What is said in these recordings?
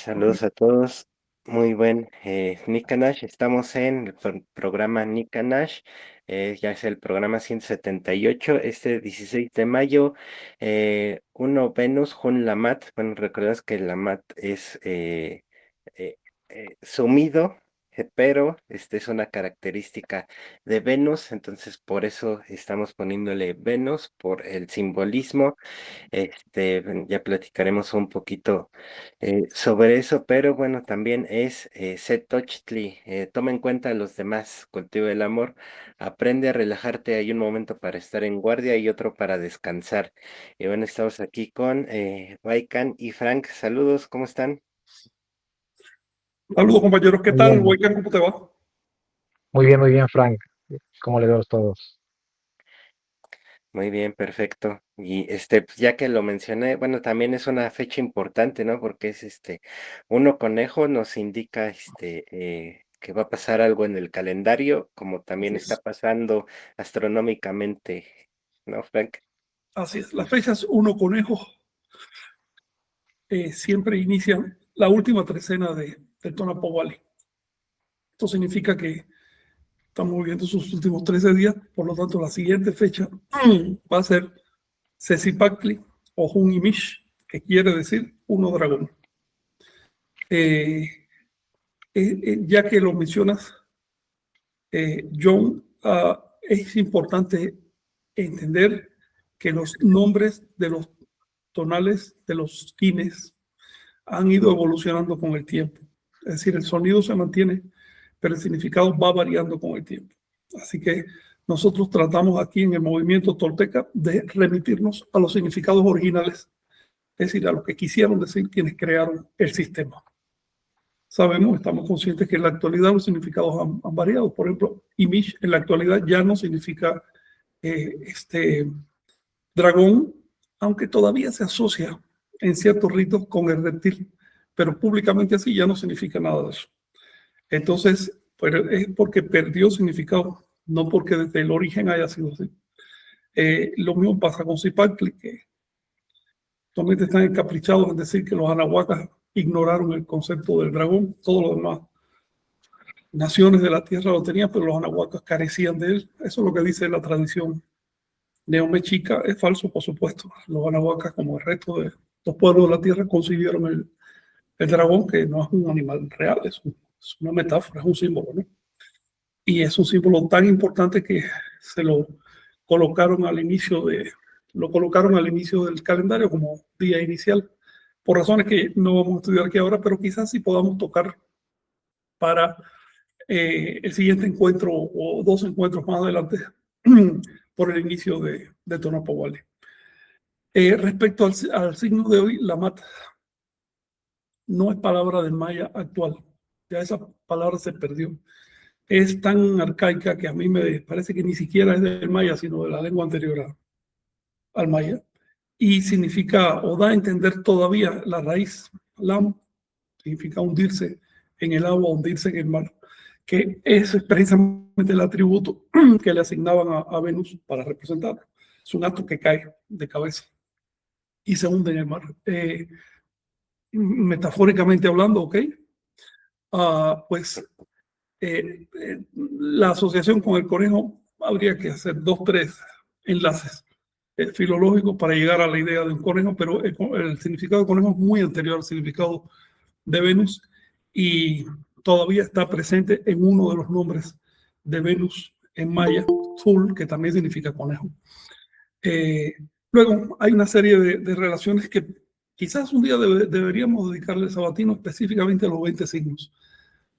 Saludos a todos. Muy buen Nick and Nash. Estamos en el programa Nick and Nash. Ya es el programa 178. Este 16 de mayo. Uno Venus, Jun Lamat. Bueno, recuerdas que Lamat es eh, sumido, pero este es una característica de Venus. Entonces, por eso estamos poniéndole Venus, por el simbolismo. Ya platicaremos un poquito sobre eso, pero bueno, también es Setochtli, toma en cuenta a los demás, cultiva el amor, aprende a relajarte, hay un momento para estar en guardia y otro para descansar. Y bueno, estamos aquí con Waikan y Frank, saludos, ¿cómo están? Saludos compañeros, ¿qué Muy tal? bien, Weikan, ¿cómo te va? muy bien, Frank. ¿Cómo le veo a todos? Muy bien, perfecto. Y pues, ya que lo mencioné, bueno, también es una fecha importante, ¿no? Porque es uno conejo nos indica que va a pasar algo en el calendario, como también Así está es, pasando astronómicamente, ¿no, Frank? así es. Las fechas uno conejo siempre inician la última trecena del Tonapowali. Esto significa que estamos viviendo sus últimos 13 días, por lo tanto la siguiente fecha va a ser Sesipactli o Junimish, que quiere decir uno dragón. Eh, ya que lo mencionas, John, es importante entender que los nombres de los tonales de los kines han ido evolucionando con el tiempo. Es decir, el sonido se mantiene, pero el significado va variando con el tiempo. Así que nosotros tratamos aquí en el movimiento tolteca de remitirnos a los significados originales, es decir, a lo que quisieron decir quienes crearon el sistema. Sabemos, estamos conscientes que en la actualidad los significados han variado. Por ejemplo, Imish en la actualidad ya no significa dragón, aunque todavía se asocia en ciertos ritos con el reptil, pero públicamente así ya no significa nada de eso. Entonces, pues es porque perdió significado, no porque desde el origen haya sido así. Lo mismo pasa con Zipactli, que actualmente están encaprichados en decir que los anahuacas ignoraron el concepto del dragón, todos los demás naciones de la tierra lo tenían, pero los anahuacas carecían de él. Eso es lo que dice la tradición neomexica. Es falso, por supuesto. Los anahuacas, como el resto de los pueblos de la tierra, concibieron el dragón, que no es un animal real, es una metáfora, es un símbolo, ¿no? Y es un símbolo tan importante que se lo colocaron al inicio lo colocaron al inicio del calendario como día inicial, por razones que no vamos a estudiar aquí ahora, pero quizás sí podamos tocar para el siguiente encuentro o dos encuentros más adelante por el inicio de Tonopawali. Respecto al signo de hoy, la mata no es palabra del maya actual. Ya esa palabra se perdió. Es tan arcaica que a mí me parece que ni siquiera es del maya, sino de la lengua anterior al maya. Y significa, o da a entender todavía la raíz, lam, significa hundirse en el agua, hundirse en el mar, que es precisamente el atributo que le asignaban a Venus para representarlo. Es un acto que cae de cabeza y se hunde en el mar. Metafóricamente hablando, ¿ok? Pues la asociación con el conejo habría que hacer dos, tres enlaces filológicos para llegar a la idea de un conejo, pero el significado de conejo es muy anterior al significado de Venus y todavía está presente en uno de los nombres de Venus en maya, Tul, que también significa conejo. Eh, Luego hay una serie de relaciones que quizás un día deberíamos dedicarle sabatino específicamente a los 20 signos,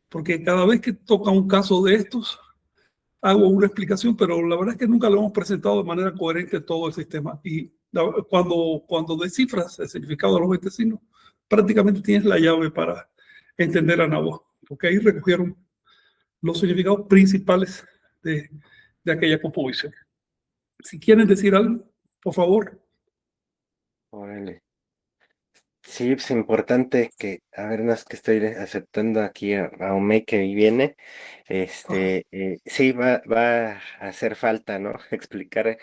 porque cada vez que toca un caso de estos, hago una explicación, pero la verdad es que nunca lo hemos presentado de manera coherente todo el sistema. Y cuando descifras el significado de los 20 signos, prácticamente tienes la llave para entender a Nahua, porque ahí recogieron los significados principales de aquella composición. Si quieren decir algo, por favor. Órale. Sí, es importante que, a ver, no es que estoy aceptando aquí a Ome que viene. Sí, va a hacer falta, ¿no? Explicar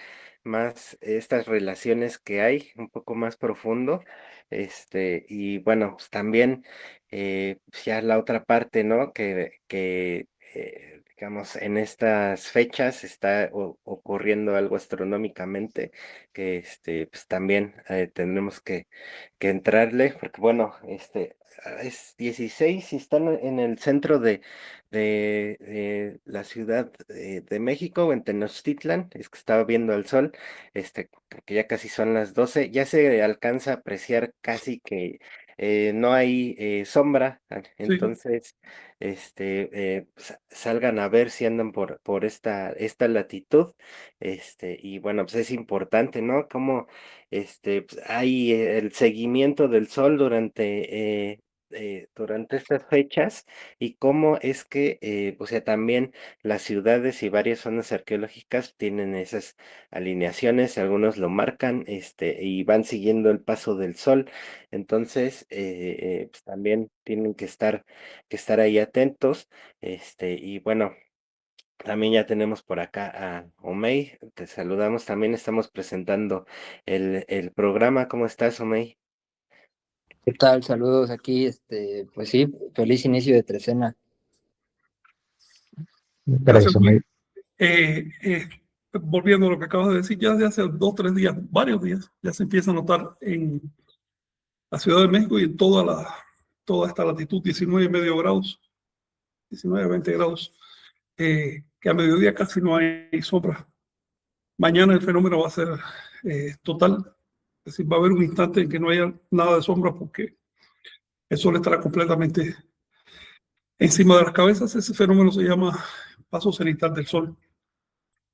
más estas relaciones que hay, un poco más profundo, y bueno, pues también, pues ya la otra parte, ¿no? Digamos, en estas fechas está ocurriendo algo astronómicamente que, pues también tendremos que entrarle, porque bueno, es 16 y están en el centro de la Ciudad de México, en Tenochtitlan, es que estaba viendo el sol, porque ya casi son las 12, ya se alcanza a apreciar casi que no hay sombra, Sí, entonces, salgan a ver si andan por esta latitud, y bueno, pues es importante, ¿no? Como pues, hay el seguimiento del sol durante estas fechas y cómo es que, o sea, también las ciudades y varias zonas arqueológicas tienen esas alineaciones, algunos lo marcan, y van siguiendo el paso del sol. Entonces, pues también tienen que estar ahí atentos, y bueno, también ya tenemos por acá a Omey, te saludamos, también estamos presentando el programa. ¿Cómo estás, Omey? ¿Qué tal? Saludos aquí, pues sí, feliz inicio de trecena. gracias, Gracias, Luis. muy Volviendo a lo que acabas de decir, ya desde hace 2 o 3 días, varios días, ya se empieza a notar en la Ciudad de México y en toda esta latitud, 19,5 grados, 19 a 20 grados, que a mediodía casi no hay sombra. Mañana el fenómeno va a ser total, es decir, va a haber un instante en que no haya nada de sombra porque el sol estará completamente encima de las cabezas. Ese fenómeno se llama paso cenital del sol.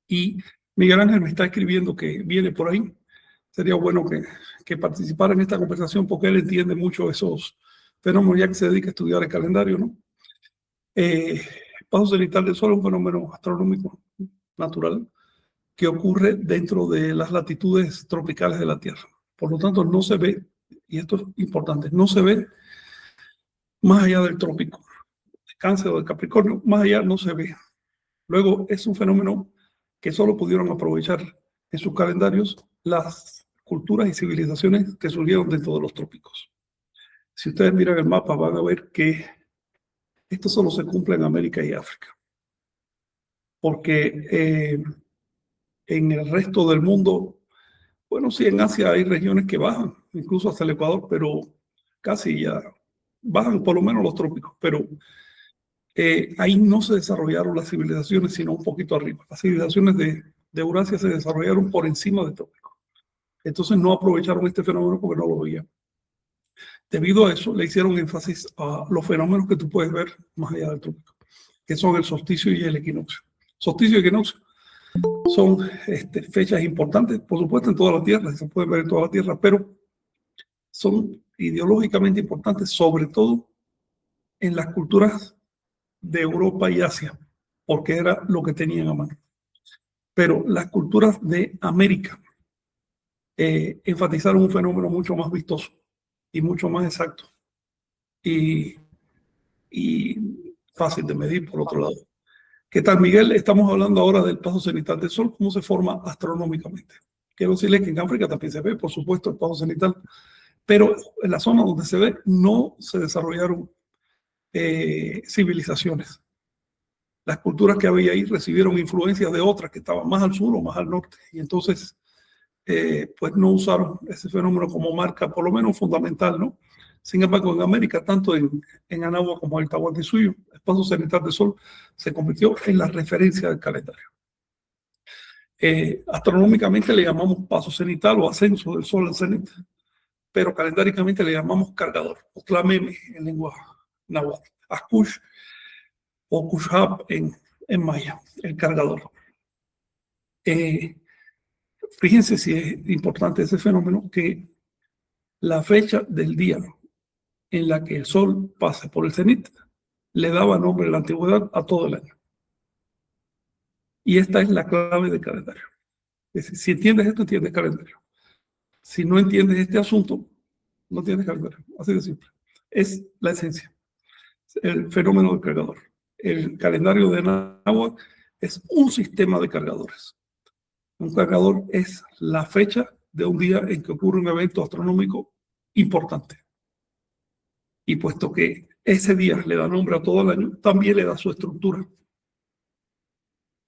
Y Miguel Ángel me está escribiendo que viene por ahí. Sería bueno que participara en esta conversación porque él entiende mucho esos fenómenos, ya que se dedica a estudiar el calendario, ¿no? El paso cenital del sol es un fenómeno astronómico natural que ocurre dentro de las latitudes tropicales de la Tierra. Por lo tanto, no se ve, y esto es importante, no se ve más allá del trópico, de Cáncer o de Capricornio, más allá no se ve. Luego, es un fenómeno que solo pudieron aprovechar en sus calendarios las culturas y civilizaciones que surgieron dentro de los trópicos. Si ustedes miran el mapa, van a ver que esto solo se cumple en América y África, porque en el resto del mundo, bueno, sí, en Asia hay regiones que bajan, incluso hasta el Ecuador, pero casi ya bajan por lo menos los trópicos, pero ahí no se desarrollaron las civilizaciones, sino un poquito arriba. Las civilizaciones de Eurasia se desarrollaron por encima del trópico. Entonces no aprovecharon este fenómeno porque no lo veían. Debido a eso, le hicieron énfasis a los fenómenos que tú puedes ver más allá del trópico, que son el solsticio y el equinoccio. Solsticio y equinoccio son fechas importantes, por supuesto, en toda la Tierra, se pueden ver en toda la Tierra, pero son ideológicamente importantes, sobre todo en las culturas de Europa y Asia, porque era lo que tenían a mano. Pero las culturas de América enfatizaron un fenómeno mucho más vistoso y mucho más exacto y, y fácil de medir, por otro lado. ¿Qué tal, Miguel? Estamos hablando ahora del paso cenital del Sol, cómo se forma astronómicamente. Quiero decirle que en África también se ve, por supuesto, el paso cenital, pero en la zona donde se ve no se desarrollaron civilizaciones. Las culturas que había ahí recibieron influencias de otras que estaban más al sur o más al norte, y entonces pues no usaron ese fenómeno como marca, por lo menos fundamental, ¿no? Sin embargo, en América, tanto en Anáhuac como en el Tahuantinsuyo, el paso cenital del Sol se convirtió en la referencia del calendario. Astronómicamente le llamamos paso cenital o ascenso del Sol al cenit, pero calendáricamente le llamamos cargador, o tlameme en lengua náhuatl, ascush o kushab en maya, el cargador. Fíjense si es importante ese fenómeno, que la fecha del día en la que el Sol pasa por el cenit le daba nombre en la antigüedad a todo el año. Y esta es la clave del calendario. Es decir, si entiendes esto, entiendes calendario. Si no entiendes este asunto, no tienes calendario. Así de simple. Es la esencia, el fenómeno del cargador. El calendario de Anáhuac es un sistema de cargadores. Un cargador es la fecha de un día en que ocurre un evento astronómico importante. Y puesto que ese día le da nombre a todo el año, también le da su estructura.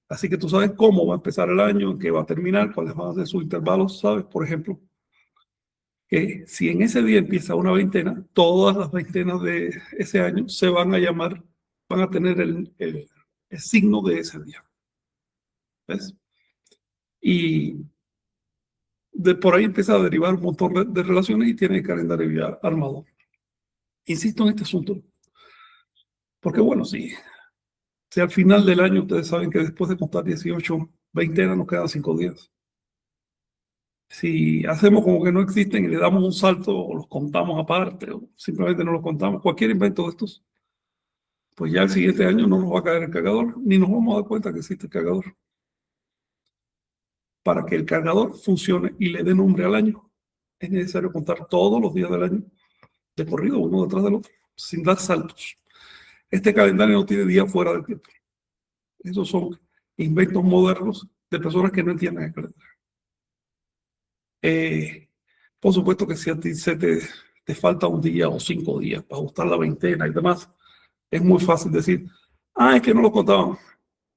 Así que tú sabes cómo va a empezar el año, en qué va a terminar, cuáles van a ser sus intervalos, ¿sabes? Por ejemplo, que si en ese día empieza una veintena, todas las veintenas de ese año se van a llamar, van a tener el signo de ese día. ¿Ves? Y por ahí empieza a derivar un montón de relaciones y tiene el calendario ya armado. Insisto en este asunto, porque bueno, si al final del año ustedes saben que después de contar 18 veintenas nos quedan 5 días. Si hacemos como que no existen y le damos un salto o los contamos aparte o simplemente no los contamos, cualquier invento de estos, pues ya el siguiente año no nos va a caer el cargador, ni nos vamos a dar cuenta que existe el cargador. Para que el cargador funcione y le dé nombre al año, es necesario contar todos los días del año de corrido, uno detrás del otro, sin dar saltos. Este calendario no tiene días fuera del tiempo. Esos son inventos modernos de personas que no entienden el calendario. Por supuesto que si a ti te falta un día o 5 días para ajustar la veintena y demás, es muy fácil decir, es que no lo contaban,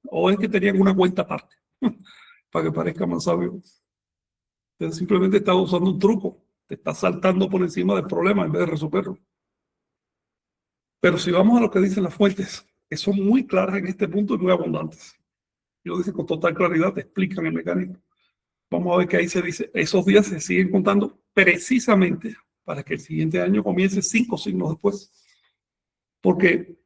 o es que tenían una cuenta aparte, para que parezca más sabio. Entonces simplemente estás usando un truco, te estás saltando por encima del problema en vez de resolverlo. Pero si vamos a lo que dicen las fuentes, que son muy claras en este punto y muy abundantes, yo dice con total claridad, te explican el mecanismo. Vamos a ver que ahí se dice, esos días se siguen contando precisamente para que el siguiente año comience 5 signos después. Porque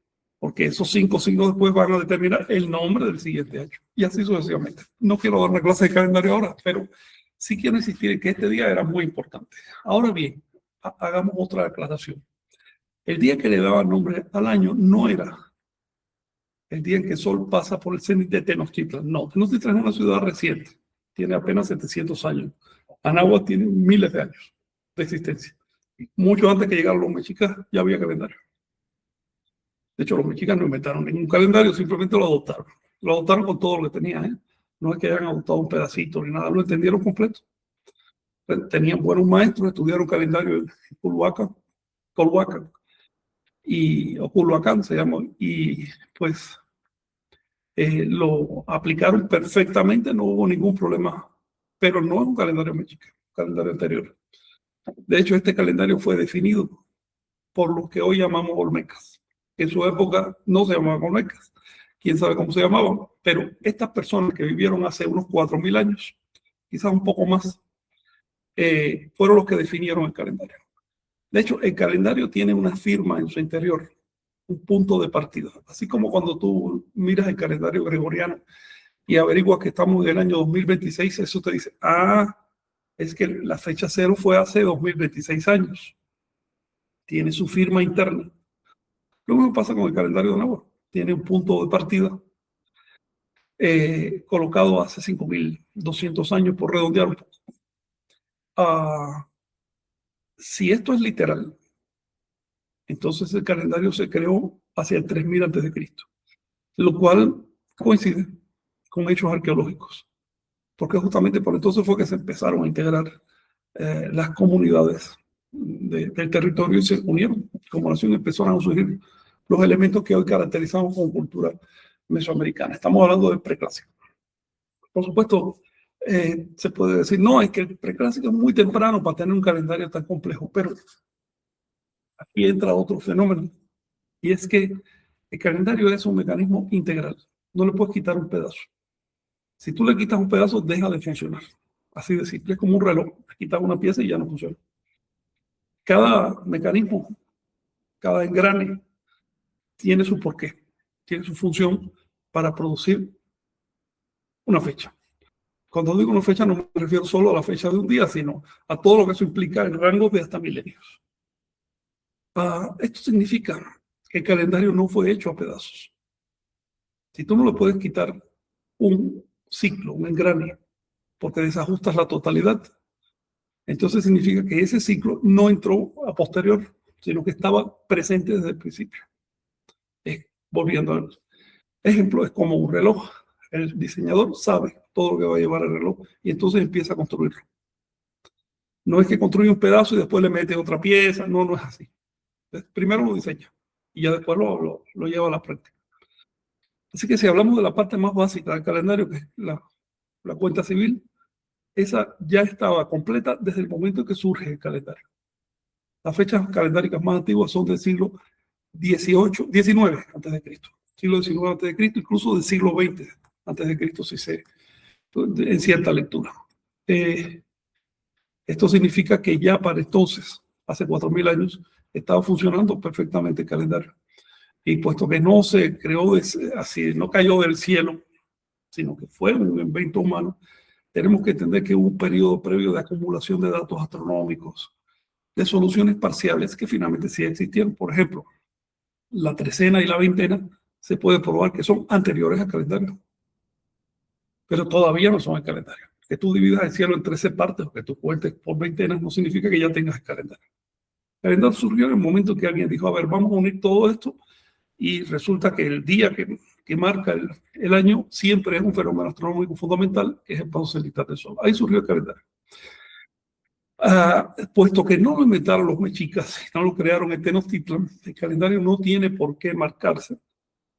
esos 5 signos después van a determinar el nombre del siguiente año. Y así sucesivamente. No quiero dar una clase de calendario ahora, pero sí quiero insistir en que este día era muy importante. Ahora bien, hagamos otra aclaración. El día que le daba nombre al año no era el día en que el Sol pasa por el cenit de Tenochtitlan. No, Tenochtitlan es una ciudad reciente. Tiene apenas 700 años. Anáhuac tiene miles de años de existencia. Mucho antes que llegaran los mexicas ya había calendario. De hecho, los mexicas no inventaron ningún calendario, simplemente lo adoptaron. Lo adoptaron con todo lo que tenía. No es que hayan adoptado un pedacito ni nada, lo entendieron completo. Tenían buenos maestros, estudiaron calendario en Culhuacán, o Culhuacán se llama, y pues lo aplicaron perfectamente, no hubo ningún problema, pero no es un calendario mexicano, un calendario anterior. De hecho, este calendario fue definido por los que hoy llamamos olmecas. En su época no se llamaban olmecas, quién sabe cómo se llamaban, pero estas personas que vivieron hace unos 4.000 años, quizás un poco más, fueron los que definieron el calendario. De hecho, el calendario tiene una firma en su interior, un punto de partida. Así como cuando tú miras el calendario gregoriano y averiguas que estamos en el año 2026, eso te dice, es que la fecha cero fue hace 2026 años. Tiene su firma interna. Lo mismo pasa con el calendario de Anáhuac. Tiene un punto de partida colocado hace 5.200 años, por redondear un poco. Si esto es literal, entonces el calendario se creó hacia el 3000 a.C., lo cual coincide con hechos arqueológicos, porque justamente por entonces fue que se empezaron a integrar las comunidades del territorio y se unieron como nación, empezaron a surgir los elementos que hoy caracterizamos como cultura mesoamericana. Estamos hablando del preclásico. Por supuesto, se puede decir, no, es que el preclásico es muy temprano para tener un calendario tan complejo, pero aquí entra otro fenómeno, y es que el calendario es un mecanismo integral, no le puedes quitar un pedazo. Si tú le quitas un pedazo, deja de funcionar. Así de simple, es como un reloj, le quitas una pieza y ya no funciona. Cada mecanismo, cada engrane tiene su porqué, tiene su función para producir una fecha. Cuando digo una fecha no me refiero solo a la fecha de un día, sino a todo lo que eso implica en rangos de hasta milenios. Esto significa que el calendario no fue hecho a pedazos. Si tú no le puedes quitar un ciclo, un engrane, porque desajustas la totalidad, entonces significa que ese ciclo no entró a posterior, sino que estaba presente desde el principio. Volviendo al ejemplo, es como un reloj. El diseñador sabe todo lo que va a llevar el reloj y entonces empieza a construirlo. No es que construye un pedazo y después le mete otra pieza, no, no es así. Primero lo diseña y ya después lo lleva a la práctica. Así que si hablamos de la parte más básica del calendario, que es la cuenta civil, esa ya estaba completa desde el momento en que surge el calendario. Las fechas calendáricas más antiguas son del siglo XVIII, XIX antes de Cristo, siglo XIX antes de Cristo, incluso del siglo XX antes de Cristo, si se en cierta lectura. Esto significa que ya para entonces, hace 4.000 años, estaba funcionando perfectamente el calendario. Y puesto que no se creó así, no cayó del cielo, sino que fue un invento humano, tenemos que entender que hubo un periodo previo de acumulación de datos astronómicos, de soluciones parciales que finalmente sí existieron. Por ejemplo, la trecena y la veintena se puede probar que son anteriores al calendario, pero todavía no son el calendario. Que tú dividas el cielo en 13 partes o que tú cuentes por veintenas no significa que ya tengas el calendario. El calendario surgió en el momento que alguien dijo, a ver, vamos a unir todo esto y resulta que el día que marca el año siempre es un fenómeno astronómico fundamental, que es el paso cenital del Sol. Ahí surgió el calendario. Puesto que no lo inventaron los mexicas, no lo crearon en Tenochtitlan, el calendario no tiene por qué marcarse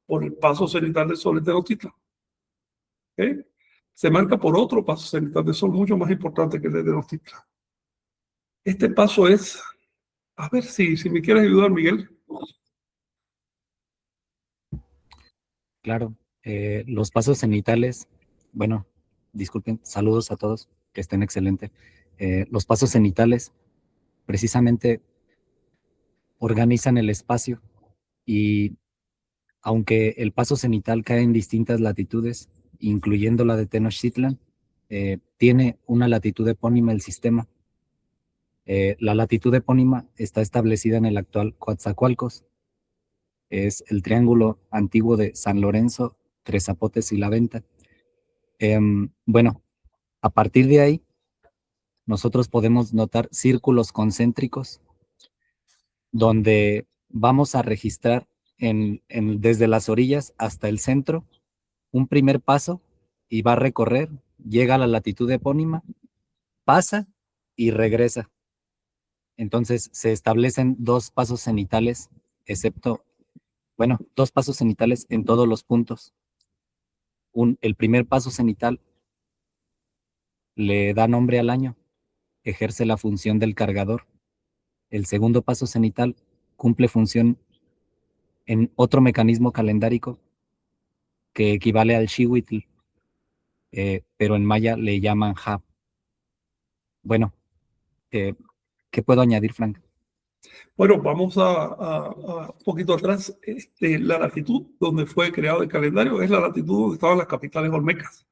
por el paso cenital del Sol en Tenochtitlan. ¿Okay? Se marca por otro paso cenital del Sol mucho más importante que el de Tenochtitlan. Este paso es, a ver si me quieres ayudar, Miguel. Claro, los pasos cenitales, bueno, disculpen, saludos a todos, que estén excelente. Los pasos cenitales precisamente organizan el espacio y aunque el paso cenital cae en distintas latitudes, incluyendo la de Tenochtitlan, tiene una latitud epónima el sistema. La latitud epónima está establecida en el actual Coatzacoalcos. Es el triángulo antiguo de San Lorenzo, Tres Zapotes y La Venta. Bueno, a partir de ahí, nosotros podemos notar círculos concéntricos donde vamos a registrar desde las orillas hasta el centro un primer paso y va a recorrer, llega a la latitud epónima, pasa y regresa. Entonces se establecen dos pasos cenitales, dos pasos cenitales en todos los puntos. El primer paso cenital le da nombre al año, ejerce la función del cargador. El segundo paso cenital cumple función en otro mecanismo calendárico que equivale al Xihuitl, pero en maya le llaman Ja. Bueno, ¿qué puedo añadir, Frank? Bueno, vamos a un poquito atrás. La latitud donde fue creado el calendario es la latitud donde estaban las capitales olmecas,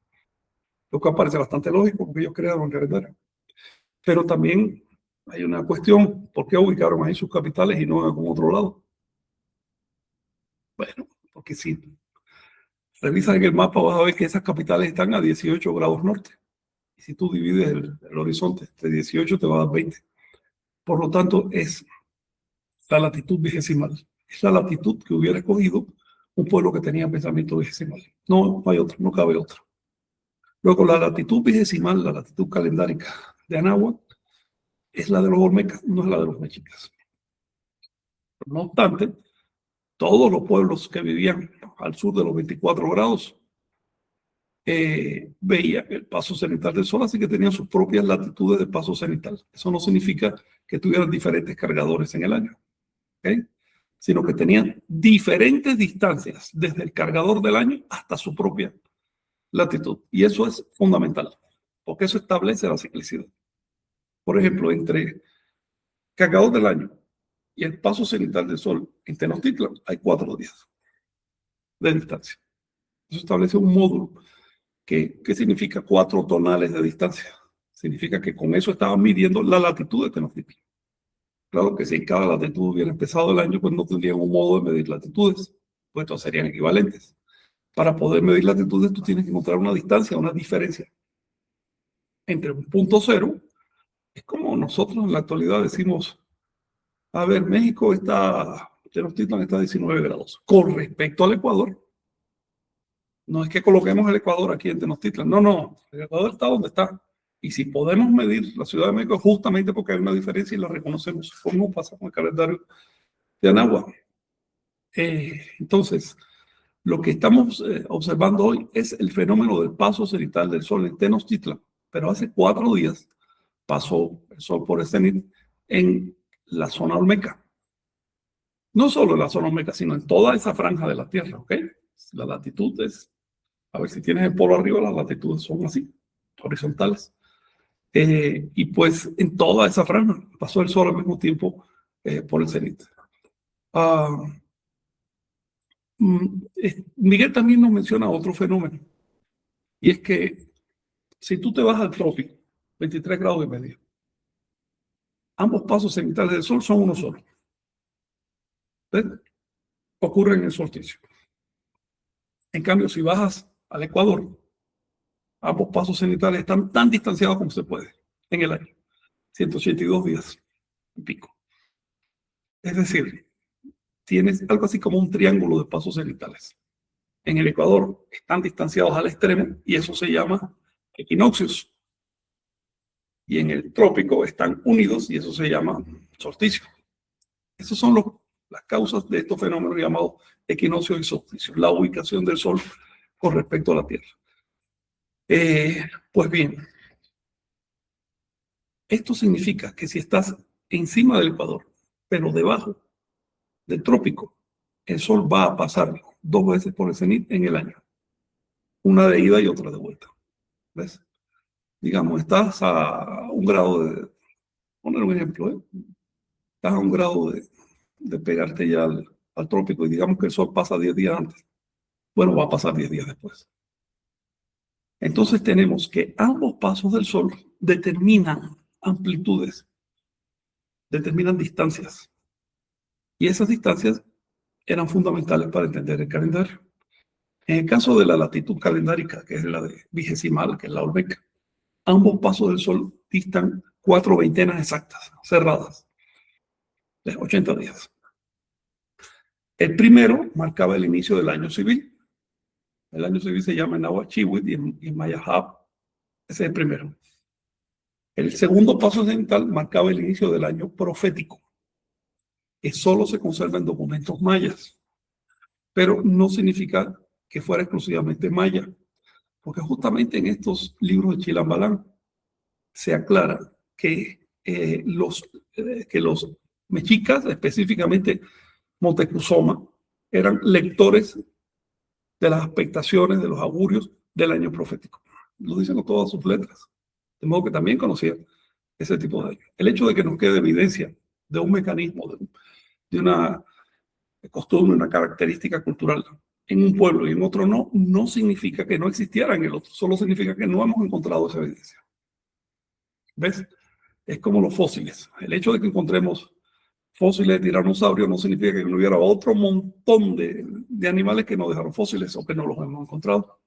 lo que parece bastante lógico porque ellos crearon el calendario. Pero también hay una cuestión, ¿por qué ubicaron ahí sus capitales y no en algún otro lado? Bueno, porque si revisas en el mapa vas a ver que esas capitales están a 18 grados norte. Y si tú divides el horizonte de 18 te va a dar 20. Por lo tanto, es la latitud vigesimal. Es la latitud que hubiera escogido un pueblo que tenía pensamiento vigesimal. No hay otra, no cabe otra. Luego, la latitud vigesimal, la latitud calendárica de Anáhuac, es la de los olmecas, no es la de los mexicas. No obstante, todos los pueblos que vivían al sur de los 24 grados veían el paso cenital del Sol, así que tenían sus propias latitudes de paso cenital. Eso no significa que tuvieran diferentes cargadores en el año, ¿okay? Sino que tenían diferentes distancias desde el cargador del año hasta su propia latitud. Y eso es fundamental, porque eso establece la ciclicidad. Por ejemplo, entre cargador del año y el paso cenital del Sol en Tenochtitlan hay 4 días de distancia. Eso establece un módulo que significa 4 tonales de distancia. Significa que con eso estaban midiendo la latitud de Tenochtitlan. Claro que si en cada latitud hubiera empezado el año, pues no tendrían un modo de medir latitudes, pues todos serían equivalentes. Para poder medir latitudes, tú tienes que encontrar una distancia, una diferencia entre un punto cero. Es como nosotros en la actualidad decimos, a ver, México está, Tenochtitlan está a 19 grados. Con respecto al Ecuador, No es que coloquemos el Ecuador aquí en Tenochtitlan. No, no. El Ecuador está donde está. Y si podemos medir la Ciudad de México, justamente porque hay una diferencia y la reconocemos, como pasa con el calendario de Anáhuac. Entonces, lo que estamos observando hoy es el fenómeno del paso cenital del Sol en Tenochtitlan. Pero hace 4 días pasó el Sol por el cenit en la zona olmeca. No solo en la zona olmeca, sino en toda esa franja de la Tierra, ¿ok? La latitud es, a ver si tienes el polo arriba, las latitudes son así, horizontales. Y pues en toda esa franja pasó el Sol al mismo tiempo por el cenit. Miguel también nos menciona otro fenómeno, y es que si tú te vas al trópico, 23 grados y medio, ambos pasos cenitales del Sol son uno solo. ¿Ves? Ocurre en el solsticio. En cambio, si bajas al Ecuador, ambos pasos cenitales están tan distanciados como se puede en el año. 182 días y pico. Es decir, tienes algo así como un triángulo de pasos cenitales. En el Ecuador están distanciados al extremo y eso se llama equinoccios. Y en el trópico están unidos y eso se llama solsticio. Esas son las causas de estos fenómenos llamados equinoccios y solsticios, la ubicación del Sol con respecto a la Tierra. Pues bien, esto significa que si estás encima del Ecuador, pero debajo del trópico, el Sol va a pasar 2 veces por el cenit en el año. Una de ida y otra de vuelta. ¿Ves? Digamos, estás a un grado de, poner un ejemplo, estás a un grado de pegarte ya al trópico y digamos que el Sol pasa 10 días antes. Bueno, va a pasar 10 días después. Entonces tenemos que ambos pasos del Sol determinan amplitudes, determinan distancias. Y esas distancias eran fundamentales para entender el calendario. En el caso de la latitud calendárica, que es la de vigesimal, que es la olmeca, ambos pasos del Sol distan 4 veintenas exactas, cerradas, de 80 días. El primero marcaba el inicio del año civil. El año civil se llama Nahuachihuit y en Mayahab. Ese es el primero. El segundo paso cenital marcaba el inicio del año profético, que solo se conserva en documentos mayas, pero no significa que fuera exclusivamente maya, porque justamente en estos libros de Chilambalán se aclara que los mexicas, específicamente Montezuma, eran lectores de las expectaciones, de los augurios del año profético. Lo dicen con todas sus letras. De modo que también conocían ese tipo de años. El hecho de que nos quede evidencia de un mecanismo, de una costumbre, una característica cultural en un pueblo y en otro no, no significa que no existiera en el otro, solo significa que no hemos encontrado esa evidencia. ¿Ves? Es como los fósiles. El hecho de que encontremos fósiles de tiranosaurio no significa que no hubiera otro montón de animales que no dejaron fósiles o que no los hemos encontrado.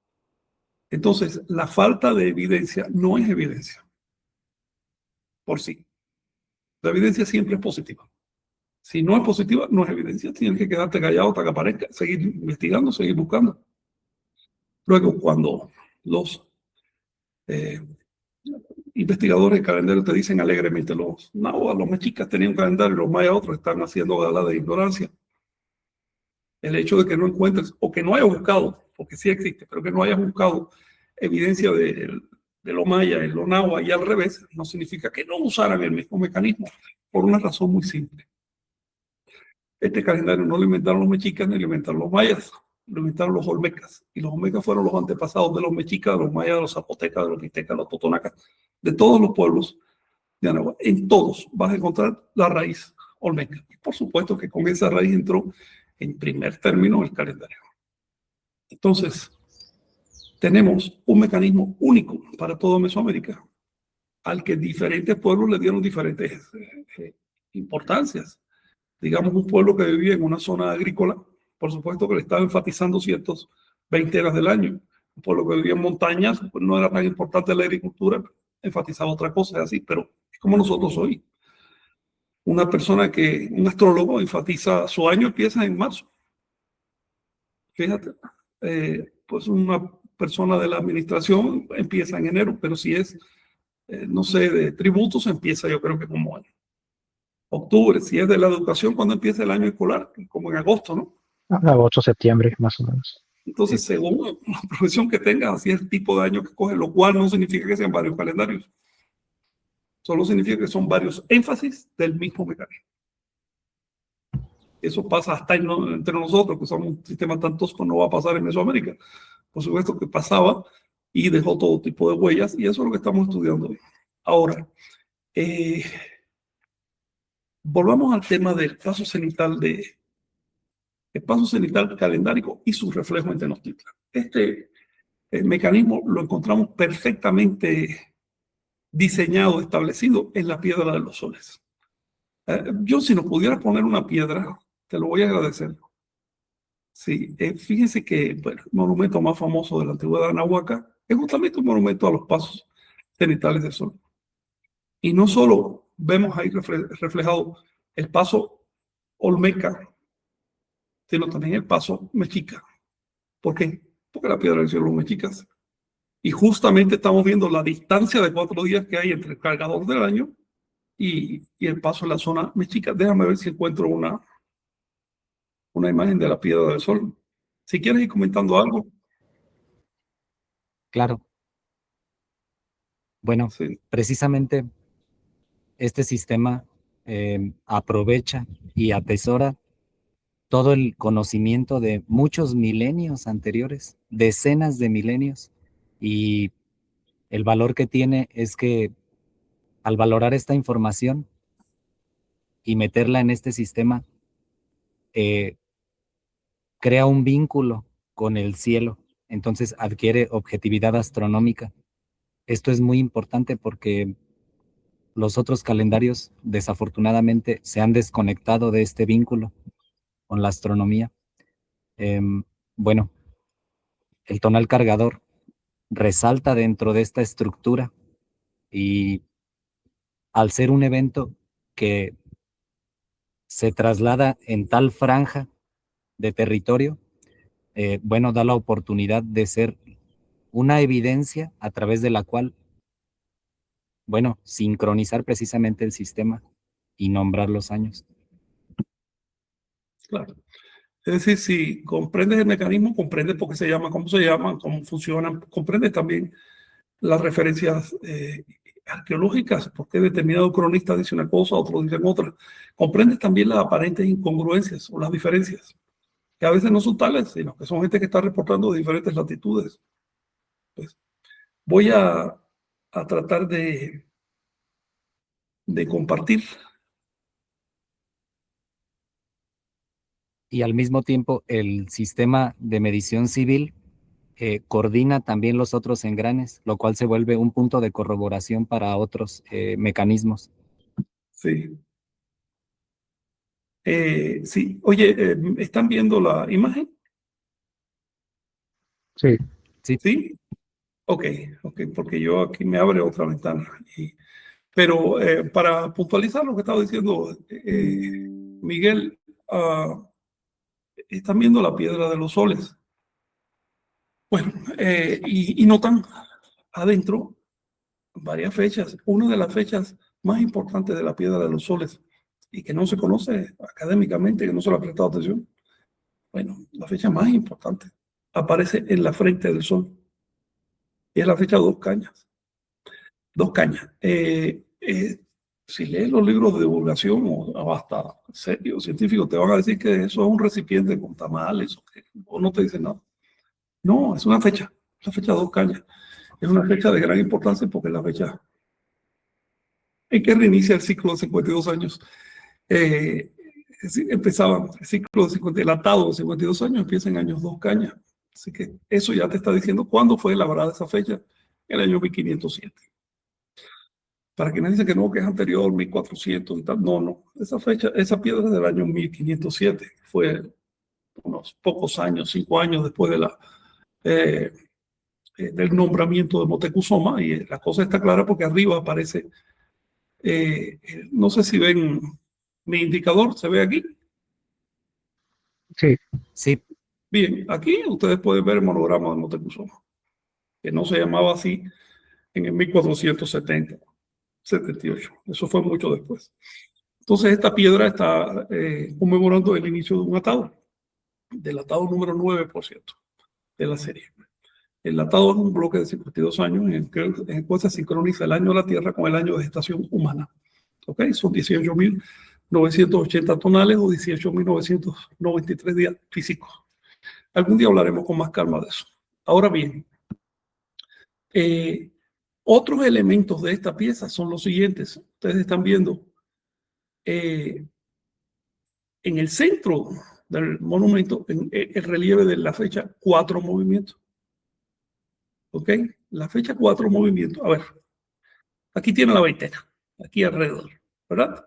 Entonces, la falta de evidencia no es evidencia por sí. La evidencia siempre es positiva. Si no es positiva, no es evidencia. Tienes que quedarte callado hasta que aparezca, seguir investigando, seguir buscando. Luego, cuando los investigadores de calendario te dicen alegremente, los mexicas tenían un calendario y los mayas otros están haciendo gala de ignorancia. El hecho de que no encuentres o que no hayas buscado, porque sí existe, pero que no hayas buscado evidencia de lo maya en lo náhuatl y al revés, no significa que no usaran el mismo mecanismo, por una razón muy simple. Este calendario no lo inventaron los mexicas ni lo inventaron los mayas, lo inventaron los olmecas. Y los olmecas fueron los antepasados de los mexicas, de los mayas, de los zapotecas, de los mixtecas, de los totonacas, de todos los pueblos de Anáhuac. En todos vas a encontrar la raíz olmeca. Y por supuesto que con esa raíz entró en primer término el calendario. Entonces, tenemos un mecanismo único para toda Mesoamérica, al que diferentes pueblos le dieron diferentes importancias. Digamos, un pueblo que vivía en una zona agrícola, por supuesto que le estaba enfatizando ciertos veintenas del año. Un pueblo que vivía en montañas, pues no era tan importante la agricultura, enfatizaba otra cosa, así, pero es como nosotros hoy. Un astrólogo enfatiza su año, empieza en marzo. Fíjate, pues una persona de la administración empieza en enero, pero si es, no sé, de tributos, empieza yo creo que como en octubre. Si es de la educación, cuando empieza el año escolar, como en agosto, ¿no? Agosto, septiembre, más o menos. Entonces, según la profesión que tengas, así es el tipo de año que coge, lo cual no significa que sean varios calendarios. Solo significa que son varios énfasis del mismo mecanismo. Eso pasa hasta entre nosotros, que somos un sistema tan tosco, no va a pasar en Mesoamérica. Por supuesto que pasaba y dejó todo tipo de huellas, y eso es lo que estamos estudiando hoy. Ahora, volvamos al tema del paso cenital el paso cenital calendárico y su reflejo en Tenochtitlan. Este mecanismo lo encontramos perfectamente diseñado, establecido en la piedra de los soles. Yo, si nos pudiera poner una piedra, te lo voy a agradecer. Sí, fíjense que bueno, el monumento más famoso de la antigüedad de Anahuaca es justamente un monumento a los pasos cenitales del sol. Y no solo vemos ahí reflejado el paso olmeca, sino también el paso mexica. ¿Por qué? Porque la piedra del cielo los mexicas. Y justamente estamos viendo la distancia de 4 días que hay entre el cargador del año y el paso en la zona mexica. Déjame ver si encuentro una imagen de la piedra del sol. Si quieres ir comentando algo. Claro. Bueno, Sí, precisamente este sistema aprovecha y atesora todo el conocimiento de muchos milenios anteriores, decenas de milenios, y el valor que tiene es que al valorar esta información y meterla en este sistema, eh, crea un vínculo con el cielo, entonces adquiere objetividad astronómica. Esto es muy importante porque los otros calendarios desafortunadamente se han desconectado de este vínculo con la astronomía. Bueno, el tonal cargador resalta dentro de esta estructura y al ser un evento que se traslada en tal franja de territorio, bueno, da la oportunidad de ser una evidencia a través de la cual, bueno, sincronizar precisamente el sistema y nombrar los años. claro. Es decir, si comprendes el mecanismo, comprendes por qué se llama, cómo se llama, cómo funcionan, comprendes también las referencias arqueológicas, por qué determinado cronista dice una cosa, otro dice otra. Comprendes también las aparentes incongruencias o las diferencias, que a veces no son tales, sino que son gente que está reportando de diferentes latitudes. Pues voy a tratar de compartir. Y al mismo tiempo, el sistema de medición civil coordina también los otros engranes, lo cual se vuelve un punto de corroboración para otros mecanismos. Sí. Sí, oye, ¿están viendo la imagen? Sí, Sí, Sí. Ok, porque yo aquí me abre otra ventana. Pero para puntualizar lo que estaba diciendo Miguel, están viendo la piedra de los soles. Bueno, y notan adentro varias fechas. Una de las fechas más importantes de la piedra de los soles y que no se conoce académicamente, que no se le ha prestado atención. Bueno, la fecha más importante aparece en la frente del sol y es la fecha 2 cañas. 2 cañas. Si lees los libros de divulgación o hasta serios científicos, te van a decir que eso es un recipiente con tamales o no te dicen nada. No, es una fecha, la fecha 2 cañas. Es una fecha de gran importancia porque es la fecha en que reinicia el ciclo de 52 años. Empezaba el ciclo de 50, el atado de 52 años empieza en años 2 cañas. Así que eso ya te está diciendo cuándo fue elaborada esa fecha, en el año 1507. Para quienes dicen que no, que es anterior, 1400 y tal, no. Esa fecha, esa piedra es del año 1507. Fue unos pocos años, 5 años después del nombramiento de Moctezuma, y la cosa está clara porque arriba aparece, no sé si ven mi indicador, ¿se ve aquí? sí, sí, Bien, aquí ustedes pueden ver el monograma de Moctezuma, que no se llamaba así en el 1470, 78. Eso fue mucho después. Entonces, esta piedra está conmemorando el inicio de un atado, del atado número 9, por cierto, de la serie. El atado es un bloque de 52 años en el cual se sincroniza el año de la Tierra con el año de gestación humana. ¿Ok? Son 18.980 tonales o 18.993 días físicos. Algún día hablaremos con más calma de eso. Ahora bien, otros elementos de esta pieza son los siguientes. Ustedes están viendo en el centro del monumento, en el relieve de la fecha 4 movimientos. ¿Ok? La fecha 4 movimientos. A ver, aquí tiene la veintena, aquí alrededor, ¿verdad?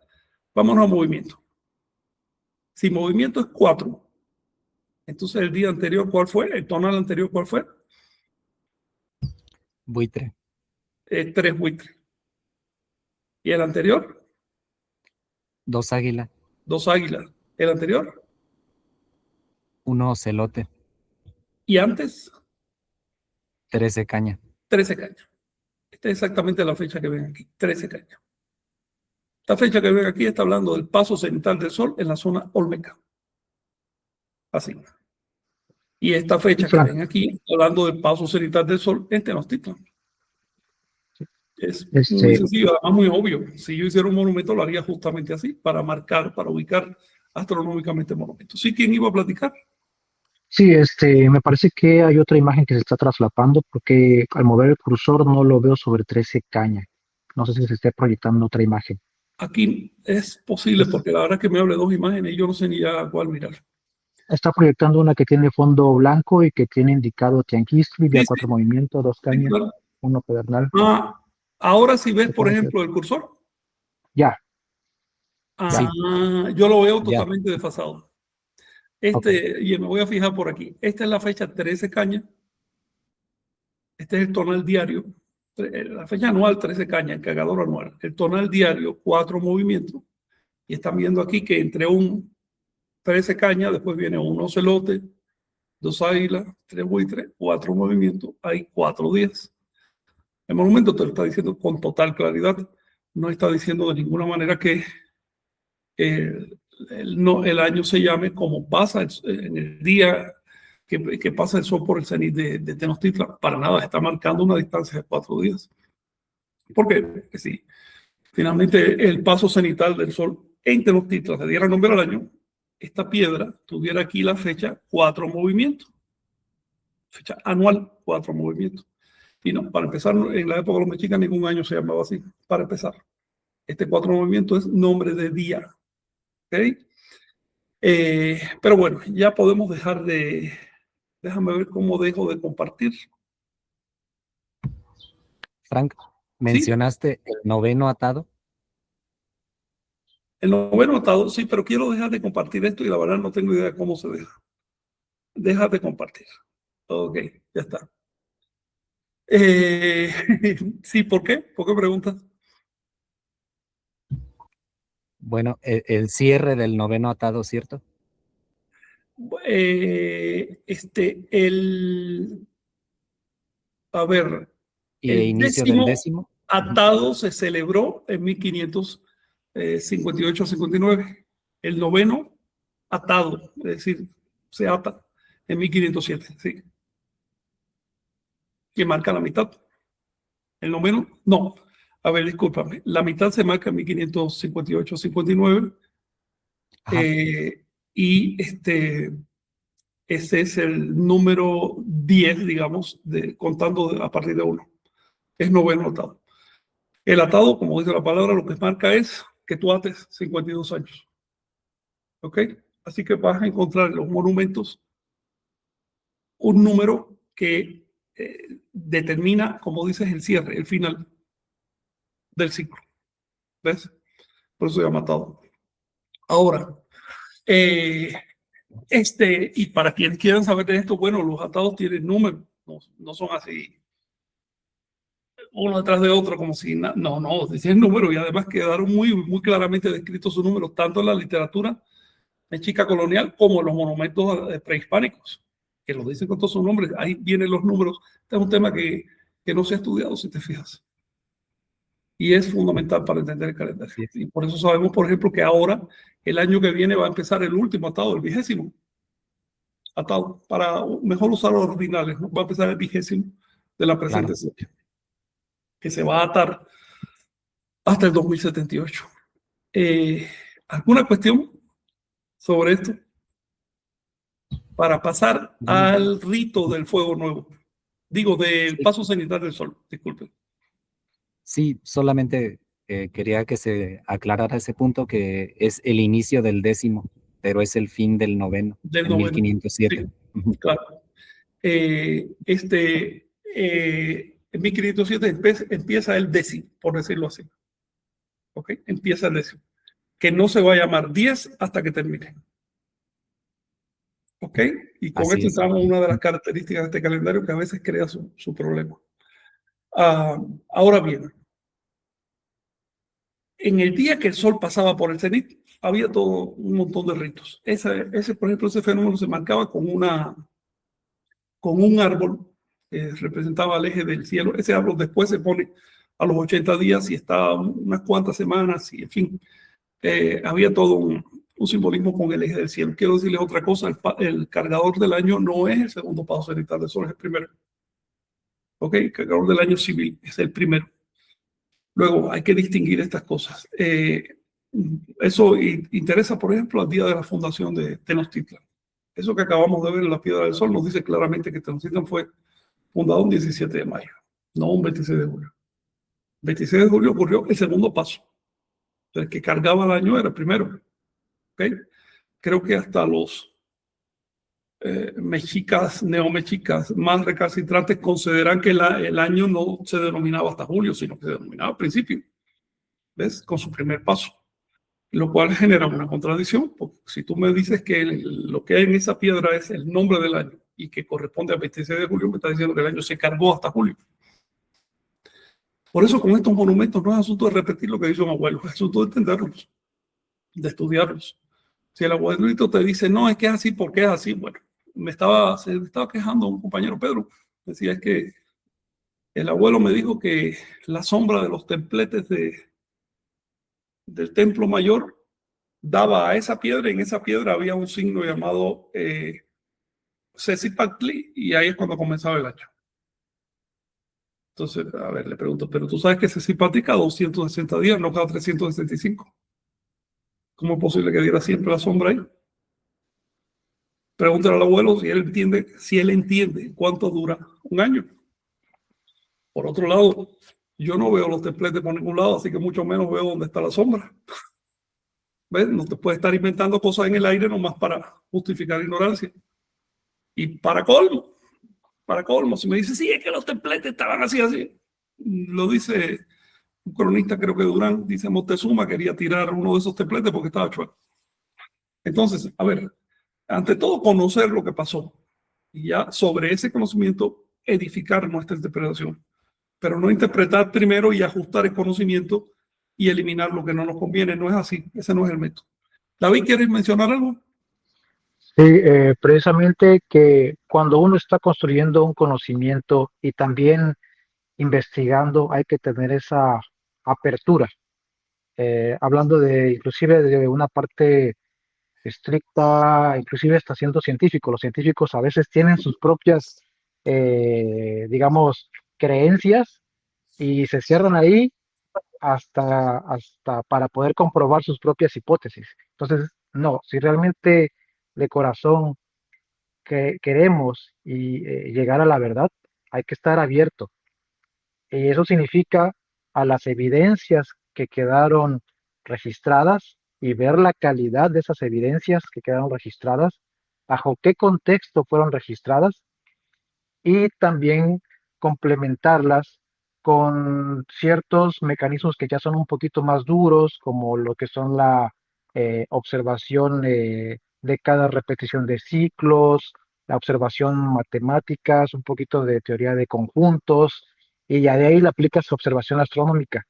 Vámonos a movimiento. Si movimiento es 4, entonces el día anterior, ¿cuál fue? El tonal anterior, ¿cuál fue? Buitre. 3 buitres. ¿Y el anterior? 2 águila. 2 águilas. ¿El anterior? 1 ocelote. ¿Y antes? 13 caña. 13 cañas. Esta es exactamente la fecha que ven aquí, 13 cañas. Esta fecha que ven aquí está hablando del paso cenital del Sol en la zona olmeca. Así. Y esta fecha que ven aquí está hablando del paso cenital del Sol en Tenochtitlan. Es muy sencillo, además muy obvio. Si yo hiciera un monumento lo haría justamente así, para marcar, para ubicar astronómicamente monumentos. ¿Sí? ¿Quién iba a platicar? Sí, me parece que hay otra imagen que se está traslapando porque al mover el cursor no lo veo sobre 13 caña. No sé si se esté proyectando otra imagen. Aquí es posible porque la verdad que me hable 2 imágenes y yo no sé ni ya cuál mirar. Está proyectando una que tiene fondo blanco y que tiene indicado Tianquistli, día Sí, 4 movimientos, 2 sí, cañas, claro. 1 pedernal. Ahora si ves, por ejemplo, el cursor. Ya. Sí. Yo lo veo Ya. totalmente desfasado. Okay. Y me voy a fijar por aquí. Esta es la fecha 13 caña. Este es el tonal diario. La fecha anual 13 caña, el cargador anual. El tonal diario 4 movimientos. Y están viendo aquí que entre un 13 caña, después viene un ocelote, 2 águilas, 3 buitres, 4 movimientos. Hay 4 días. El monumento te lo está diciendo con total claridad. No está diciendo de ninguna manera que el año se llame como pasa en el día que pasa el sol por el cenit de Tenochtitlan. Para nada, está marcando una distancia de 4 días. Porque si finalmente el paso cenital del sol en Tenochtitlan se diera nombre al año, esta piedra tuviera aquí la fecha 4 movimientos. Fecha anual, 4 movimientos. Y no, para empezar, en la época de los mexicas ningún año se llamaba así, para empezar. Este 4 movimientos es nombre de día. ¿Ok? Pero bueno, ya podemos dejar de... Déjame ver cómo dejo de compartir. Frank, ¿Sí? mencionaste el noveno atado. El noveno atado, sí, pero quiero dejar de compartir esto y la verdad no tengo idea de cómo se deja. Deja de compartir. Ok, ya está. Sí, ¿por qué? ¿Por qué preguntas? Bueno, el cierre del noveno atado, ¿cierto? A ver, Y el inicio del 10º décimo. atado se celebró en 1558-59. El noveno atado, es decir, se ata en 1507, sí. Que marca la mitad. El noveno, no. A ver, discúlpame. La mitad se marca en 1558-59. Y ese es el número 10, digamos, contando a partir de 1. Es noveno atado. El atado, como dice la palabra, lo que marca es que tú ates 52 años. ¿Ok? Así que vas a encontrar en los monumentos un número que determina, como dices, el cierre, el final del ciclo. ¿Ves? Por eso se llama atado. Ahora, y para quienes quieran saber de esto, bueno, los atados tienen números, no son así uno detrás de otro, como si no, tienen números y además quedaron muy claramente descritos sus números, tanto en la literatura mexica colonial como en los monumentos prehispánicos. que lo dicen con todos sus nombres, ahí vienen los números. Este es un tema que no se ha estudiado, si te fijas. Y es fundamental para entender el calendario. Sí. Y por eso sabemos, por ejemplo, que ahora, el año que viene, va a empezar el último atado, el 20º atado, para mejor usar los ordinales, ¿no? Va a empezar el 20º de la presente serie, que se va a atar hasta el 2078. ¿Alguna cuestión sobre esto? Para pasar al rito del fuego nuevo. Digo, del paso cenital del sol, disculpen. Sí, solamente quería que se aclarara ese punto, que es el inicio del 10º, pero es el fin del 9º, Del en 1507. Sí, claro. En 1507 empieza el 10º, por decirlo así. ¿Ok? Empieza el 10º. Que no se va a llamar 10 hasta que termine. ¿Ok? Y con Así esto es. entramos a una de las características de este calendario que a veces crea su problema. Ahora bien, en el día que el sol pasaba por el cenit, había todo un montón de ritos. Por ejemplo, ese fenómeno se marcaba con un árbol que representaba el eje del cielo. Ese árbol después se pone a los 80 días y está unas cuantas semanas y, en fin, había todo un simbolismo con el eje del cielo. Quiero decirles otra cosa, el cargador del año no es el segundo paso cenital del sol, es el primero. ¿Ok? El cargador del año civil es el primero. Luego hay que distinguir estas cosas. Eso interesa, por ejemplo, al día de la fundación de Tenochtitlan. Eso que acabamos de ver en la Piedra del Sol nos dice claramente que Tenochtitlan fue fundado un 17 de mayo, no un 26 de julio. 26 de julio ocurrió el segundo paso. El que cargaba el año era el primero. ¿Okay? Creo que hasta los mexicas, neomexicas más recalcitrantes consideran que el año no se denominaba hasta julio, sino que se denominaba a principio. ¿Ves? Con su primer paso. Lo cual genera una contradicción, porque si tú me dices que lo que hay en esa piedra es el nombre del año y que corresponde al 26 de julio, me está diciendo que el año se cargó hasta julio. Por eso con estos monumentos no es asunto de repetir lo que dice un abuelo, es asunto de entenderlos, de estudiarlos. Si el abuelito te dice, no, es que es así, ¿por qué es así? Bueno, se me estaba quejando un compañero, Pedro, decía, es que el abuelo me dijo que la sombra de los templetes del templo mayor daba a esa piedra, y en esa piedra había un signo llamado Sesipactli, y ahí es cuando comenzaba el año. Entonces, a ver, le pregunto, pero tú sabes que Sesipactli cada 260 días, no cada 365. ¿Cómo es posible que diera siempre la sombra ahí? Pregúntale al abuelo si él entiende cuánto dura un año. Por otro lado, yo no veo los templetes por ningún lado, así que mucho menos veo dónde está la sombra. ¿Ves? No te puedes estar inventando cosas en el aire nomás para justificar ignorancia. Y para colmo, si me dice, sí, es que los templetes estaban así, lo dice un cronista, creo que Durán, dice Moctezuma quería tirar uno de esos templetes porque estaba chueco. Entonces, a ver, ante todo conocer lo que pasó y ya sobre ese conocimiento edificar nuestra interpretación, pero no interpretar primero y ajustar el conocimiento y eliminar lo que no nos conviene. No es así, ese no es el método. David, ¿quieres mencionar algo? Sí, precisamente que cuando uno está construyendo un conocimiento y también investigando, hay que tener esa apertura. Hablando inclusive de una parte estricta, inclusive hasta siendo científico. Los científicos a veces tienen sus propias, digamos, creencias y se cierran ahí hasta para poder comprobar sus propias hipótesis. Entonces, no, si realmente de corazón que queremos llegar a la verdad, hay que estar abierto. Y eso significa a las evidencias que quedaron registradas y ver la calidad de esas evidencias que quedaron registradas, bajo qué contexto fueron registradas y también complementarlas con ciertos mecanismos que ya son un poquito más duros, como lo que son la observación de cada repetición de ciclos, la observación matemáticas, un poquito de teoría de conjuntos, y ya de ahí le aplicas observación astronómica.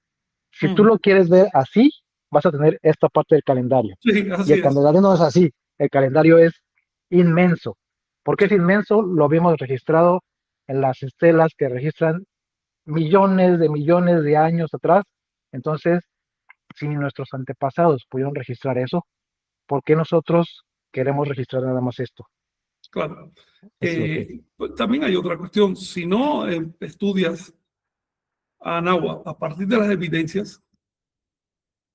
Si tú lo quieres ver así, vas a tener esta parte del calendario. Sí, Y así el es. calendario no es así, el calendario es inmenso. porque es inmenso, lo vimos registrado en las estelas que registran millones de años atrás. Entonces, si nuestros antepasados pudieron registrar eso, ¿por qué nosotros queremos registrar nada más esto? Claro. Es lo que- Pues también hay otra cuestión. Si no estudias a Anáhuac a partir de las evidencias,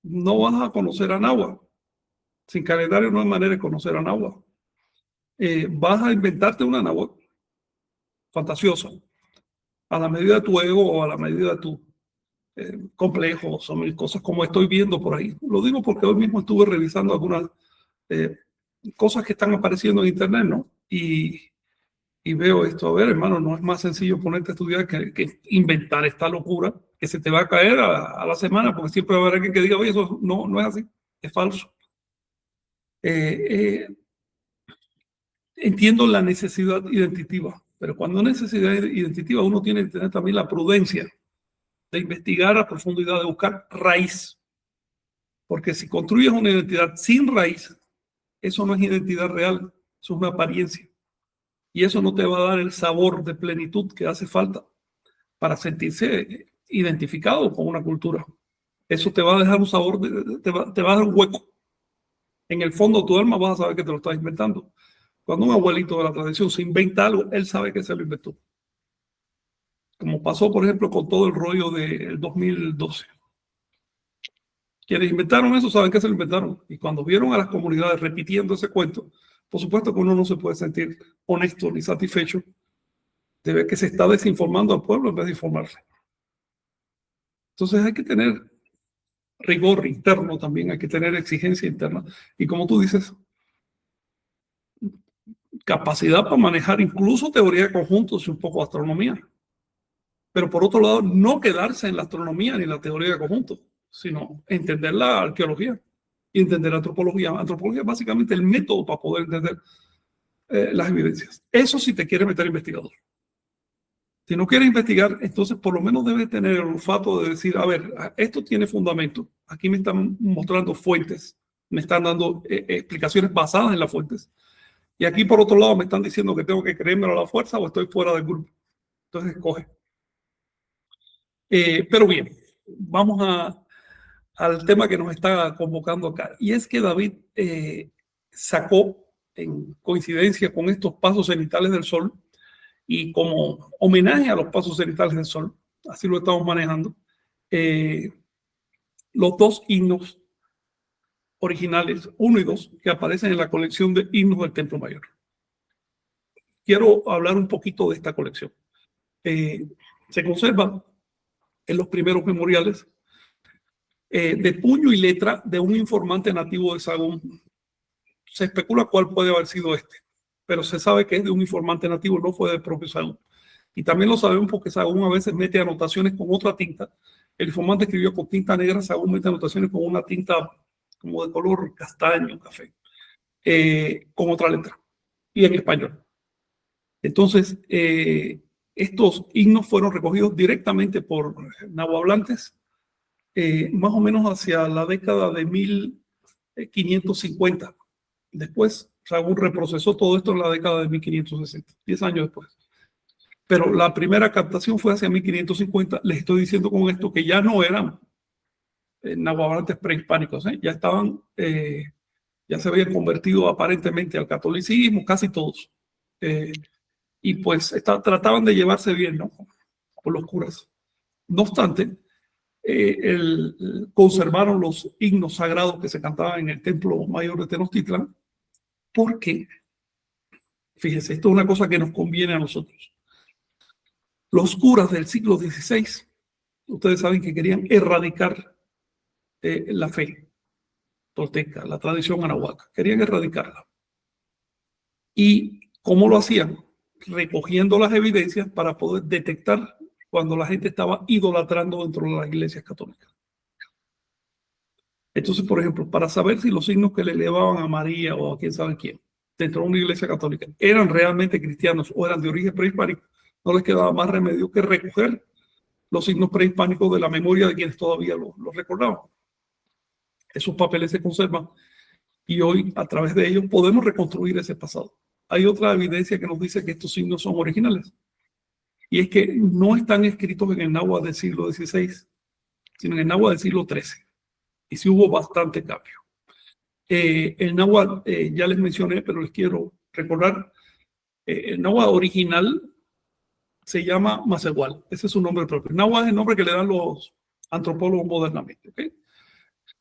no vas a conocer a Anáhuac. Sin calendario no hay manera de conocer a Anáhuac. Vas a inventarte una Anáhuac fantasiosa, a la medida de tu ego o a la medida de tu complejo, son mil cosas como estoy viendo por ahí. Lo digo porque hoy mismo estuve revisando algunas cosas que están apareciendo en internet, ¿no? Y veo esto. A ver, hermano, no es más sencillo ponerte a estudiar que inventar esta locura que se te va a caer a la semana, porque siempre va a haber alguien que diga, oye, eso no es así, es falso. Entiendo la necesidad identitativa, pero cuando hay necesidad identitativa uno tiene que tener también la prudencia de investigar a profundidad, de buscar raíz. Porque si construyes una identidad sin raíz, eso no es identidad real, eso es una apariencia. Y eso no te va a dar el sabor de plenitud que hace falta para sentirse identificado con una cultura. Eso te va a dejar un sabor, te va a dar un hueco. En el fondo de tu alma vas a saber que te lo estás inventando. Cuando un abuelito de la tradición se inventa algo, él sabe que se lo inventó. Como pasó, por ejemplo, con todo el rollo del 2012. Quienes inventaron eso saben que se lo inventaron. Y cuando vieron a las comunidades repitiendo ese cuento, por supuesto que uno no se puede sentir honesto ni satisfecho de ver que se está desinformando al pueblo en vez de informarse. Entonces hay que tener rigor interno también, hay que tener exigencia interna. Y como tú dices, capacidad para manejar incluso teoría de conjuntos y un poco de astronomía. Pero por otro lado, no quedarse en la astronomía ni la teoría de conjuntos, sino entender la arqueología y entender la antropología. Antropología es básicamente el método para poder entender las evidencias. Eso si te quieres meter investigador. Si no quieres investigar, entonces por lo menos debes tener el olfato de decir, a ver, esto tiene fundamento. Aquí me están mostrando fuentes, me están dando explicaciones basadas en las fuentes. Y aquí por otro lado me están diciendo que tengo que creérmelo a la fuerza o estoy fuera del grupo. Entonces escoge. Pero bien, vamos al tema que nos está convocando acá. Y es que David sacó, en coincidencia con estos pasos cenitales del Sol, y como homenaje a los pasos cenitales del Sol, así lo estamos manejando, los dos himnos originales, 1 y 2, que aparecen en la colección de himnos del Templo Mayor. Quiero hablar un poquito de esta colección. Se conserva en los primeros memoriales de puño y letra de un informante nativo de Sahagún. Se especula cuál puede haber sido este, pero se sabe que es de un informante nativo, no fue del propio Sahagún. Y también lo sabemos porque Sahagún a veces mete anotaciones con otra tinta. El informante escribió con tinta negra, Sahagún mete anotaciones con una tinta como de color castaño, café, con otra letra, y en español. Entonces, estos himnos fueron recogidos directamente por nahuablantes, más o menos hacia la década de 1550. Después, Sahagún reprocesó todo esto en la década de 1560, 10 años después. Pero la primera captación fue hacia 1550. Les estoy diciendo con esto que ya no eran nahuablantes prehispánicos, ya estaban, ya se habían convertido aparentemente al catolicismo, casi todos. Y pues trataban de llevarse bien, ¿no?, con los curas. No obstante, conservaron los himnos sagrados que se cantaban en el Templo Mayor de Tenochtitlan, porque, fíjense, esto es una cosa que nos conviene a nosotros. Los curas del siglo XVI, ustedes saben que querían erradicar la fe tolteca, la tradición anahuaca, querían erradicarla. ¿Y cómo lo hacían? Recogiendo las evidencias para poder detectar cuando la gente estaba idolatrando dentro de las iglesias católicas. Entonces, por ejemplo, para saber si los signos que le elevaban a María o a quién sabe quién dentro de una iglesia católica eran realmente cristianos o eran de origen prehispánico, no les quedaba más remedio que recoger los signos prehispánicos de la memoria de quienes todavía los recordaban. Esos papeles se conservan y hoy, a través de ellos, podemos reconstruir ese pasado. hay otra evidencia que nos dice que estos signos son originales. Y es que no están escritos en el náhuatl del siglo XVI, sino en el náhuatl del siglo XIII. Y sí hubo bastante cambio. El náhuatl, ya les mencioné, pero les quiero recordar, el náhuatl original se llama Macehual. Ese es su nombre propio. Náhuatl es el nombre que le dan los antropólogos modernamente. ¿Okay?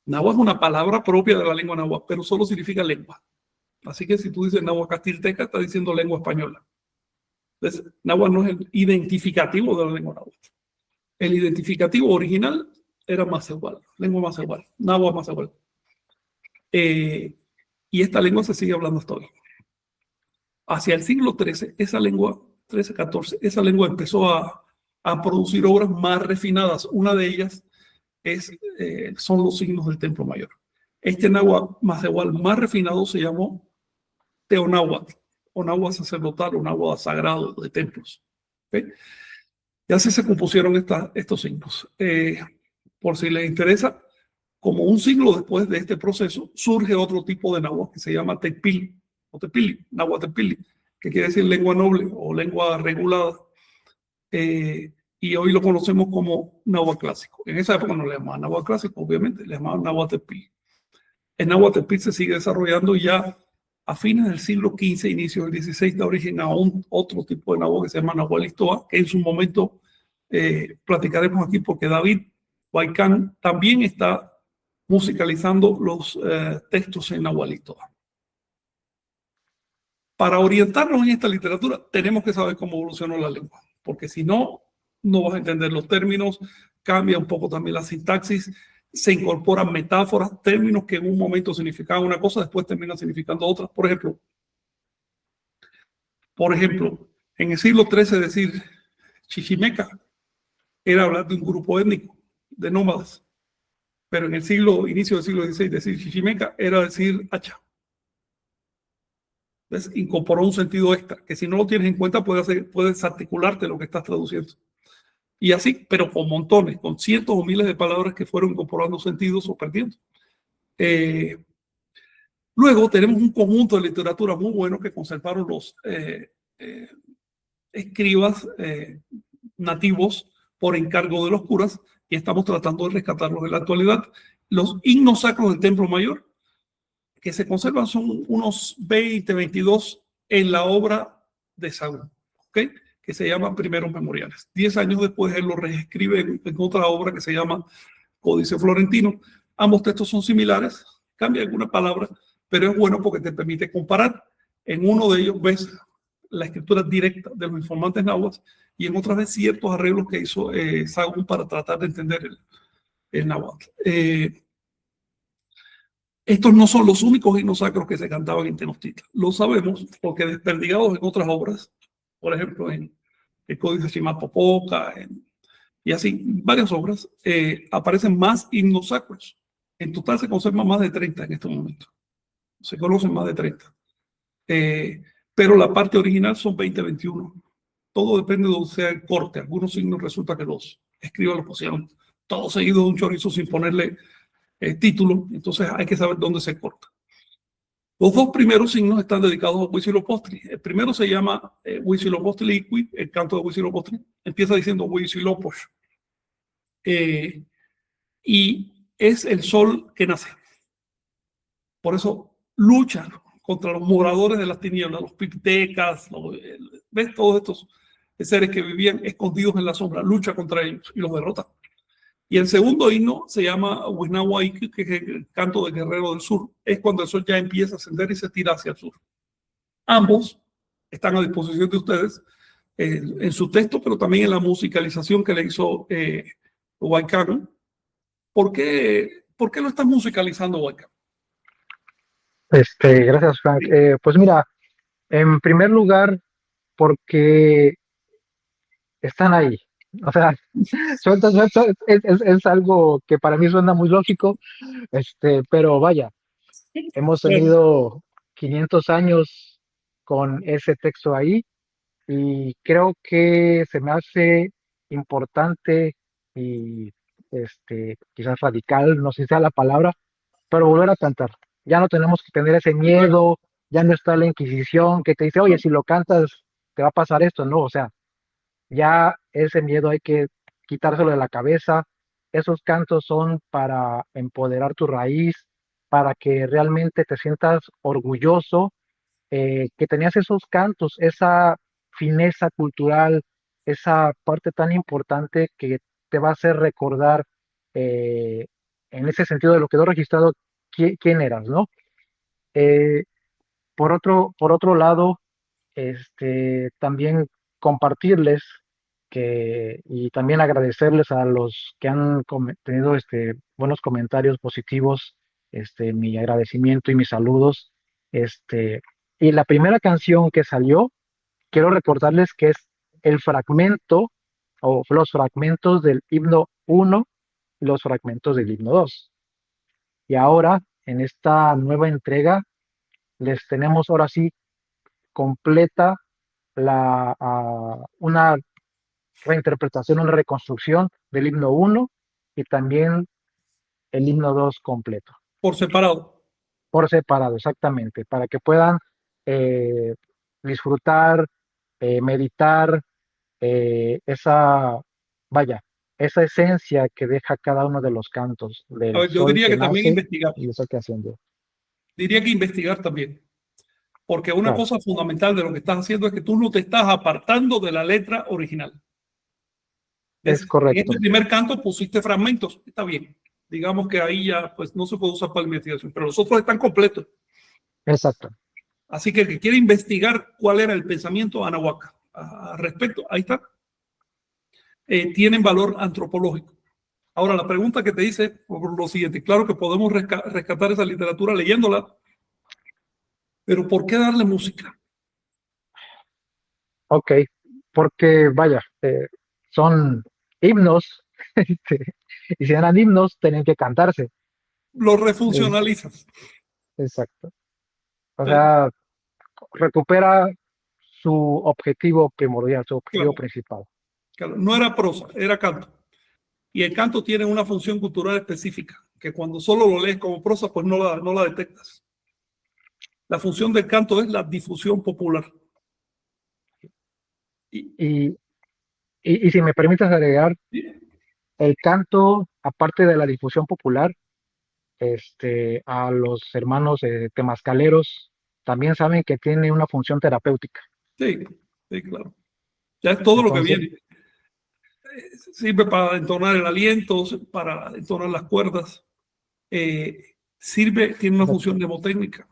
Náhuatl es una palabra propia de la lengua náhuatl, pero solo significa lengua. Así que si tú dices náhuatl castilteca, está diciendo lengua española. Entonces, náhuatl no es el identificativo de la lengua náhuatl. El identificativo original era Macehual, lengua Macehual, náhuatl Macehual. Y esta lengua se sigue hablando hasta hoy. Hacia el siglo XIII, esa lengua, XIII-XIV, esa lengua empezó a producir obras más refinadas. Una de ellas son los signos del Templo Mayor. Este náhuatl Macehual más refinado se llamó Teonáhuatl, o náhuatl sacerdotal, o náhuatl sagrado de templos. ¿Okay? Y así se compusieron estos signos. Por si les interesa, como un siglo después de este proceso, surge otro tipo de náhuatl que se llama tepili, o tepili, náhuatl tepili, que quiere decir lengua noble o lengua regulada. Y hoy lo conocemos como náhuatl clásico. En esa época no le llamaban náhuatl clásico, obviamente, le llamaban náhuatl tepili. El náhuatl tepili se sigue desarrollando ya a fines del siglo XV, inicio del XVI, da origen a otro tipo de náhuatl que se llama náhuatl istoa, que en su momento platicaremos aquí porque David Huaycán también está musicalizando los textos en náhuatl istoa. Para orientarnos en esta literatura tenemos que saber cómo evolucionó la lengua, porque si no, no vas a entender los términos, cambia un poco también la sintaxis, se incorporan metáforas, términos que en un momento significaban una cosa, después terminan significando otra. Por ejemplo, en el siglo XIII decir chichimeca era hablar de un grupo étnico de nómadas, pero en el inicio del siglo XVI decir chichimeca era decir hacha. Entonces incorporó un sentido extra, que si no lo tienes en cuenta puedes desarticularte lo que estás traduciendo. Y así, pero con montones, con cientos o miles de palabras que fueron incorporando sentidos o perdiendo. Luego tenemos un conjunto de literatura muy bueno que conservaron los escribas nativos por encargo de los curas y estamos tratando de rescatarlos en la actualidad. Los himnos sacros del Templo Mayor que se conservan son unos 20, 22 en la obra de Sahagún, ¿okay? Que se llaman Primeros Memoriales. 10 años después él lo reescribe en otra obra que se llama Códice Florentino. Ambos textos son similares, cambia alguna palabra, pero es bueno porque te permite comparar. En uno de ellos ves la escritura directa de los informantes náhuatl y en otras ves ciertos arreglos que hizo Sahagún para tratar de entender el náhuatl. Estos no son los únicos himnos sacros que se cantaban en Tenochtitlan. Lo sabemos porque desperdigados en otras obras, por ejemplo en el Códice Chimalpopoca y así, varias obras, aparecen más himnos sacros. En total se conservan más de 30 en este momento. Se conocen más de 30. Pero la parte original son 20, 21. Todo depende de donde sea el corte. Algunos signos resulta que los escribas los pusieron todos seguidos de un chorizo sin ponerle título, entonces hay que saber dónde se corta. Los dos primeros signos están dedicados a Huitzilopochtli. El primero se llama Huitzilopochtli, el canto de Huitzilopochtli. Empieza diciendo Huitzilopoch. Y es el sol que nace. Por eso lucha contra los moradores de las tinieblas, los pipitecas, ves todos estos seres que vivían escondidos en la sombra, lucha contra ellos y los derrota. Y el segundo himno se llama Huinahuaiki, que es el canto del guerrero del sur. Es cuando el sol ya empieza a ascender y se tira hacia el sur. Ambos están a disposición de ustedes en su texto, pero también en la musicalización que le hizo Huaycán. ¿Por qué lo estás musicalizando, Huaycán? Gracias, Frank. Pues mira, en primer lugar, porque están ahí. O sea, es algo que para mí suena muy lógico, pero vaya, hemos tenido 500 años con ese texto ahí y creo que se me hace importante y quizás radical, no sé si sea la palabra, pero volver a cantar. Ya no tenemos que tener ese miedo ya no está la Inquisición que te dice, oye, si lo cantas te va a pasar esto, no, o sea, ya ese miedo hay que quitárselo de la cabeza. Esos cantos son para empoderar tu raíz, para que realmente te sientas orgulloso que tenías esos cantos, esa fineza cultural, esa parte tan importante que te va a hacer recordar en ese sentido de lo que quedó registrado quién eras, ¿no? Eh, por otro lado, también compartirles y también agradecerles a los que han tenido buenos comentarios positivos, mi agradecimiento y mis saludos. Este, y la primera canción que salió, quiero recordarles que es el fragmento o los fragmentos del himno uno y los fragmentos del himno 2. Y ahora, en esta nueva entrega, les tenemos ahora sí completa una reinterpretación, una reconstrucción del himno uno y también el himno 2 completo. Por separado. Por separado, exactamente, para que puedan eh, disfrutar, meditar vaya, esa esencia que deja cada uno de los cantos, A del ver, yo sol diría que que también nace investigar. y el sol que asciende. Diría que investigar también. Porque una Claro, cosa fundamental de lo que estás haciendo es que tú no te estás apartando de la letra original. ¿Ves? es En correcto, este primer canto pusiste fragmentos, está bien. Digamos que ahí ya pues no se puede usar para la investigación, pero los otros están completos. exacto. Así que el que quiere investigar cuál era el pensamiento de Anahuac al respecto, ahí está, tienen valor antropológico. Ahora, la pregunta que te dice por lo siguiente, claro que podemos rescatar esa literatura leyéndola, pero ¿por qué darle música? Ok, porque vaya, son himnos, y si eran himnos, tenían que cantarse. Lo Es- refuncionalizas. exacto. O ¿Sí? sea, recupera su objetivo primordial, su objetivo Claro, principal. claro. No era prosa, era canto. Y el canto tiene una función cultural específica, que cuando solo lo lees como prosa, pues no la detectas. La función del canto es la difusión popular. Y, Y, y si me permites agregar, el canto, aparte de la difusión popular, a los hermanos temascaleros, también saben que tiene una función terapéutica. sí, sí, claro. Ya es todo lo que Entonces, viene. Sirve para entonar el aliento, para entonar las cuerdas. Tiene una función mnemotécnica.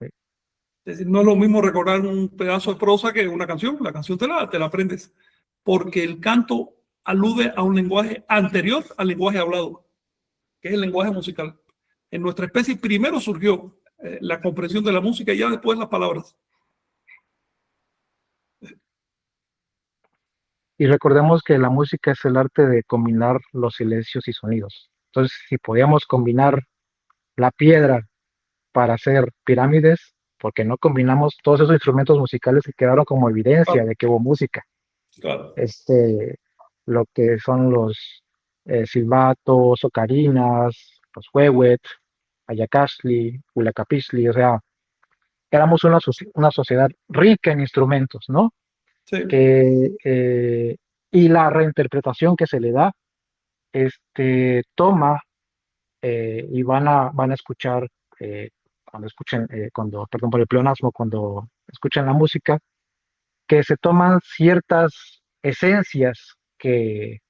Es decir, no es lo mismo recordar un pedazo de prosa que una canción. La canción te la aprendes. Porque el canto alude a un lenguaje anterior al lenguaje hablado, que es el lenguaje musical. En nuestra especie primero surgió la comprensión de la música y ya después las palabras. y recordemos que la música es el arte de combinar los silencios y sonidos. Entonces, si podíamos combinar la piedra para hacer pirámides, porque no combinamos todos esos instrumentos musicales que quedaron como evidencia Claro, de que hubo música. claro. Lo que son los silbatos, ocarinas, los huehuet, ayacashli, huilacapisli, o sea, éramos una sociedad rica en instrumentos, ¿no? Sí. Y la reinterpretación que se le da, toma y van a escuchar, cuando escuchen, perdón por el pleonasmo, cuando escuchen la música, que se toman ciertas esencias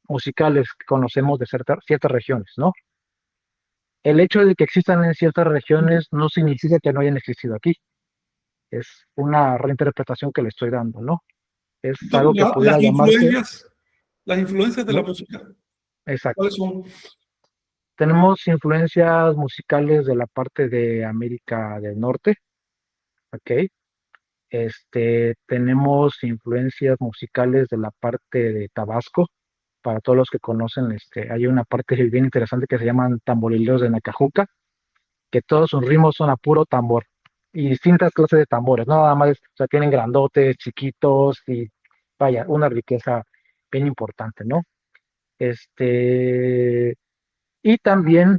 musicales que conocemos de ciertas regiones, ¿no? El hecho de que existan en ciertas regiones no significa que no hayan existido aquí. Es una reinterpretación que le estoy dando, ¿no? Es Entonces, algo que pudiera llamarse, las influencias de la ¿no? música, Exacto. ¿cuáles son? Tenemos influencias musicales de la parte de América del Norte, ¿ok? Tenemos influencias musicales de la parte de Tabasco. Para todos los que conocen, hay una parte bien interesante que se llaman tamborileros de Nacajuca, que todos sus ritmos son a puro tambor y distintas clases de tambores, no nada más, o sea, tienen grandotes, chiquitos y vaya, una riqueza bien importante, ¿no? Y también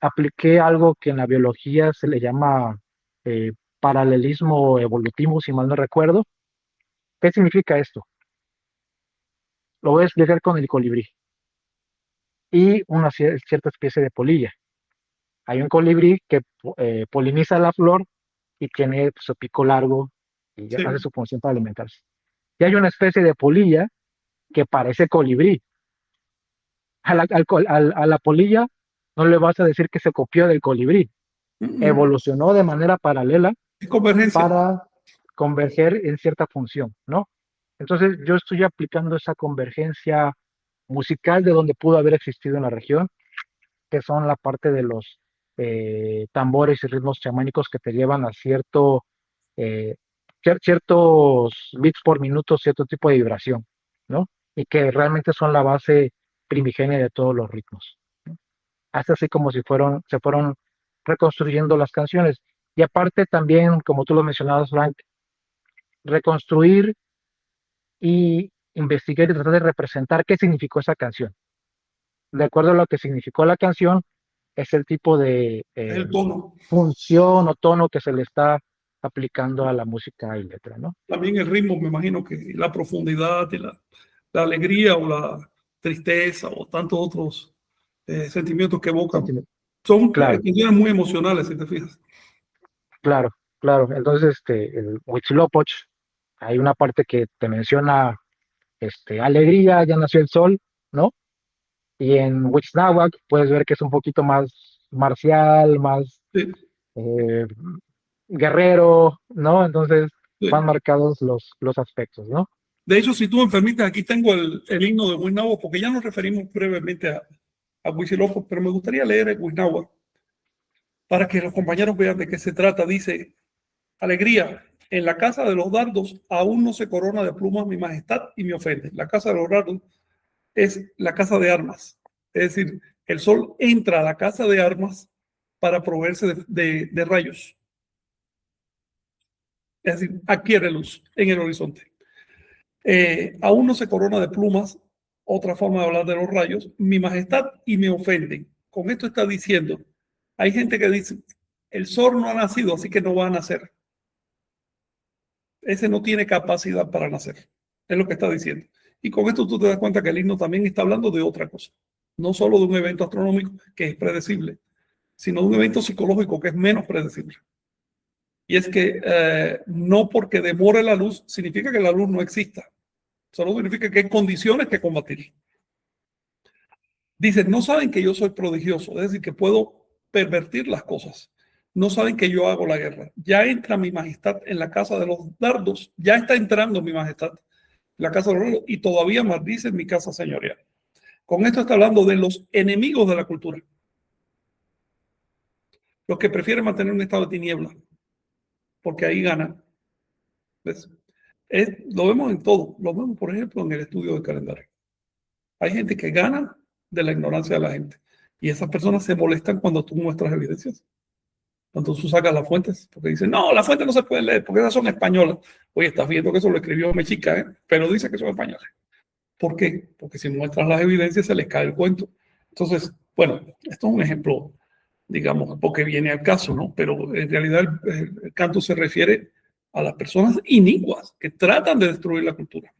apliqué algo que en la biología se le llama paralelismo evolutivo, si mal no recuerdo. ¿Qué significa esto? Lo voy a explicar con el colibrí y una cierta especie de polilla. Hay un colibrí que poliniza la flor y tiene su pico largo y Sí. hace su función para alimentarse. Y hay una especie de polilla que parece colibrí. A la polilla no le vas a decir que se copió del colibrí. Evolucionó de manera paralela Es convergencia. para converger en cierta función, ¿no? Entonces yo estoy aplicando esa convergencia musical de donde pudo haber existido en la región, que son la parte de los tambores y ritmos chamánicos que te llevan a eh, ciertos bits por minuto, cierto tipo de vibración, ¿no? Y que realmente son la base primigenia de todos los ritmos, ¿no? Hasta así como si se fueron reconstruyendo las canciones. Y aparte también, como tú lo mencionabas, Frank, reconstruir y investigar y tratar de representar qué significó esa canción. De acuerdo a lo que significó la canción, es el tipo de Es el tono. función o tono que se le está aplicando a la música y letra, ¿no? También el ritmo, me imagino que la profundidad y la alegría o la tristeza o tantos otros sentimientos que evocan. Son Claro, canciones muy emocionales, si te fijas. claro, claro. Entonces, el Huitzilopoch, hay una parte que te menciona alegría, ya nació el sol, ¿no? Y en Huitznahuac puedes ver que es un poquito más marcial, más Sí, eh, guerrero, ¿no? Entonces van sí. marcados los aspectos, ¿no? De hecho, si tú me permites, aquí tengo el himno de Huitznahuac, porque ya nos referimos brevemente a Huitzilopoch, pero me gustaría leer el Huitznahuac para que los compañeros vean de qué se trata. Dice: alegría, en la casa de los dardos aún no se corona de plumas mi majestad y me ofende. La casa de los dardos es la casa de armas. Es decir, el sol entra a la casa de armas para proveerse de rayos. Es decir, adquiere luz en el horizonte. Aún no se corona de plumas, otra forma de hablar de los rayos, mi majestad y me ofenden. Con esto está diciendo, hay gente que dice, el sol no ha nacido, así que no va a nacer. Ese no tiene capacidad para nacer. Es lo que está diciendo. Y con esto tú te das cuenta que el himno también está hablando de otra cosa. No solo de un evento astronómico que es predecible, sino de un evento psicológico que es menos predecible. Y es que no porque demore la luz significa que la luz no exista. Solo significa que hay condiciones que combatir. Dicen, no saben que yo soy prodigioso, es decir, que puedo pervertir las cosas. No saben que yo hago la guerra. Ya entra mi majestad en la casa de los dardos, ya está entrando mi majestad en la casa de los dardos y todavía maldice mi casa señorial. Con esto está hablando de los enemigos de la cultura, los que prefieren mantener un estado de tiniebla, porque ahí ganan. ¿Ves? Lo vemos en todo, lo vemos por ejemplo en el estudio del calendario. Hay gente que gana de la ignorancia de la gente y esas personas se molestan cuando tú muestras evidencias. Cuando tú sacas las fuentes, porque dicen, no, las fuentes no se pueden leer porque esas son españolas. Oye, estás viendo que eso lo escribió Mexica, ¿eh? Pero dice que son españolas. ¿Por qué? Porque si muestras las evidencias se les cae el cuento. Entonces, bueno, esto es un ejemplo, digamos, porque viene al caso, ¿no? Pero en realidad el canto se refiere a las personas inicuas que tratan de destruir la cultura.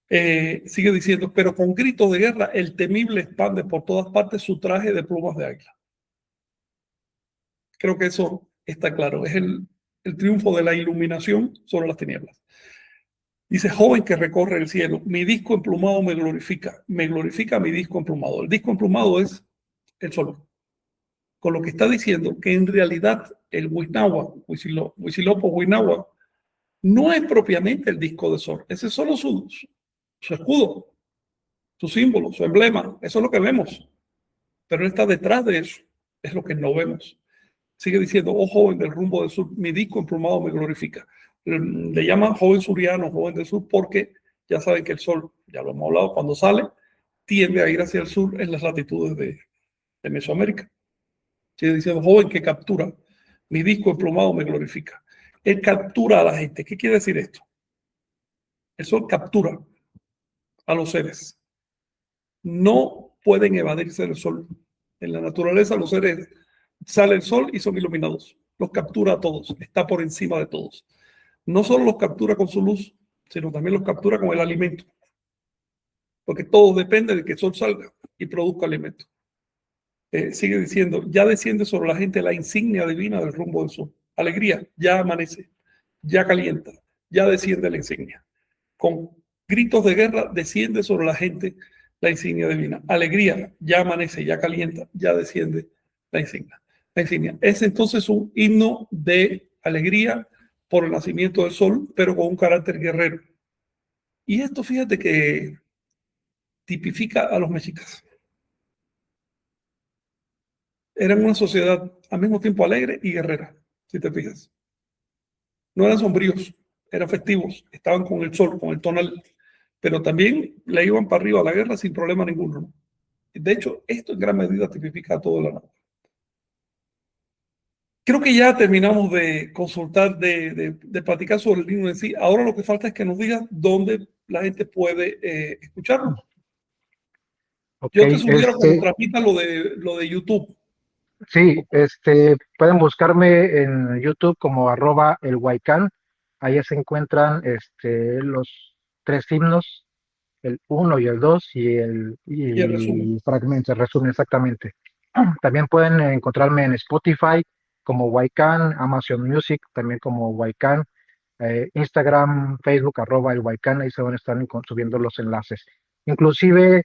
Sigue diciendo, pero con gritos de guerra el temible expande por todas partes su traje de plumas de águila. Creo que eso está claro. Es el triunfo de la iluminación sobre las tinieblas. Dice, joven que recorre el cielo, mi disco emplumado me glorifica mi disco emplumado. El disco emplumado es el sol. Con lo que está diciendo que en realidad el Huitzilopoch Huitznahuac, no es propiamente el disco de sol. Ese es solo su escudo, su símbolo, su emblema. Eso es lo que vemos. Pero él está detrás de eso. Es lo que no vemos. Sigue diciendo, oh joven del rumbo del sur, mi disco emplumado me glorifica. Le llaman joven suriano, joven del sur, porque ya saben que el sol, ya lo hemos hablado, cuando sale, tiende a ir hacia el sur en las latitudes de Mesoamérica. Sigue diciendo, joven que captura, mi disco emplumado me glorifica. Él captura a la gente. ¿Qué quiere decir esto? El sol captura a los seres. No pueden evadirse del sol. En la naturaleza los seres sale el sol y son iluminados. los captura a todos, está por encima de todos. No solo los captura con su luz, sino también los captura con el alimento, porque todo depende de que el sol salga y produzca alimento. Sigue diciendo, ya desciende sobre la gente la insignia divina del rumbo del sol. Alegría, ya amanece, ya calienta, ya desciende la insignia. Con gritos de guerra desciende sobre la gente la insignia divina. Alegría, ya amanece, ya calienta, ya desciende la insignia. La insignia. Es entonces un himno de alegría por el nacimiento del sol, pero con un carácter guerrero. Y esto, fíjate que tipifica a los mexicas. Eran una sociedad al mismo tiempo alegre y guerrera, si te fijas. No eran sombríos, eran festivos, estaban con el sol, con el tonal, pero también le iban para arriba a la guerra sin problema ninguno, ¿no? De hecho, esto en gran medida tipifica a todo el Anáhuac. Creo que ya terminamos de consultar, de platicar sobre el himno en sí. Ahora lo que falta es que nos digas dónde la gente puede escucharlo. Ok, Yo te sugiero que nos transmita lo de YouTube. sí, pueden buscarme en YouTube como @el Huaycán. Ahí se encuentran los 3 himnos, el uno y el 2 Y el resumen. y fragmentos, el resumen exactamente. También pueden encontrarme en Spotify como Huaycán, Amazon Music también como Huaycán, Instagram, Facebook, @el Huaycán, ahí se van a estar subiendo los enlaces. Inclusive,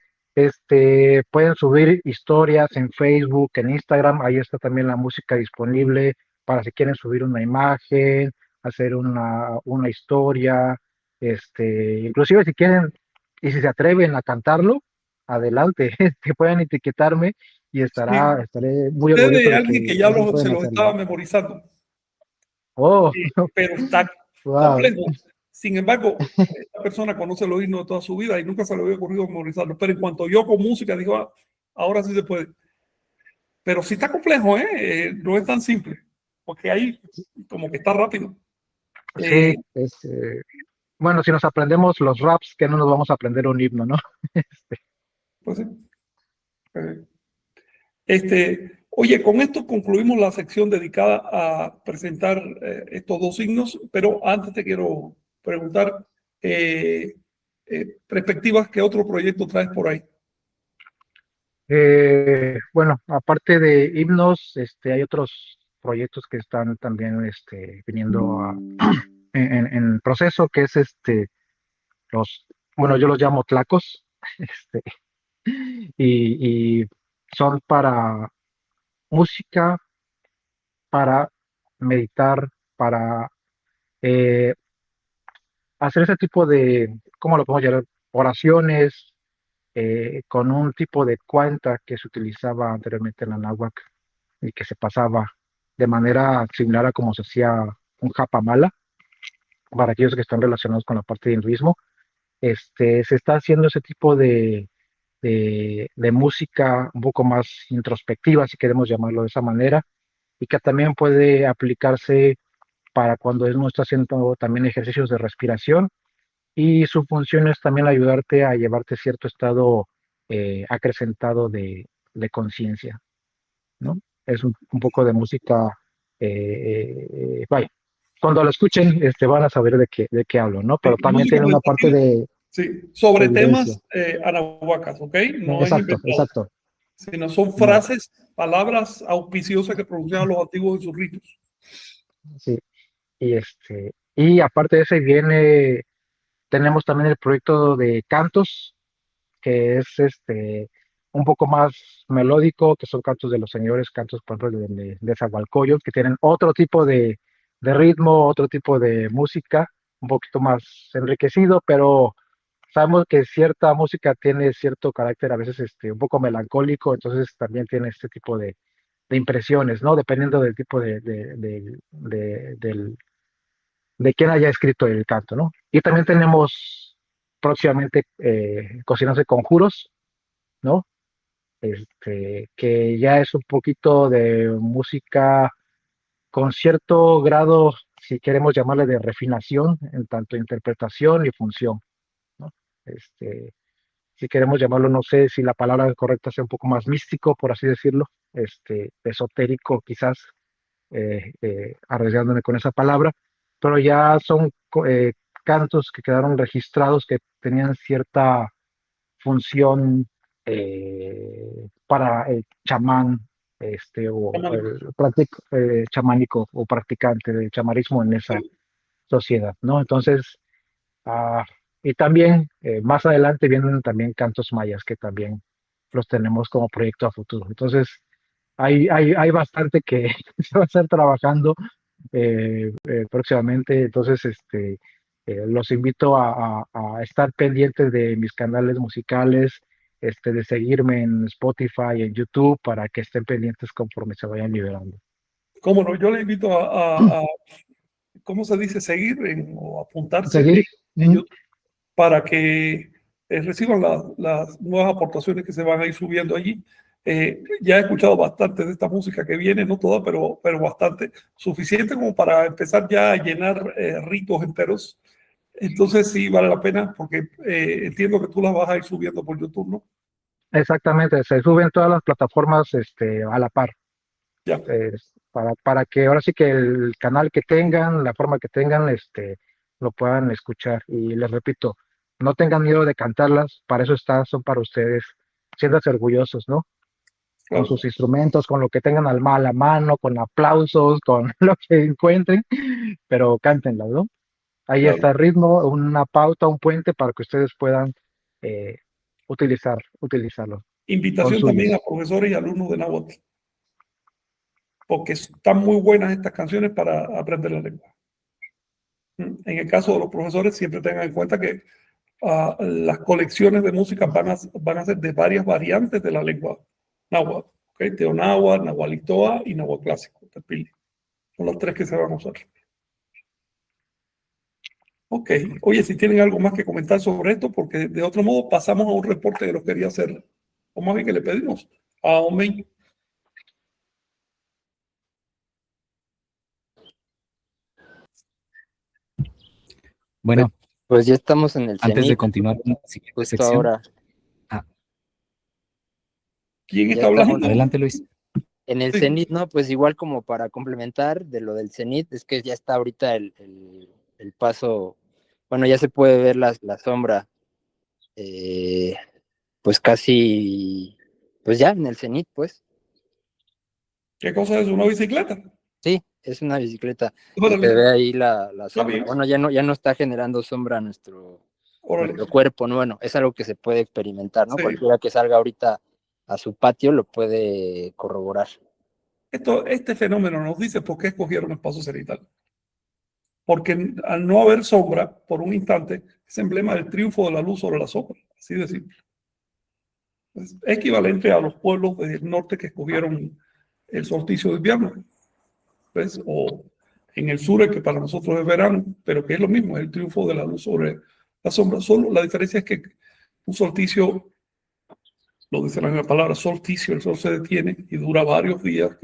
pueden subir historias en Facebook, en Instagram, ahí está también la música disponible para si quieren subir una imagen, hacer una historia, inclusive si quieren y si se atreven a cantarlo, adelante, que puedan etiquetarme y Sí. estaré muy Usted orgulloso de de alguien que que ya si se pueden los hacerlo. estaba memorizando. Oh, Pero está wow. complejo. Sin embargo, esta persona conoce los himnos de toda su vida y nunca se le había ocurrido memorizarlos. Pero en cuanto yo con música, digo, ahora sí se puede. Pero sí está complejo, ¿eh? No es tan simple, porque ahí como que está rápido. Sí, Eh, bueno, si nos aprendemos los raps, que no nos vamos a aprender un himno, ¿no? pues sí. Eh, oye, con esto concluimos la sección dedicada a presentar estos dos signos, pero antes te quiero preguntar eh, perspectivas, ¿qué otro proyecto traes por ahí? Bueno, aparte de himnos, hay otros proyectos que están también viniendo en proceso, que es los, bueno, yo los llamo tlacos, este, y son para música, para meditar, para eh, hacer ese tipo de, ¿cómo lo podemos llamar? Oraciones con un tipo de cuenta que se utilizaba anteriormente en la náhuatl y que se pasaba de manera similar a como se hacía un japamala para aquellos que están relacionados con la parte de hinduismo. Se está haciendo ese tipo de música un poco más introspectiva, si queremos llamarlo de esa manera, y que también puede aplicarse para cuando uno está haciendo también ejercicios de respiración y su función es también ayudarte a llevarte cierto estado acrecentado de conciencia, ¿no? Es un poco de música, vaya, cuando lo escuchen van a saber de qué hablo, ¿no? Sí, Pero también música tiene una parte meditativa, de sí, sobre vivencia. temas anahuacas, ¿ok? No es Exacto, inventado, exacto. sino son No, frases, palabras auspiciosas que pronunciaban los antiguos en sus ritos. sí. Y aparte de ese viene, tenemos también el proyecto de cantos, que es un poco más melódico, que son cantos de los señores, cantos por ejemplo de Zahualcoyot, que tienen otro tipo de ritmo, otro tipo de música, un poquito más enriquecido, pero sabemos que cierta música tiene cierto carácter a veces un poco melancólico, entonces también tiene este tipo de impresiones, ¿no? Dependiendo del tipo de quién haya escrito el canto, ¿no? Y también tenemos próximamente Cocinas de Conjuros, ¿no? Que ya es un poquito de música con cierto grado, si queremos llamarle de refinación, en tanto interpretación y función, ¿no? Si queremos llamarlo, no sé si la palabra correcta sea un poco más místico, por así decirlo, esotérico quizás, arriesgándome con esa palabra, pero ya son cantos que quedaron registrados que tenían cierta función para el chamán o chamánico. el chamánico o practicante del chamanismo en esa Sí. sociedad, ¿no? Entonces, y también más adelante vienen también cantos mayas que también los tenemos como proyecto a futuro. Entonces, hay bastante que se va a estar trabajando próximamente. Entonces, los invito a estar pendientes de mis canales musicales, de seguirme en Spotify, en YouTube, para que estén pendientes conforme se vayan liberando. Cómo no, yo le invito ¿cómo se dice? Seguir o apuntarse Seguir. en YouTube para que reciban las nuevas aportaciones que se van a ir subiendo allí. Ya he escuchado bastante de esta música que viene, no toda, pero bastante, suficiente como para empezar ya a llenar ritos enteros. Entonces sí vale la pena porque entiendo que tú las vas a ir subiendo por YouTube, ¿no? Exactamente, se suben todas las plataformas a la par. Ya, Para que ahora sí que el canal que tengan, la forma que tengan, lo puedan escuchar. Y les repito, no tengan miedo de cantarlas, para eso están, son para ustedes. Siéntanse orgullosos, ¿no? Con claro. sus instrumentos, con lo que tengan a la mano, con aplausos, con lo que encuentren, pero cántenlas, ¿no? Ahí Claro. está el ritmo, una pauta, un puente para que ustedes puedan eh, utilizarlo con Invitación también a suyos. profesores y alumnos de Nahuatl, porque están muy buenas estas canciones para aprender la lengua. En el caso de los profesores, siempre tengan en cuenta que las colecciones de música van a ser de varias variantes de la lengua náhuatl. ¿Okay? Teonáhuatl, Nahualitoa y Náhuatl clásico. Tepili. Son las tres que se van a usar. Ok. Oye, si tienen algo más que comentar sobre esto, porque de otro modo pasamos a un reporte de lo que quería hacer, o más bien que le pedimos a Omei. Bueno, Pues ya estamos en el antes de cenit, continuar con la siguiente justo sección, ahora. ¿Quién Ya está estamos hablando? adelante Luis. en el Sí. cenit, ¿no? Pues igual como para complementar de lo del cenit, es que ya está ahorita el paso, bueno, ya se puede ver la sombra, eh, pues casi, pues ya en el cenit, pues. ¿Qué cosa es una bicicleta? Sí, es una bicicleta y se Órale. ve ahí la Está sombra. bien. Bueno, ya no está generando sombra Órale. nuestro cuerpo, ¿no? Bueno, es algo que se puede experimentar, ¿no? Sí. Cualquiera que salga ahorita a su patio lo puede corroborar. Este fenómeno nos dice por qué escogieron el paso cenital. Porque al no haber sombra, por un instante, es emblema del triunfo de la luz sobre la sombra. Así de simple. Es equivalente a los pueblos del norte que escogieron el solsticio de invierno. ¿Ves? O en el sur, que para nosotros es verano, pero que es lo mismo, es el triunfo de la luz sobre la sombra. Solo la diferencia es que un solsticio, lo dice la misma palabra, solsticio, el sol se detiene y dura varios días,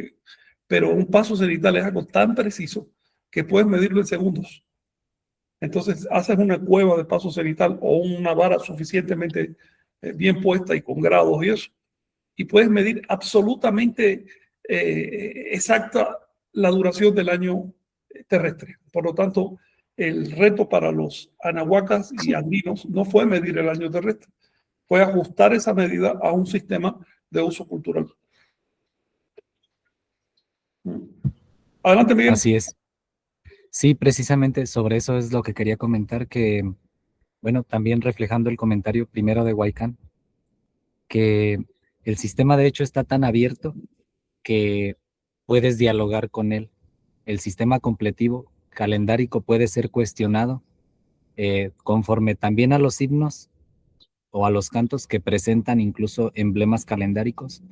pero un paso cenital es algo tan preciso que puedes medirlo en segundos. Entonces haces una cueva de paso cenital o una vara suficientemente bien puesta y con grados y eso, y puedes medir absolutamente exacta la duración del año terrestre. Por lo tanto, el reto para los anahuacas y andinos no fue medir el año terrestre, fue ajustar esa medida a un sistema de uso cultural. Adelante, Miguel. Así es. Sí, precisamente sobre eso es lo que quería comentar, que, bueno, también reflejando el comentario primero de Huaycán, que el sistema de hecho está tan abierto que puedes dialogar con él. El sistema completivo calendárico puede ser cuestionado conforme también a los himnos o a los cantos que presentan incluso emblemas calendáricos,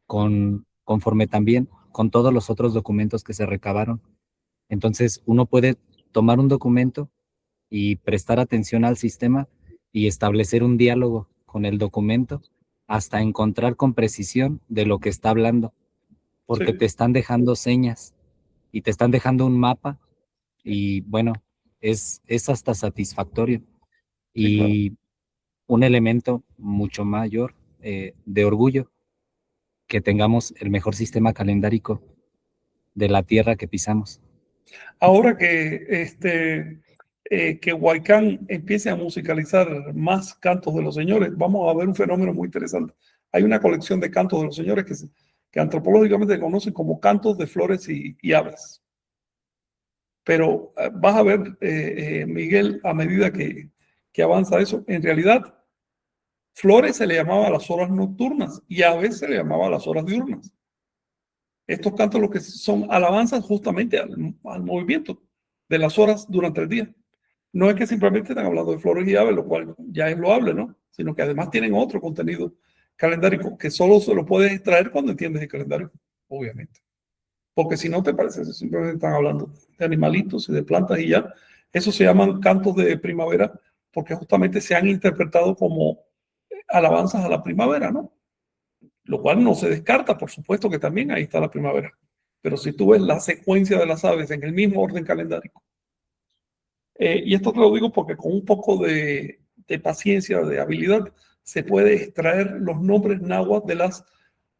conforme también con todos los otros documentos que se recabaron. Entonces, uno puede tomar un documento y prestar atención al sistema y establecer un diálogo con el documento hasta encontrar con precisión de lo que está hablando, porque Sí, te están dejando señas y te están dejando un mapa y bueno, es hasta satisfactorio sí, claro. y un elemento mucho mayor de orgullo que tengamos el mejor sistema calendárico de la tierra que pisamos. Ahora que Huaycán empiece a musicalizar más cantos de los señores, vamos a ver un fenómeno muy interesante. Hay una colección de cantos de los señores que antropológicamente se conocen como cantos de flores y aves. Pero vas a ver, Miguel, a medida que avanza eso, en realidad, flores se le llamaba a las horas nocturnas y aves se le llamaba a las horas diurnas. Estos cantos lo que son alabanzas justamente al movimiento de las horas durante el día. No es que simplemente están hablando de flores y aves, lo cual ya es loable, ¿no? Sino que además tienen otro contenido calendárico que solo se lo puedes extraer cuando entiendes el calendario, obviamente. Porque si no te parece, simplemente están hablando de animalitos y de plantas y ya. Eso se llaman cantos de primavera porque justamente se han interpretado como alabanzas a la primavera, ¿no? Lo cual no se descarta, por supuesto que también ahí está la primavera. Pero si tú ves la secuencia de las aves en el mismo orden calendárico, y esto te lo digo porque con un poco de paciencia, de habilidad, se puede extraer los nombres náhuatl de las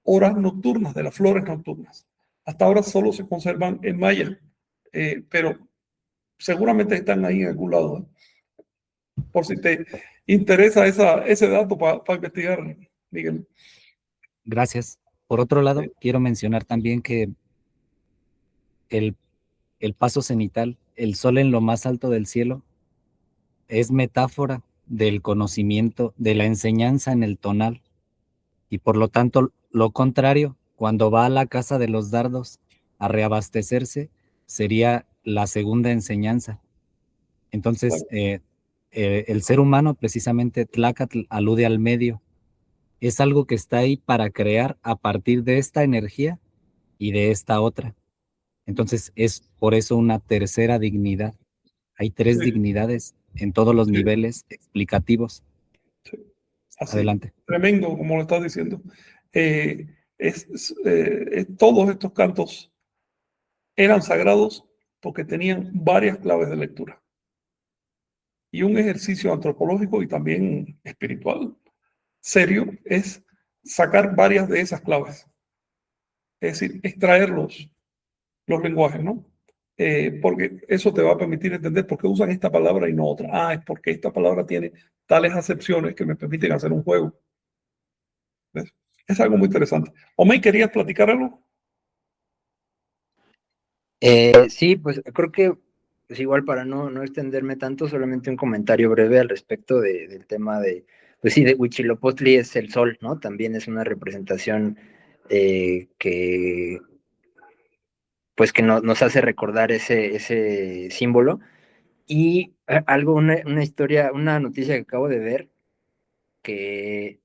horas nocturnas, de las flores nocturnas. Hasta ahora solo se conservan en maya, pero seguramente están ahí en algún lado, ¿eh? Por si te interesa ese dato para investigar, Miguel. Gracias. Por otro lado, quiero mencionar también que el, el paso cenital, el sol en lo más alto del cielo, es metáfora del conocimiento, de la enseñanza en el tonal, y por lo tanto, lo contrario, cuando va a la casa de los dardos a reabastecerse, sería la segunda enseñanza. Entonces, el ser humano, precisamente, Tlacatl alude al medio. Es algo que está ahí para crear a partir de esta energía y de esta otra. Entonces, es por eso una tercera dignidad. Hay tres Sí, dignidades en todos los sí, niveles explicativos. sí. Así, Adelante. tremendo como lo estás diciendo. Eh, todos estos cantos eran sagrados porque tenían varias claves de lectura. Y un ejercicio antropológico y también espiritual serio es sacar varias de esas claves. Es decir, extraer los lenguajes, ¿no? Porque eso te va a permitir entender por qué usan esta palabra y no otra. Ah, es porque esta palabra tiene tales acepciones que me permiten hacer un juego. ¿Ves? Es algo muy interesante. Omey, ¿querías platicar algo? Sí, pues creo que pues igual para no extenderme tanto, solamente un comentario breve al respecto del tema de, pues sí, de Huitzilopochtli es el sol, ¿no? También es una representación que pues que nos hace recordar ese símbolo. Y algo, una historia, una noticia que acabo de ver, que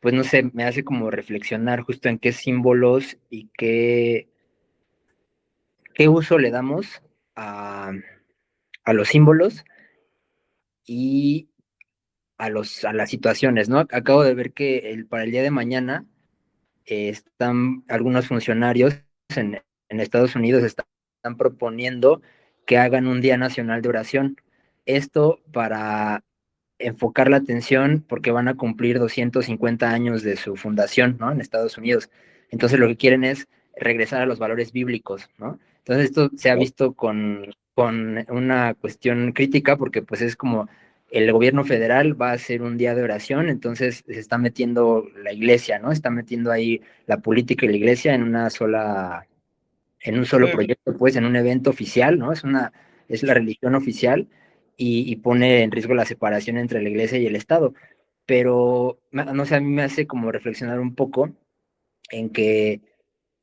pues no sé, me hace como reflexionar justo en qué símbolos y qué uso le damos a los símbolos y a las situaciones, ¿no? Acabo de ver que para el día de mañana están algunos funcionarios en Estados Unidos están proponiendo que hagan un Día Nacional de Oración. Esto para enfocar la atención porque van a cumplir 250 años de su fundación, ¿no? En Estados Unidos. Entonces lo que quieren es regresar a los valores bíblicos, ¿no? Entonces esto se ha visto con una cuestión crítica porque pues es como el gobierno federal va a hacer un día de oración, entonces se está metiendo la iglesia, ¿no? Está metiendo ahí la política y la iglesia en un solo Sí, proyecto, pues en un evento oficial, ¿no? Es la religión oficial y pone en riesgo la separación entre la iglesia y el Estado. Pero, no sé, a mí me hace como reflexionar un poco en que,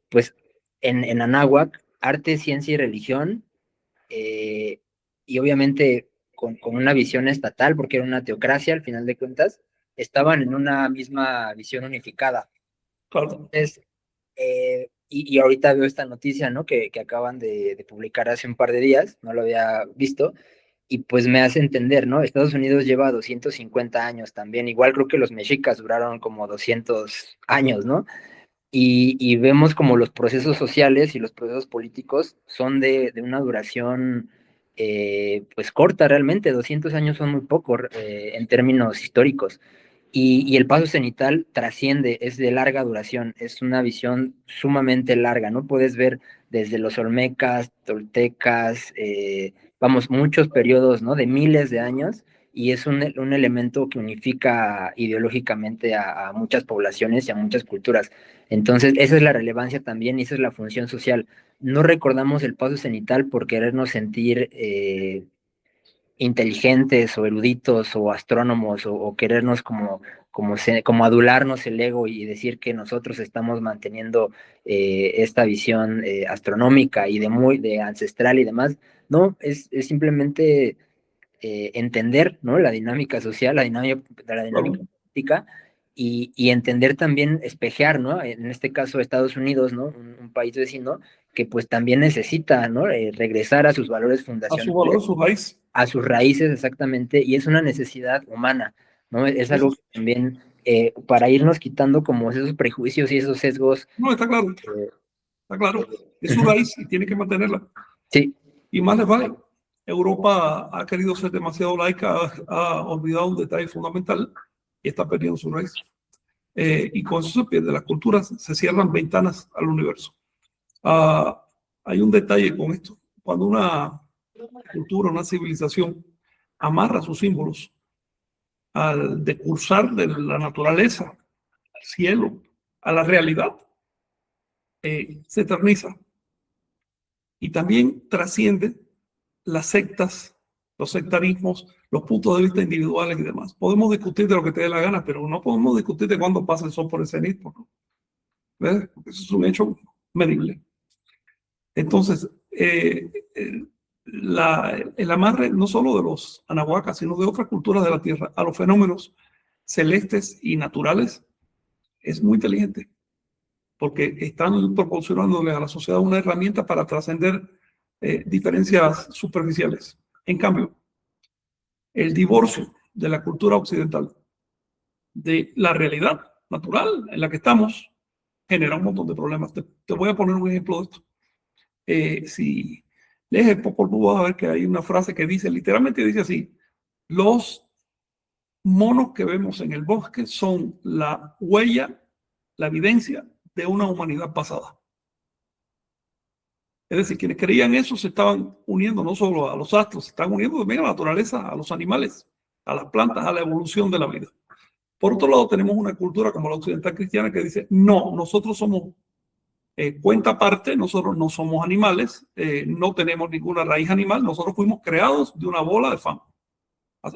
pues, en Anáhuac, arte, ciencia y religión, eh, y obviamente con una visión estatal, porque era una teocracia al final de cuentas, estaban en una misma visión unificada. claro. Entonces, y ahorita veo esta noticia, ¿no? Que acaban de publicar hace un par de días, no lo había visto, y pues me hace entender, ¿no? Estados Unidos lleva 250 años también, igual creo que los mexicas duraron como 200 años, ¿no? Y vemos como los procesos sociales y los procesos políticos son de una duración pues corta realmente, 200 años son muy poco en términos históricos. Y el paso cenital trasciende, es de larga duración, es una visión sumamente larga, ¿no? Puedes ver desde los olmecas, toltecas, vamos, muchos periodos, ¿no? De miles de años, y es un elemento que unifica ideológicamente a muchas poblaciones y a muchas culturas. Entonces, esa es la relevancia también y esa es la función social. No recordamos el paso cenital por querernos sentir inteligentes o eruditos o astrónomos o querernos como adularnos el ego y decir que nosotros estamos manteniendo esta visión astronómica y de ancestral y demás. No, es simplemente entender, ¿no? La dinámica social, la dinámica Claro. política y entender también, espejear, ¿no? En este caso Estados Unidos, ¿no? Un país vecino que pues también necesita, ¿no? Regresar a sus valores A su valor, a fundacionales, su raíz. a sus raíces exactamente, y es una necesidad humana, ¿no? Es Eso algo es. que también, para irnos quitando como esos prejuicios y esos sesgos. No, está claro, eh, está claro. Es su Ujú. raíz y tiene que mantenerla. Sí, Y más les vale. Europa ha querido ser demasiado laica, ha olvidado un detalle fundamental y está perdiendo su raíz. Y con eso se pierde las culturas, se cierran ventanas al universo. Hay un detalle con esto. Cuando una cultura, una civilización amarra sus símbolos al decursar de la naturaleza, al cielo, a la realidad, se eterniza y también trasciende las sectas, los sectarismos, los puntos de vista individuales y demás. Podemos discutir de lo que te dé la gana, pero no podemos discutir de cuándo pasa el sol por el cenit, ¿no? ¿Ves? Porque eso es un hecho medible. Entonces, el amarre no solo de los anahuacas, sino de otras culturas de la Tierra a los fenómenos celestes y naturales es muy inteligente, porque están proporcionándole a la sociedad una herramienta para trascender diferencias superficiales. En cambio, el divorcio de la cultura occidental de la realidad natural en la que estamos genera un montón de problemas. Te voy a poner un ejemplo de esto. Si lees el Popol Vuh vas a ver que hay una frase que dice, literalmente dice así, los monos que vemos en el bosque son la huella, la evidencia de una humanidad pasada. Es decir, quienes creían eso se estaban uniendo no solo a los astros, se estaban uniendo también a la naturaleza, a los animales, a las plantas, a la evolución de la vida. Por otro lado, tenemos una cultura como la occidental cristiana que dice, no, nosotros somos cuenta aparte, nosotros no somos animales, no tenemos ninguna raíz animal, nosotros fuimos creados de una bola de fango.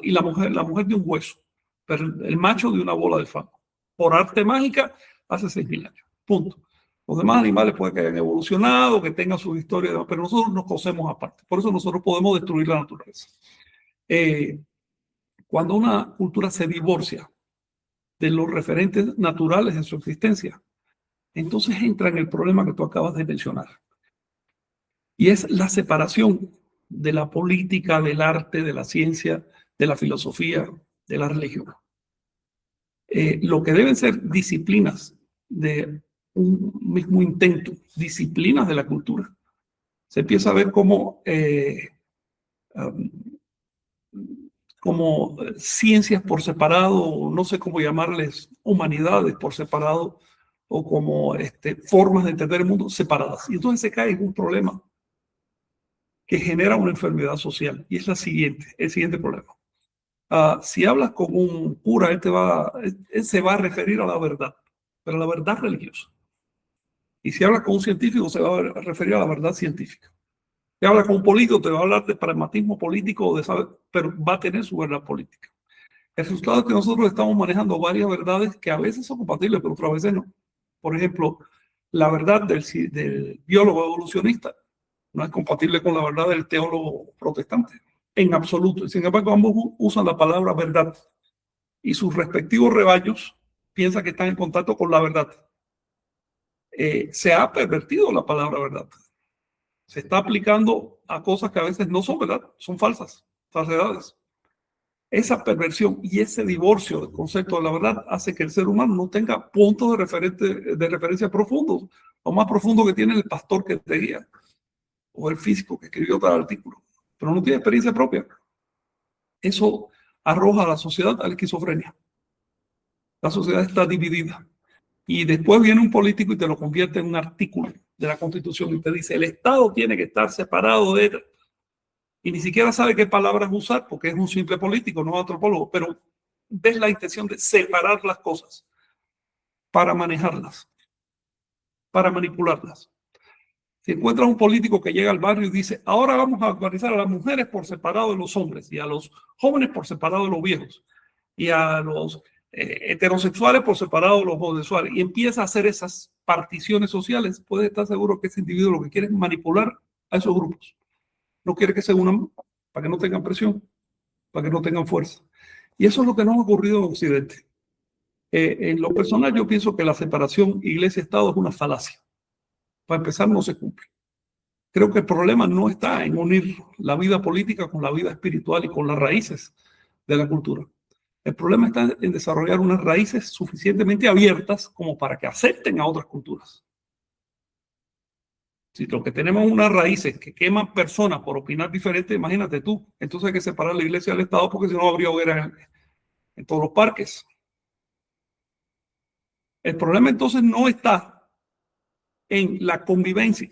Y la mujer de un hueso, pero el macho de una bola de fango. Por arte mágica, hace 6.000 años. Punto. Los demás animales pueden que hayan evolucionado, que tengan su historia, pero nosotros nos cosemos aparte. Por eso nosotros podemos destruir la naturaleza. Cuando una cultura se divorcia de los referentes naturales en su existencia, entonces entra en el problema que tú acabas de mencionar. Y es la separación de la política, del arte, de la ciencia, de la filosofía, de la religión. Lo que deben ser disciplinas de un mismo intento, disciplinas de la cultura. Se empieza a ver como ciencias por separado, no sé cómo llamarles, humanidades por separado, o como formas de entender el mundo separadas. Y entonces se cae en un problema que genera una enfermedad social, y es el siguiente problema. Si hablas con un cura, él se va a referir a la verdad, pero a la verdad religiosa. Y si hablas con un científico, se va a referir a la verdad científica. Si hablas con un político, te va a hablar de pragmatismo político, pero va a tener su verdad política. El resultado es que nosotros estamos manejando varias verdades que a veces son compatibles, pero otras veces no. Por ejemplo, la verdad del biólogo evolucionista no es compatible con la verdad del teólogo protestante, en absoluto. Y sin embargo, ambos usan la palabra verdad y sus respectivos rebaños piensan que están en contacto con la verdad. Se ha pervertido la palabra verdad. Se está aplicando a cosas que a veces no son verdad, son falsedades. Esa perversión y ese divorcio del concepto de la verdad hace que el ser humano no tenga puntos de referencia profundos. Lo más profundo que tiene el pastor que te guía o el físico que escribió tal artículo, pero no tiene experiencia propia. Eso arroja a la sociedad a la esquizofrenia. La sociedad está dividida. Y después viene un político y te lo convierte en un artículo de la Constitución y te dice, el Estado tiene que estar separado de... Y ni siquiera sabe qué palabras usar porque es un simple político, no antropólogo, pero ves la intención de separar las cosas para manejarlas, para manipularlas. Si encuentras un político que llega al barrio y dice, ahora vamos a organizar a las mujeres por separado de los hombres y a los jóvenes por separado de los viejos y a los heterosexuales por separado de los homosexuales, y empieza a hacer esas particiones sociales, puedes estar seguro que ese individuo lo que quiere es manipular a esos grupos. No quiere que se unan para que no tengan presión, para que no tengan fuerza. Y eso es lo que nos ha ocurrido en Occidente. En lo personal, yo pienso que la separación iglesia-estado es una falacia. Para empezar, no se cumple. Creo que el problema no está en unir la vida política con la vida espiritual y con las raíces de la cultura. El problema está en desarrollar unas raíces suficientemente abiertas como para que acepten a otras culturas. Si lo que tenemos es unas raíces que queman personas por opinar diferente, imagínate tú. Entonces hay que separar la iglesia del Estado porque si no habría hogueras en todos los parques. El problema entonces no está en la convivencia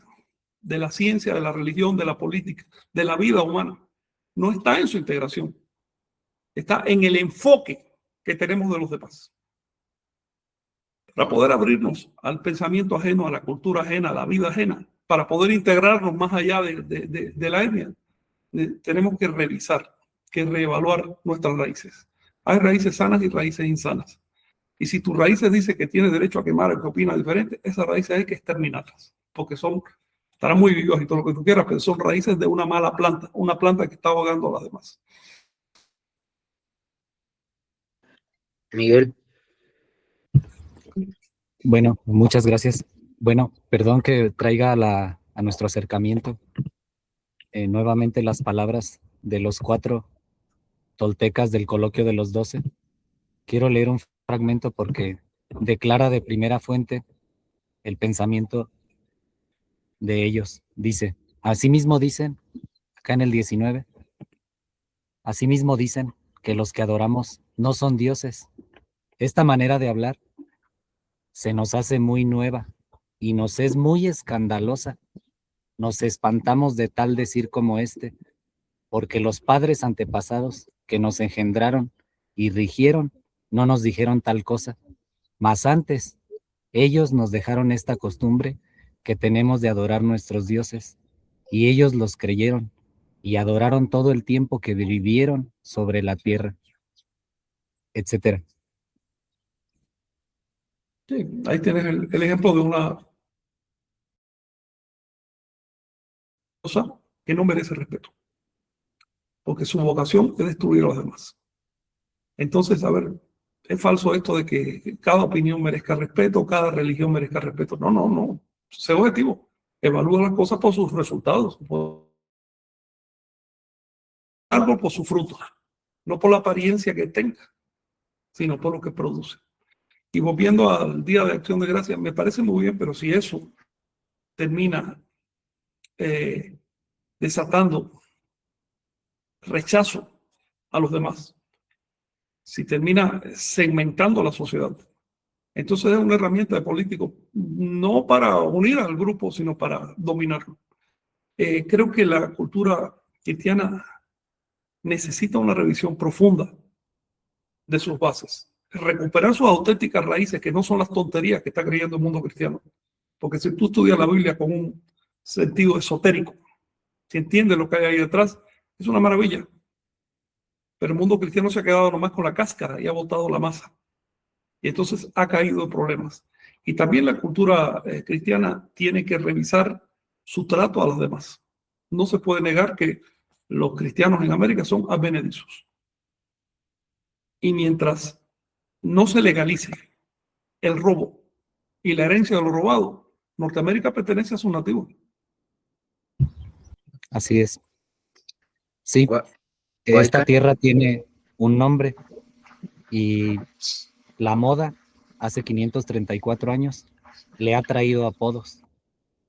de la ciencia, de la religión, de la política, de la vida humana. No está en su integración. Está en el enfoque que tenemos de los demás. Para poder abrirnos al pensamiento ajeno, a la cultura ajena, a la vida ajena, para poder integrarnos más allá de la etnia, tenemos que revisar, que reevaluar nuestras raíces. Hay raíces sanas y raíces insanas. Y si tus raíces dicen que tienes derecho a quemar el que opina diferente, esas raíces hay que exterminarlas, porque estarán muy vivas y todo lo que tú quieras, pero son raíces de una mala planta, una planta que está ahogando a las demás. Miguel. Bueno, muchas gracias. Bueno, perdón que traiga a nuestro acercamiento nuevamente las palabras de los 4 toltecas del coloquio de los 12. Quiero leer un fragmento porque declara de primera fuente el pensamiento de ellos. Dice, asimismo dicen, acá en el 19, asimismo dicen que los que adoramos no son dioses. Esta manera de hablar se nos hace muy nueva y nos es muy escandalosa. Nos espantamos de tal decir como este, porque los padres antepasados que nos engendraron y rigieron no nos dijeron tal cosa, mas antes ellos nos dejaron esta costumbre que tenemos de adorar nuestros dioses, y ellos los creyeron y adoraron todo el tiempo que vivieron sobre la tierra, etcétera. Sí, ahí tienes el ejemplo de una cosa que no merece respeto, porque su vocación es destruir a los demás. Entonces, a ver, es falso esto de que cada opinión merezca respeto, cada religión merezca respeto. No, no, no. Sé objetivo. Evalúa las cosas por sus resultados, por algo por su fruto, no por la apariencia que tenga, sino por lo que produce. Y volviendo al Día de Acción de Gracias, me parece muy bien, pero si eso termina desatando rechazo a los demás, si termina segmentando la sociedad, entonces es una herramienta de político no para unir al grupo, sino para dominarlo. Creo que la cultura cristiana necesita una revisión profunda de sus bases, recuperar sus auténticas raíces, que no son las tonterías que está creyendo el mundo cristiano. Porque si tú estudias la Biblia con un sentido esotérico, si entiendes lo que hay ahí detrás, es una maravilla. Pero el mundo cristiano se ha quedado nomás con la cáscara y ha botado la masa. Y entonces ha caído en problemas. Y también la cultura cristiana tiene que revisar su trato a los demás. No se puede negar que los cristianos en América son advenedizos. Y mientras no se legalice el robo y la herencia de lo robado, Norteamérica pertenece a sus nativos. Así es. Sí, Gua- esta Guayca. tierra tiene un nombre y la moda hace 534 años le ha traído apodos,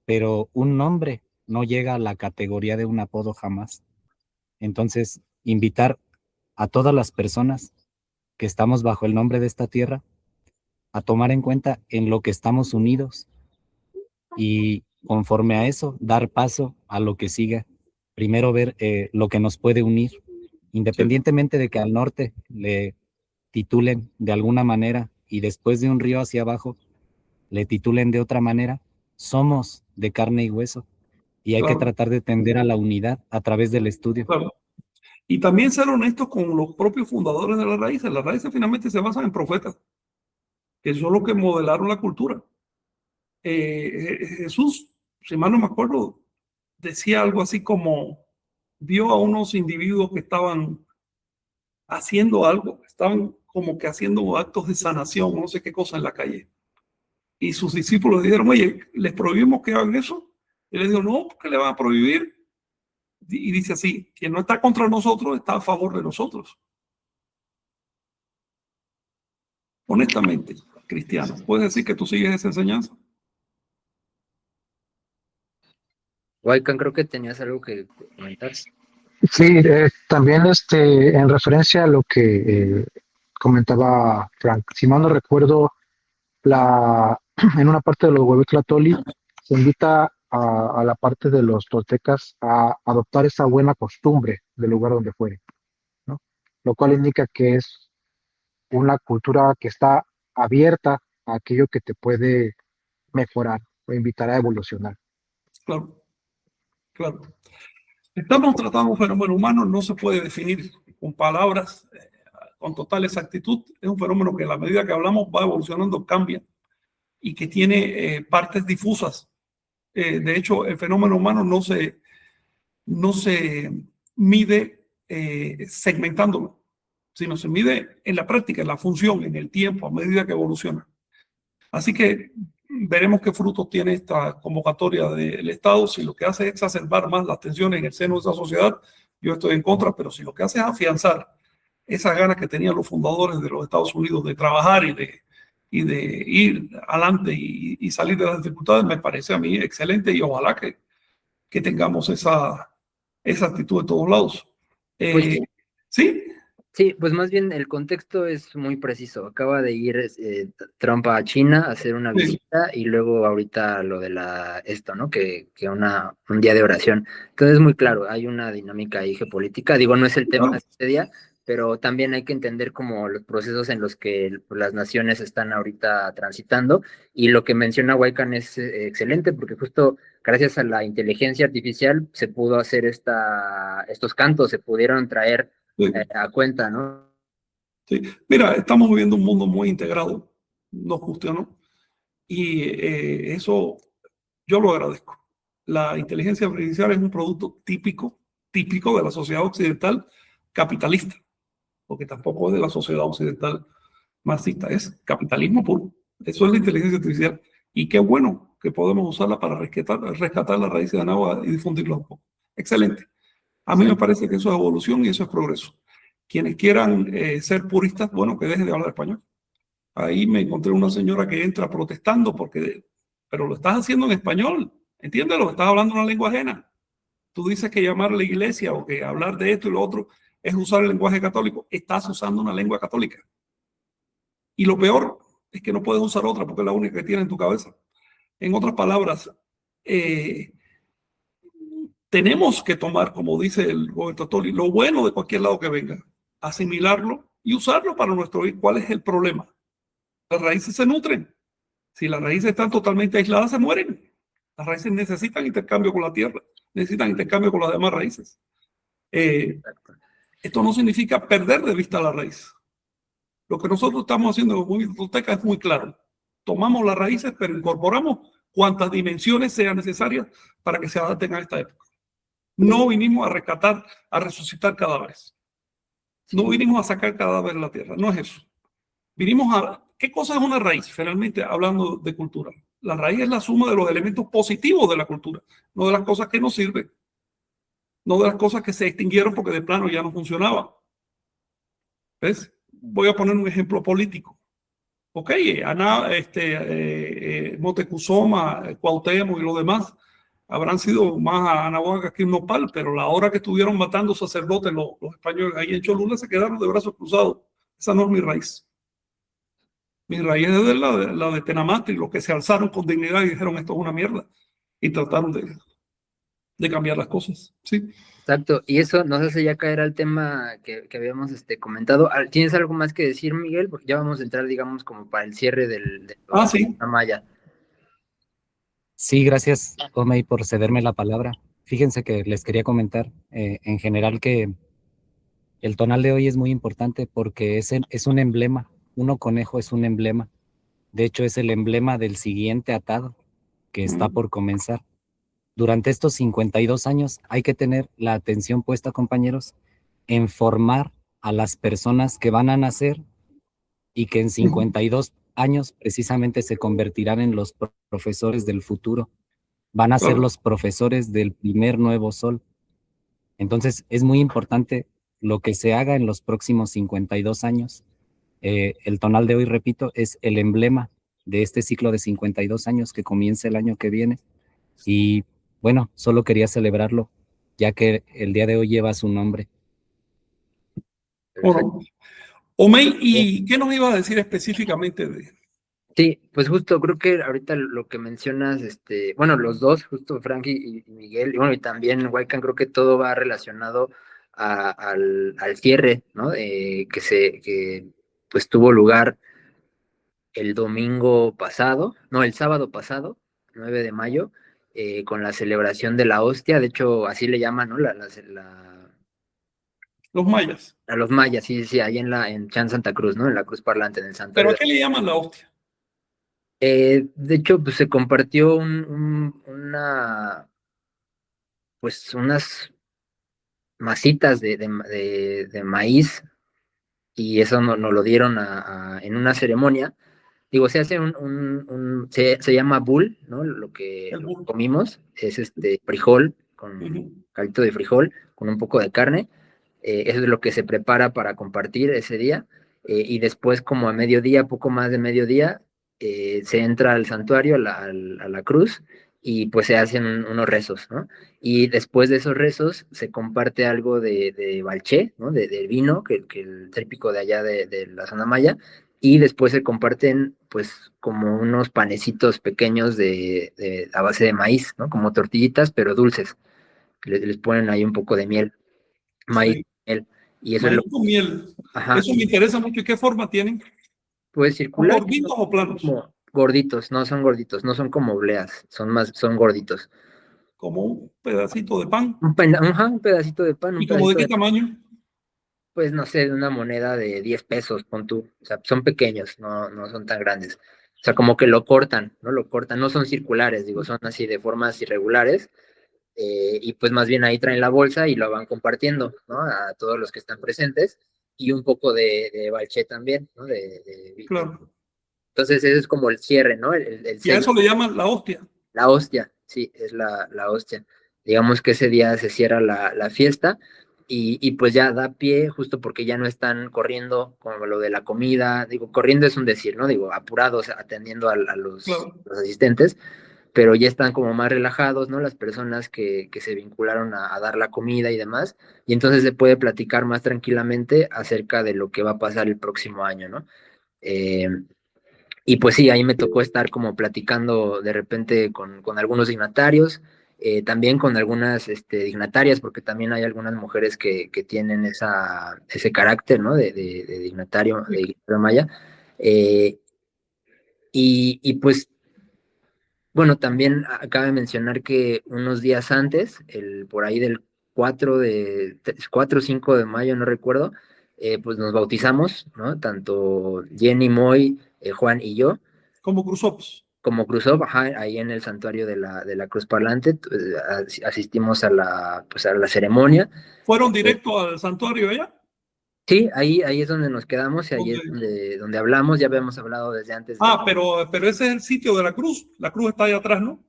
pero un nombre no llega a la categoría de un apodo jamás. Entonces, invitar a todas las personas que estamos bajo el nombre de esta tierra a tomar en cuenta en lo que estamos unidos y conforme a eso, dar paso a lo que siga. Primero ver lo que nos puede unir, independientemente de que al norte le titulen de alguna manera y después de un río hacia abajo le titulen de otra manera, somos de carne y hueso y hay que Claro, tratar de tender a la unidad a través del estudio. claro. Y también ser honestos con los propios fundadores de las raíces. Las raíces finalmente se basan en profetas, que son los que modelaron la cultura. Jesús, si mal no me acuerdo, decía algo así como, vio a unos individuos que estaban haciendo algo, estaban como que haciendo actos de sanación, no sé qué cosa en la calle. Y sus discípulos dijeron, oye, ¿les prohibimos que hagan eso? Y les dijo, no, ¿por qué le van a prohibir? Y dice así, quien no está contra nosotros está a favor de nosotros. Honestamente, cristiano, ¿puedes decir que tú sigues esa enseñanza? Waikan, creo que tenías algo que comentar. Sí, también en referencia a lo que comentaba Frank, si mal no recuerdo, en una parte de los Huehuetlatoli se invita a la parte de los toltecas a adoptar esa buena costumbre del lugar donde fuere, ¿no? Lo cual indica que es una cultura que está abierta a aquello que te puede mejorar o invitar a evolucionar. Claro, claro. Estamos tratando un fenómeno humano, no se puede definir con palabras con total exactitud. Es un fenómeno que a la medida que hablamos va evolucionando, cambia y que tiene partes difusas. De hecho, el fenómeno humano no se mide segmentándolo, sino se mide en la práctica, en la función, en el tiempo, a medida que evoluciona. Así que veremos qué frutos tiene esta convocatoria del Estado. Si lo que hace es exacerbar más las tensiones en el seno de esa sociedad, yo estoy en contra, pero si lo que hace es afianzar esas ganas que tenían los fundadores de los Estados Unidos de trabajar y de ir adelante y salir de las dificultades, me parece a mí excelente y ojalá que tengamos esa actitud de todos lados. Pues Sí, sí, pues más bien el contexto es muy preciso. Acaba de ir Trump a China a hacer una sí, visita y luego ahorita lo de esto, ¿no? Que un día de oración. Entonces es muy claro, hay una dinámica ahí geopolítica. Digo, no es el tema claro, de este día, pero también hay que entender como los procesos en los que las naciones están ahorita transitando. Y lo que menciona Waikan es excelente porque justo gracias a la inteligencia artificial se pudo hacer estos cantos, se pudieron traer sí. a cuenta, ¿no? Sí. Mira, estamos viviendo un mundo muy integrado, nos guste o no, y eso yo lo agradezco. La inteligencia artificial es un producto típico de la sociedad occidental capitalista, porque tampoco es de la sociedad occidental marxista, es capitalismo puro. Eso es la inteligencia artificial. Y qué bueno que podemos usarla para rescatar las raíces de Anáhuac y difundirla un poco. Excelente. A mí me parece que eso es evolución y eso es progreso. Quienes quieran ser puristas, bueno, que dejen de hablar español. Ahí me encontré una señora que entra protestando pero lo estás haciendo en español, entiéndelo, estás hablando una lengua ajena. Tú dices que llamar a la iglesia o que hablar de esto y lo otro es usar el lenguaje católico. Estás usando una lengua católica. Y lo peor es que no puedes usar otra porque es la única que tienes en tu cabeza. En otras palabras, eh, tenemos que tomar, como dice el Roberto Tolli, lo bueno de cualquier lado que venga, asimilarlo y usarlo para nuestro bien. ¿Cuál es el problema? Las raíces se nutren. Si las raíces están totalmente aisladas, se mueren. Las raíces necesitan intercambio con la tierra, necesitan intercambio con las demás raíces. Esto no significa perder de vista la raíz. Lo que nosotros estamos haciendo en el movimiento tolteca es muy claro. Tomamos las raíces, pero incorporamos cuantas dimensiones sean necesarias para que se adapten a esta época. No vinimos a rescatar, a resucitar cadáveres. No vinimos a sacar cadáveres de la tierra, no es eso. Vinimos a... ¿Qué cosa es una raíz? Finalmente, hablando de cultura. La raíz es la suma de los elementos positivos de la cultura, no de las cosas que no sirven, no de las cosas que se extinguieron porque de plano ya no funcionaban. ¿Ves? Voy a poner un ejemplo político. Ok, Moctezuma, Cuauhtémoc y los demás habrán sido más anahuacas que un nopal, pero la hora que estuvieron matando sacerdotes los españoles ahí en Cholula se quedaron de brazos cruzados. Esa no es mi raíz. Mi raíz es la de Tenamastri, los que se alzaron con dignidad y dijeron esto es una mierda y trataron de cambiar las cosas. Sí. Exacto, y eso nos hace ya caer al tema que habíamos comentado. ¿Tienes algo más que decir, Miguel? Porque ya vamos a entrar, digamos, como para el cierre de lo de Sí. la malla. Sí, gracias, Omey, por cederme la palabra. Fíjense que les quería comentar en general que el tonal de hoy es muy importante porque es un emblema. Uno conejo es un emblema. De hecho, es el emblema del siguiente atado que está por comenzar. Durante estos 52 años hay que tener la atención puesta, compañeros, en formar a las personas que van a nacer y que en 52 años precisamente se convertirán en los profesores del futuro. Van a ser Claro. los profesores del primer nuevo sol. Entonces, es muy importante lo que se haga en los próximos 52 años. El tonal de hoy, repito, es el emblema de este ciclo de 52 años que comienza el año que viene. Y bueno, solo quería celebrarlo, ya que el día de hoy lleva su nombre. Bueno, Omey, ¿y qué nos iba a decir específicamente de? Sí, pues justo creo que ahorita lo que mencionas, bueno, los dos, justo Frankie y Miguel, y bueno, y también Waikan, creo que todo va relacionado al cierre, ¿no? Que pues tuvo lugar el domingo pasado, no, el sábado pasado, 9 de mayo, con la celebración de la hostia, de hecho así le llaman, ¿no? Los mayas. A los mayas, sí, sí, ahí en Chan Santa Cruz, ¿no? En la Cruz Parlante, en el ¿Pero santuario. a qué le llaman la hostia? De hecho, pues se compartió pues unas masitas de maíz y eso nos lo dieron en una ceremonia. Digo, se hace se llama bull, ¿no? Lo que El burro. comimos es frijol, con Ujú. caldito de frijol, con un poco de carne. Eso es lo que se prepara para compartir ese día. Y después, como a mediodía, poco más de mediodía, se entra al santuario, a la cruz, y pues se hacen unos rezos, ¿no? Y después de esos rezos se comparte algo de balché, ¿no? Del vino, que el típico de allá de la zona maya, y después se comparten pues como unos panecitos pequeños a base de maíz, ¿no? Como tortillitas, pero dulces. Les ponen ahí un poco de miel, maíz, Sí. miel, y eso es Maíz con miel. ajá, Eso me interesa mucho. ¿Y qué forma tienen? puede ¿Son circular, gorditos o planos? como gorditos, no son gorditos, no son como obleas, son gorditos. Como un pedacito de pan. Un pedacito de pan, un ¿Y como de pedacito qué de, tamaño? pues no sé, de una moneda de 10 pesos, pon tú. O sea, son pequeños, no son tan grandes. O sea, como que lo cortan, ¿no? Lo cortan, no son circulares, digo, son así de formas irregulares. Y pues más bien ahí traen la bolsa y lo van compartiendo, ¿no? A todos los que están presentes. Y un poco de balché también, ¿no? Claro. Entonces ese es como el cierre, ¿no? El Y a sello. eso le llaman la hostia. La hostia, sí, es la hostia. Digamos que ese día se cierra la fiesta y pues ya da pie, justo porque ya no están corriendo como lo de la comida, digo, corriendo es un decir, ¿no? Digo, apurados atendiendo a Claro. los asistentes, pero ya están como más relajados, ¿no? Las personas que se vincularon a dar la comida y demás, y entonces se puede platicar más tranquilamente acerca de lo que va a pasar el próximo año, ¿no? Eh, y pues sí, ahí me tocó estar como platicando de repente con algunos dignatarios, también con algunas dignatarias, porque también hay algunas mujeres que tienen ese carácter, ¿no? De dignatario, de dignatario maya. Eh, y pues, bueno, también cabe mencionar que unos días antes, por ahí del 4 o 5 de mayo, no recuerdo, pues nos bautizamos, ¿no? Tanto Jenny, Moy, Juan y yo Como cruzopos. como cruzó, ajá, ahí en el santuario de la Cruz Parlante, asistimos pues a la ceremonia. ¿Fueron Eh, directo al santuario allá? sí, ahí es donde nos quedamos y ahí es Donde... donde hablamos, ya habíamos hablado desde antes de... pero ese es el sitio de la cruz. La cruz está allá atrás, ¿no?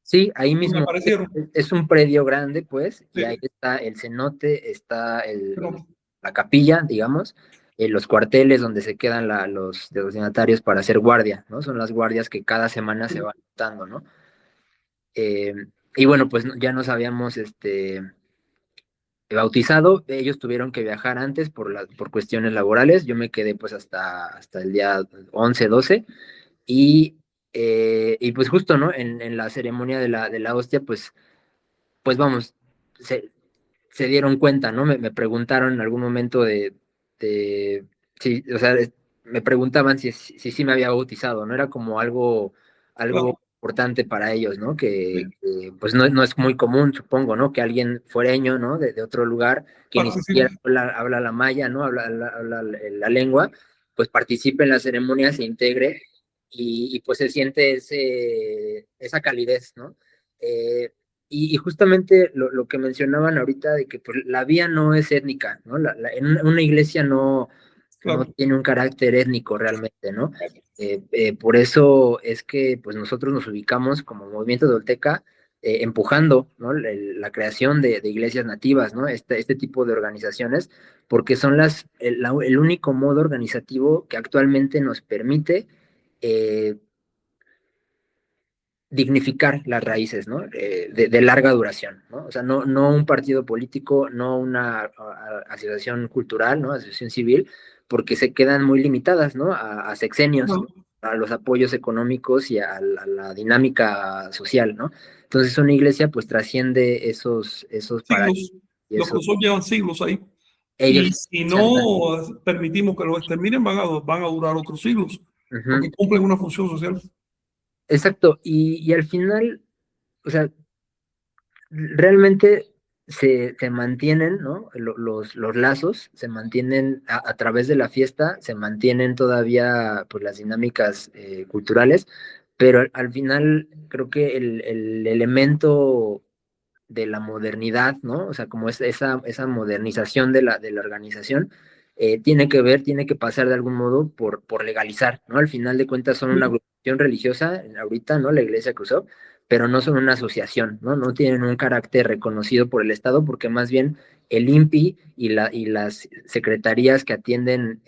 Sí, ahí Donde mismo, aparecieron. es un predio grande, pues, y ahí Sí. está el cenote, está Pero, la capilla, digamos, los cuarteles donde se quedan los dignatarios para hacer guardia, ¿no? Son las guardias que cada semana se van dando, ¿no? Eh, y bueno, pues ya nos habíamos, bautizado. Ellos tuvieron que viajar antes por cuestiones laborales. Yo me quedé pues hasta el día 11 12 y pues justo, ¿no? En la ceremonia de la hostia, pues vamos, se, se dieron cuenta, ¿no? Me preguntaron en algún momento de sí, o sea, me preguntaban si sí me había bautizado, ¿no? Era como algo Claro, importante para ellos, ¿no? sí, Pues no es muy común, supongo, ¿no? Que alguien fuereño, ¿no? De otro lugar, que ni siquiera participe. habla la maya, ¿no? Habla la lengua, pues participe en la ceremonia, se integre y pues se siente esa calidez, ¿no? Eh, y justamente lo que mencionaban ahorita de que pues, la vía no es étnica, ¿no? En una iglesia no Claro, tiene un carácter étnico realmente, ¿no? Por eso es que pues nosotros nos ubicamos como Movimiento Tolteca empujando, ¿no? La creación de iglesias nativas, ¿no? Este tipo de organizaciones, porque son el único modo organizativo que actualmente nos permite eh, dignificar las raíces, ¿no? De larga duración, ¿no? O sea, no un partido político, no una asociación cultural, ¿no? Asociación civil, porque se quedan muy limitadas, ¿no? A sexenios, claro. a los apoyos económicos y a la dinámica social, ¿no? Entonces una iglesia pues trasciende esos paradigmas Siglos. y Los eso, cruceros llevan siglos ahí. ellos Y si chantan. no permitimos que los exterminen, van a durar otros siglos, Ujú. porque cumplen una función social. Exacto, y al final, o sea, realmente se mantienen, ¿no? Los lazos se mantienen a través de la fiesta, se mantienen todavía pues, las dinámicas culturales, pero al final creo que el elemento de la modernidad, ¿no? O sea, como esa modernización de la organización, tiene que pasar de algún modo por legalizar, ¿no? Al final de cuentas son una Sí. agrupación religiosa, ahorita, ¿no? La Iglesia Cruzó, pero no son una asociación, ¿no? No tienen un carácter reconocido por el Estado, porque más bien el INPI y las secretarías que atienden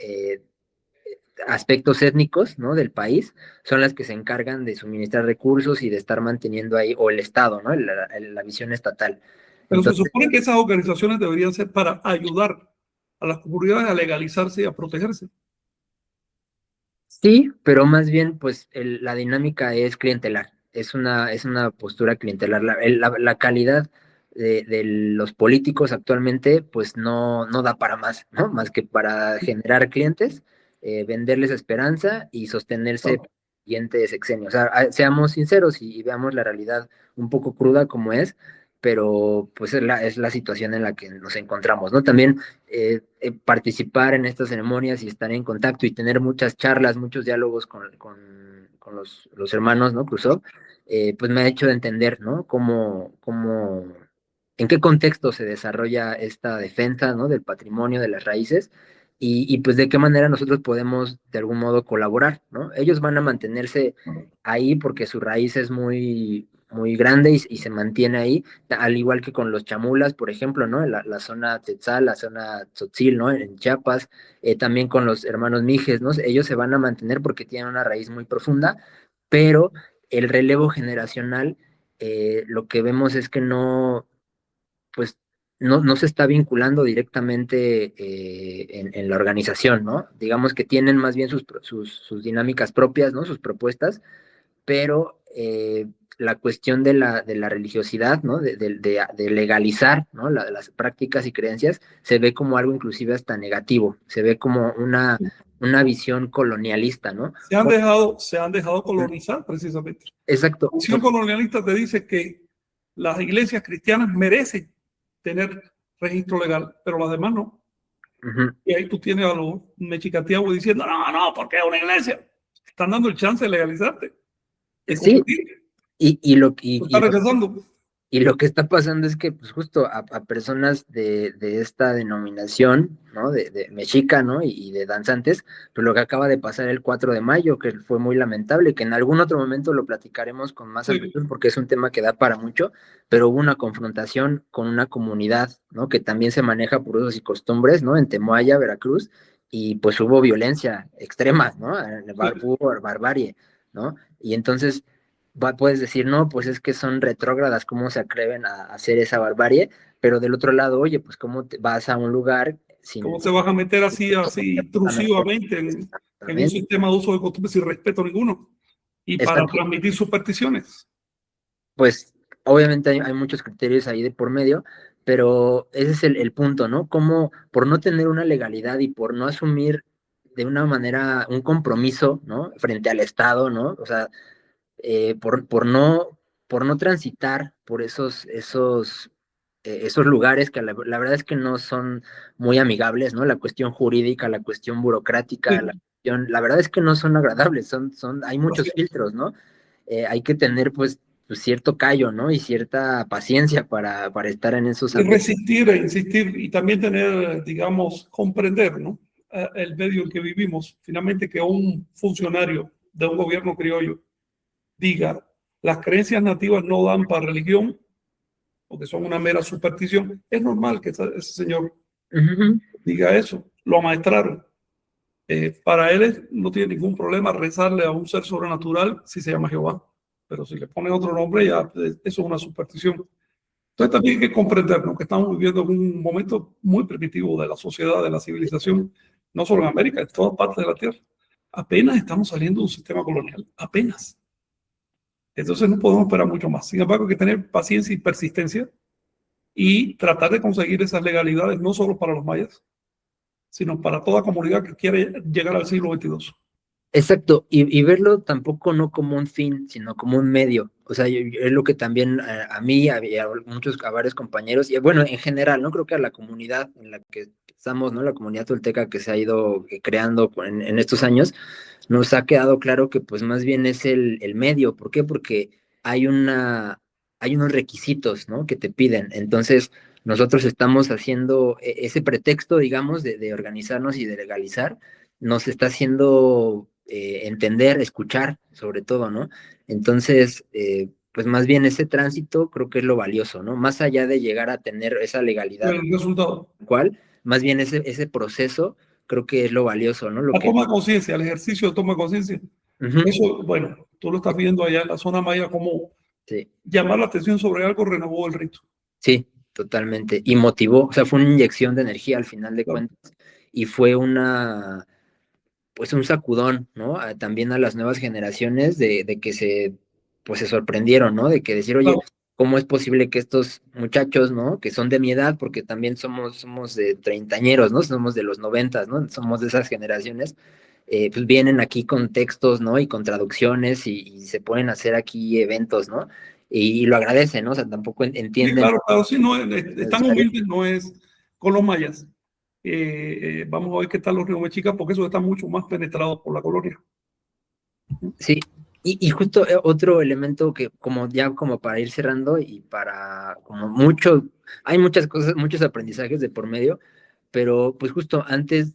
aspectos étnicos, ¿no? Del país, son las que se encargan de suministrar recursos y de estar manteniendo ahí, o el Estado, ¿no? La visión estatal. Pero se Entonces, supone que esas organizaciones deberían ser para ayudar a las comunidades a legalizarse y a protegerse. sí, pero más bien, pues la dinámica es clientelar, es una postura clientelar. La calidad de los políticos actualmente, pues no da para más, ¿no? Más que para generar clientes, venderles esperanza y sostenerse por Claro, el siguiente sexenio. O sea, seamos sinceros y veamos la realidad un poco cruda como es, pero pues es la situación en la que nos encontramos, ¿no? También participar en estas ceremonias y estar en contacto y tener muchas charlas, muchos diálogos con los hermanos, ¿no? Cruzó, pues me ha hecho entender, ¿no? En qué contexto se desarrolla esta defensa, ¿no? Del patrimonio, de las raíces, y pues de qué manera nosotros podemos de algún modo colaborar, ¿no? Ellos van a mantenerse claro. ahí porque su raíz es muy, muy grande y se mantiene ahí, al igual que con los chamulas, por ejemplo, ¿no? La zona Tetzal, la zona Tzotzil, ¿no? En Chiapas, también con los hermanos Mijes, ¿no? Ellos se van a mantener porque tienen una raíz muy profunda, pero el relevo generacional, lo que vemos es que pues, no se está vinculando directamente en la organización, ¿no? Digamos que tienen más bien sus dinámicas propias, ¿no? Sus propuestas, pero la cuestión de la religiosidad, ¿no? De legalizar, ¿no? Las prácticas y creencias se ve como algo inclusive hasta negativo, se ve como una visión colonialista, ¿no? Se han dejado colonizar precisamente. Exacto. La visión colonialista te dice que las iglesias cristianas merecen tener registro legal, pero las demás no. Ujú. Y ahí tú tienes a los mexicateados diciendo, no, porque es una iglesia. Están dando el chance de legalizarte, de Sí, competir. y lo, Lo y, están y lo rechazando. Y lo que está pasando es que, pues justo a personas de esta denominación, ¿no? De mexica, ¿no? Y de danzantes, pues lo que acaba de pasar el 4 de mayo, que fue muy lamentable, que en algún otro momento lo platicaremos con más Sí, amplitud, porque es un tema que da para mucho, pero hubo una confrontación con una comunidad, ¿no? Que también se maneja por usos y costumbres, ¿no? En Temoaya, Veracruz, y pues hubo violencia extrema, ¿no? sí. Hubo barbarie, ¿no? Y entonces puedes decir, no, pues es que son retrógradas, ¿cómo se atreven a hacer esa barbarie? pero del otro lado, oye, pues cómo te vas a un lugar sin... ¿Cómo te vas a meter así intrusivamente en un sistema de uso de costumbres sin respeto ninguno? Y para Exacto. transmitir supersticiones. Pues obviamente hay muchos criterios ahí de por medio, pero ese es el punto, ¿no? Como por no tener una legalidad y por no asumir de una manera un compromiso, ¿no? Frente al Estado, ¿no? O sea, por no transitar por esos lugares que la verdad es que no son muy amigables, ¿no? La cuestión jurídica, la cuestión burocrática, Sí. la verdad es que no son agradables, hay muchos Así es. filtros, ¿no? Hay que tener pues cierto callo, ¿no? Y cierta paciencia para estar en esos Y ambientes. resistir e insistir y también tener, digamos, comprender, ¿no? El medio en que vivimos. Finalmente, que un funcionario de un gobierno criollo diga las creencias nativas no dan para religión o que son una mera superstición, es normal que ese señor Uh-huh. diga eso. Lo amaestraron. Para él no tiene ningún problema rezarle a un ser sobrenatural si se llama Jehová. Pero si le ponen otro nombre, ya eso es una superstición. Entonces también hay que comprender, ¿no?, que estamos viviendo en un momento muy primitivo de la sociedad, de la civilización, no solo en América, en todas partes de la Tierra. Apenas estamos saliendo de un sistema colonial, apenas. Entonces no podemos esperar mucho más. Sin embargo, hay que tener paciencia y persistencia y tratar de conseguir esas legalidades, no solo para los mayas, sino para toda comunidad que quiere llegar al siglo XXII. Exacto, y verlo tampoco no como un fin, sino como un medio. O sea, es lo que también a mí, a varios compañeros, y bueno, en general, ¿no? Creo que a la comunidad en la que estamos, ¿no? La comunidad tolteca que se ha ido creando en estos años, nos ha quedado claro que pues más bien es el medio. ¿Por qué? Porque hay unos requisitos, ¿no? Que te piden. Entonces, nosotros estamos haciendo ese pretexto, digamos, de organizarnos y de legalizar, nos está haciendo entender, escuchar, sobre todo, ¿no? Entonces, pues más bien ese tránsito creo que es lo valioso, ¿no? Más allá de llegar a tener esa legalidad El resultado. cual, más bien ese proceso creo que es lo valioso, ¿no? Lo La que... toma de conciencia, el ejercicio de toma de conciencia. Ujú, Eso, bueno, tú lo estás viendo allá en la zona maya, como sí, llamar la atención sobre algo renovó el rito. sí, totalmente. Y motivó, o sea, fue una inyección de energía al final de Claro. cuentas y fue pues un sacudón, ¿no? También a las nuevas generaciones de que pues se sorprendieron, ¿no? De que decir, oye, Claro. ¿cómo es posible que estos muchachos, ¿no? Que son de mi edad, porque también somos de treintañeros, ¿no? Somos de los noventas, ¿no? Somos de esas generaciones, pues vienen aquí con textos, ¿no? Y con traducciones y se pueden hacer aquí eventos, ¿no? Y lo agradecen, ¿no? O sea, tampoco Sí, entienden claro, claro, sí, no es tan necesario. humilde, no es con los mayas. Vamos a ver qué tal los ríos Mexica, porque eso está mucho más penetrado por la colonia. Sí, y justo otro elemento que como ya como para ir cerrando y para como mucho, hay muchas cosas, muchos aprendizajes de por medio, pero pues justo antes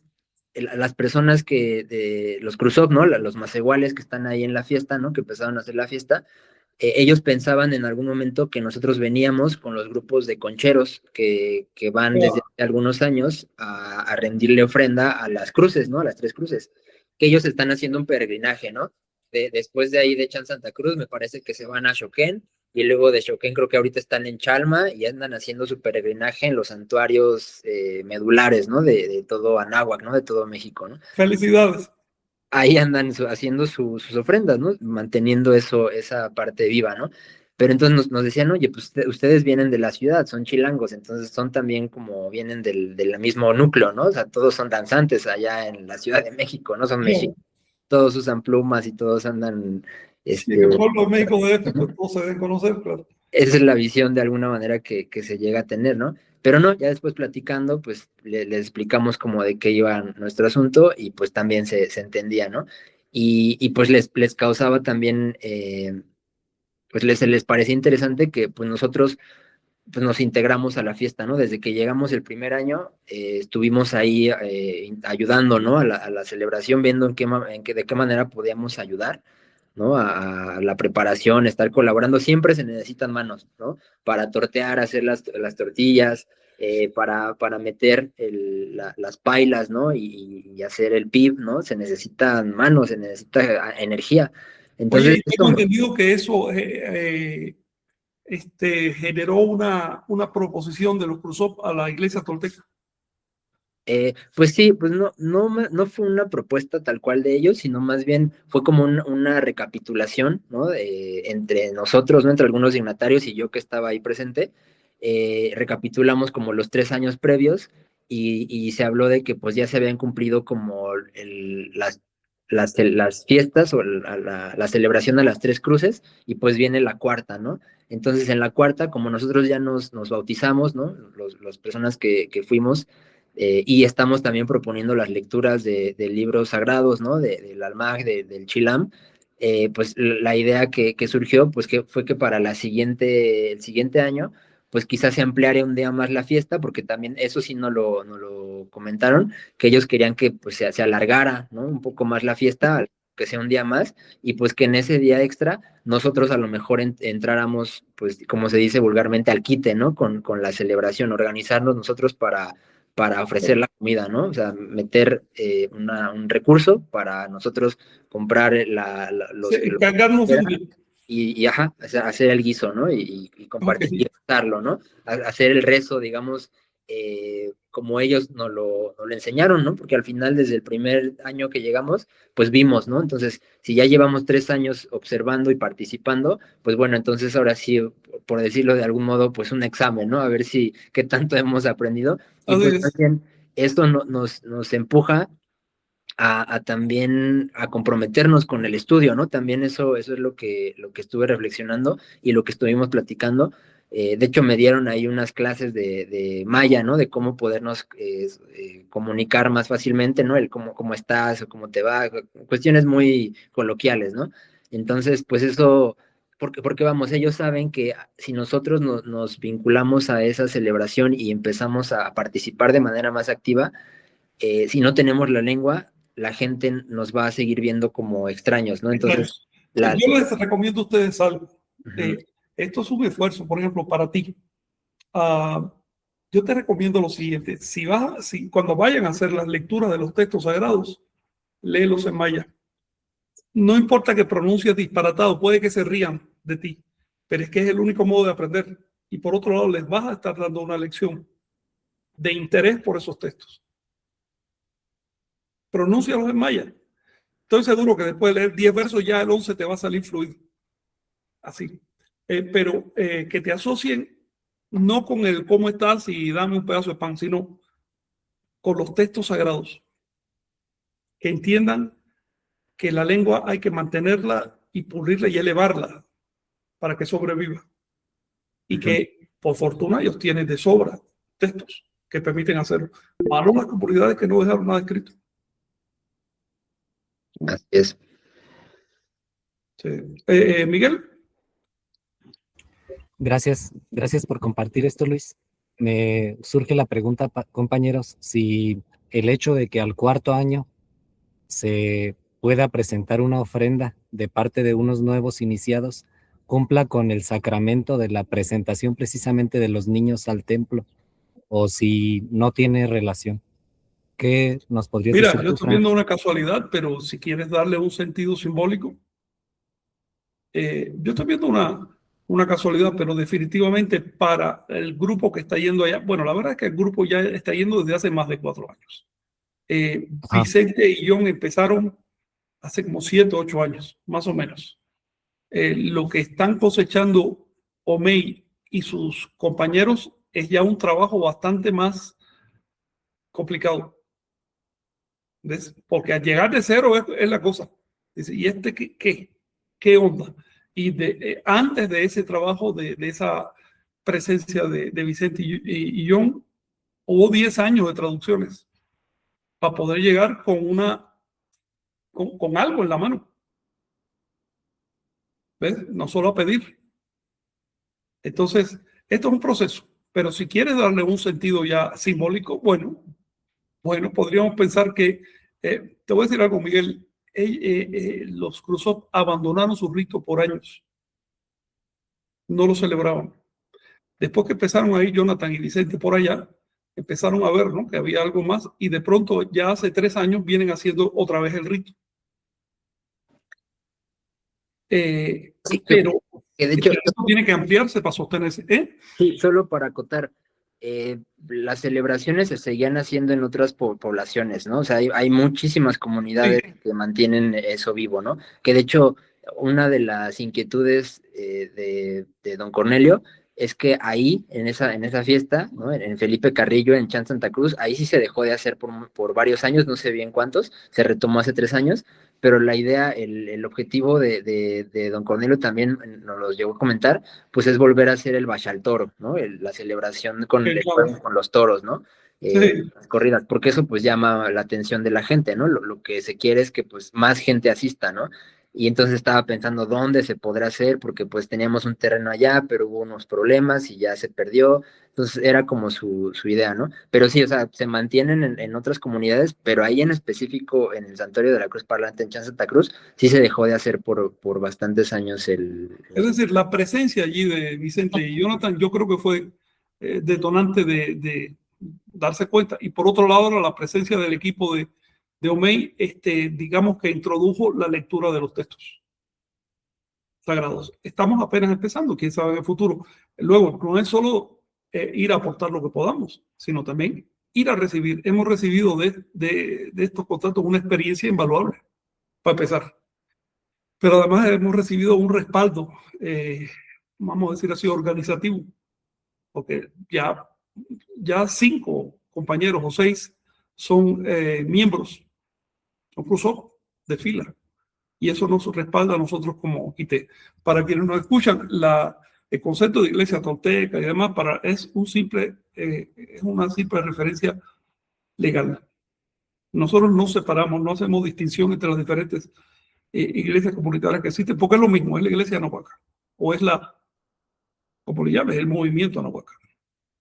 las personas de los Cruzov, ¿no? Los macehuales que están ahí en la fiesta, ¿no? Que empezaron a hacer la fiesta, ellos pensaban en algún momento que nosotros veníamos con los grupos de concheros que van desde Claro. hace algunos años a rendirle ofrenda a las cruces, ¿no? A las tres cruces, que ellos están haciendo un peregrinaje, ¿no? Después de ahí de Chan Santa Cruz, me parece que se van a Choquén, y luego de Choquén creo que ahorita están en Chalma y andan haciendo su peregrinaje en los santuarios medulares, ¿no? De todo Anáhuac, ¿no? De todo México, ¿no? Felicidades. Ahí andan haciendo sus ofrendas, ¿no? Manteniendo esa parte viva, ¿no? Pero entonces nos decían, oye, pues ustedes vienen de la ciudad, son chilangos, entonces son también como vienen del mismo núcleo, ¿no? O sea, todos son danzantes allá en la Ciudad de México, ¿no? Son mexicanos, Claro. todos usan plumas y todos andan, Sí, en el pueblo de México de ¿no? pues todos se deben conocer, claro. Esa es la visión de alguna manera que se llega a tener, ¿no? Pero no, ya después platicando, pues les explicamos como de qué iba nuestro asunto y pues también se entendía, ¿no? Y pues les causaba también, pues les parecía interesante que pues nosotros pues nos integramos a la fiesta, ¿no? Desde que llegamos el primer año, estuvimos ahí ayudando, ¿no? A la celebración, viendo de qué manera podíamos ayudar, ¿no? A la preparación, estar colaborando. Siempre se necesitan manos, ¿no? Para tortear, hacer las tortillas, para meter las pailas, ¿no? Y hacer el pib, ¿no? Se necesitan manos, se necesita energía. Oye, Entonces, y tengo entendido que eso generó una proposición de los Cruzop a la iglesia tolteca. Pues sí, pues no fue una propuesta tal cual de ellos, sino más bien fue como una recapitulación, ¿no? Entre nosotros, ¿no? Entre algunos dignatarios y yo que estaba ahí presente, recapitulamos como los 3 años previos y se habló de que pues ya se habían cumplido como las fiestas o la celebración a las tres cruces y pues viene la cuarta, ¿no? Entonces en la cuarta, como nosotros ya nos bautizamos, ¿no? Las personas que fuimos, y estamos también proponiendo las lecturas de libros sagrados, ¿no? Del Almaj, del Chilam. Pues la idea que surgió, pues que fue que para el siguiente año, pues quizás se ampliara un día más la fiesta, porque también eso sí no lo comentaron, que ellos querían que pues se alargara, ¿no? Un poco más la fiesta, que sea un día más, y pues que en ese día extra nosotros a lo mejor entráramos, pues como se dice vulgarmente, al quite, ¿no? Con la celebración, organizarnos nosotros para ofrecer la comida, ¿no? O sea, meter un recurso para nosotros comprar los que lo Cargarnos de un quieran y ajá, hacer el guiso, ¿no? Y compartir y usarlo, ¿no? Hacer el rezo, digamos, como ellos nos lo enseñaron, ¿no? Porque al final, desde el primer año que llegamos, pues vimos, ¿no? Entonces, si ya llevamos 3 años observando y participando, pues bueno, entonces ahora sí, por decirlo de algún modo, pues un examen, ¿no? A ver si qué tanto hemos aprendido. Y pues también esto nos empuja a también a comprometernos con el estudio, ¿no? También eso es lo que estuve reflexionando y lo que estuvimos platicando. De hecho, me dieron ahí unas clases de maya, ¿no? De cómo podernos comunicar más fácilmente, ¿no? El cómo estás o cómo te va, cuestiones muy coloquiales, ¿no? Entonces, pues eso, porque vamos, ellos saben que si nosotros nos vinculamos a esa celebración y empezamos a participar de manera más activa, si no tenemos la lengua, la gente nos va a seguir viendo como extraños, ¿no? Entonces, yo les recomiendo a ustedes algo. Uh-huh. Esto es un esfuerzo, por ejemplo, para ti. Yo te recomiendo lo siguiente. Cuando vayan a hacer las lecturas de los textos sagrados, léelos en maya. No importa que pronuncies disparatado, puede que se rían de ti, pero es que es el único modo de aprender. Y por otro lado, les vas a estar dando una lección de interés por esos textos. Pronúncialos en maya. Estoy seguro que después de leer 10 versos ya el 11 te va a salir fluido. Así. Pero que te asocien no con el cómo estás y dame un pedazo de pan, sino con los textos sagrados. Que entiendan que la lengua hay que mantenerla y pulirla y elevarla para que sobreviva. Y que, por fortuna, ellos tienen de sobra textos que permiten hacerlo. Para las comunidades que no dejaron nada escrito. Así es. Sí. Miguel. Gracias por compartir esto, Luis. Me surge la pregunta, compañeros, si el hecho de que al cuarto año se pueda presentar una ofrenda de parte de unos nuevos iniciados cumpla con el sacramento de la presentación precisamente de los niños al templo, o si no tiene relación. ¿Qué nos podrías decir? Mira, yo estoy viendo una casualidad, pero si quieres darle un sentido simbólico, yo estoy viendo una casualidad, pero definitivamente para el grupo que está yendo allá, bueno, la verdad es que el grupo ya está yendo desde hace más de 4 años. Vicente y John empezaron hace como 7 o 8 años, más o menos. Lo que están cosechando Omey y sus compañeros es ya un trabajo bastante más complicado. ¿Ves? Porque al llegar de cero es la cosa. Dice, ¿y este qué onda? Y antes de ese trabajo, de esa presencia de Vicente y John, hubo 10 años de traducciones para poder llegar con algo en la mano. ¿Ves? No solo a pedir. Entonces, esto es un proceso, pero si quieres darle un sentido ya simbólico, bueno, podríamos pensar que, te voy a decir algo, Miguel, los Cruzop abandonaron su rito por años, no lo celebraban. Después que empezaron ahí Jonathan y Vicente por allá, empezaron a ver, ¿no?, que había algo más y de pronto ya hace 3 años vienen haciendo otra vez el rito. Sí, pero Que de Y hecho, esto tiene que ampliarse para sostenerse. sí, solo para acotar, las celebraciones se seguían haciendo en otras poblaciones, ¿no? O sea, hay muchísimas comunidades Sí, que mantienen eso vivo, ¿no? Que de hecho, una de las inquietudes de don Cornelio es que ahí, en esa fiesta, ¿no? En Felipe Carrillo, en Chan Santa Cruz, ahí sí se dejó de hacer por varios años, no sé bien cuántos, se retomó hace 3 años, pero la idea, el objetivo de don Cornelio también nos lo llegó a comentar, pues es volver a hacer el Bash al Toro, ¿no? La celebración con el claro. juego con los toros, ¿no? Sí, Las corridas, porque eso pues llama la atención de la gente, ¿no? Lo que se quiere es que pues más gente asista, ¿no? Y entonces estaba pensando dónde se podrá hacer, porque pues teníamos un terreno allá, pero hubo unos problemas y ya se perdió. Entonces era como su idea, ¿no? Pero sí, o sea, se mantienen en otras comunidades, pero ahí en específico, en el Santuario de la Cruz Parlante en Chan Santa Cruz, sí se dejó de hacer por bastantes años es decir, la presencia allí de Vicente y Jonathan, yo creo que fue detonante de darse cuenta. Y por otro lado, la presencia del equipo de Omey, digamos que introdujo la lectura de los textos sagrados. Estamos apenas empezando, quién sabe en el futuro. Luego, no es solo ir a aportar lo que podamos, sino también ir a recibir. Hemos recibido de estos contactos una experiencia invaluable, para empezar. Pero además hemos recibido un respaldo, vamos a decir así, organizativo, porque ya 5 compañeros o 6 son miembros, son cruzó de fila, y eso nos respalda a nosotros como IT. Para quienes nos escuchan, el concepto de iglesia tolteca y demás es una simple referencia legal. Nosotros no separamos, no hacemos distinción entre las diferentes iglesias comunitarias que existen, porque es lo mismo, es la iglesia anahuaca, o es como le llames, el movimiento anahuaca.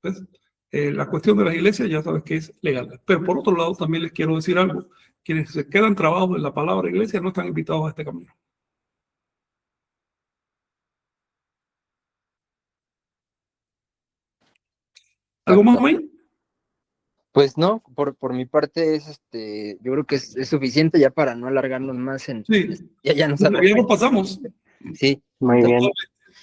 Entonces, la cuestión de las iglesias ya sabes que es legal. Pero por otro lado, también les quiero decir algo. Quienes se quedan trabados en la palabra iglesia no están invitados a este camino. ¿Algo más, May? Pues no, por mi parte yo creo que es suficiente ya para no alargarnos más Sí. ya nos Bueno, ya alargamos. nos pasamos. Sí, Muy bien.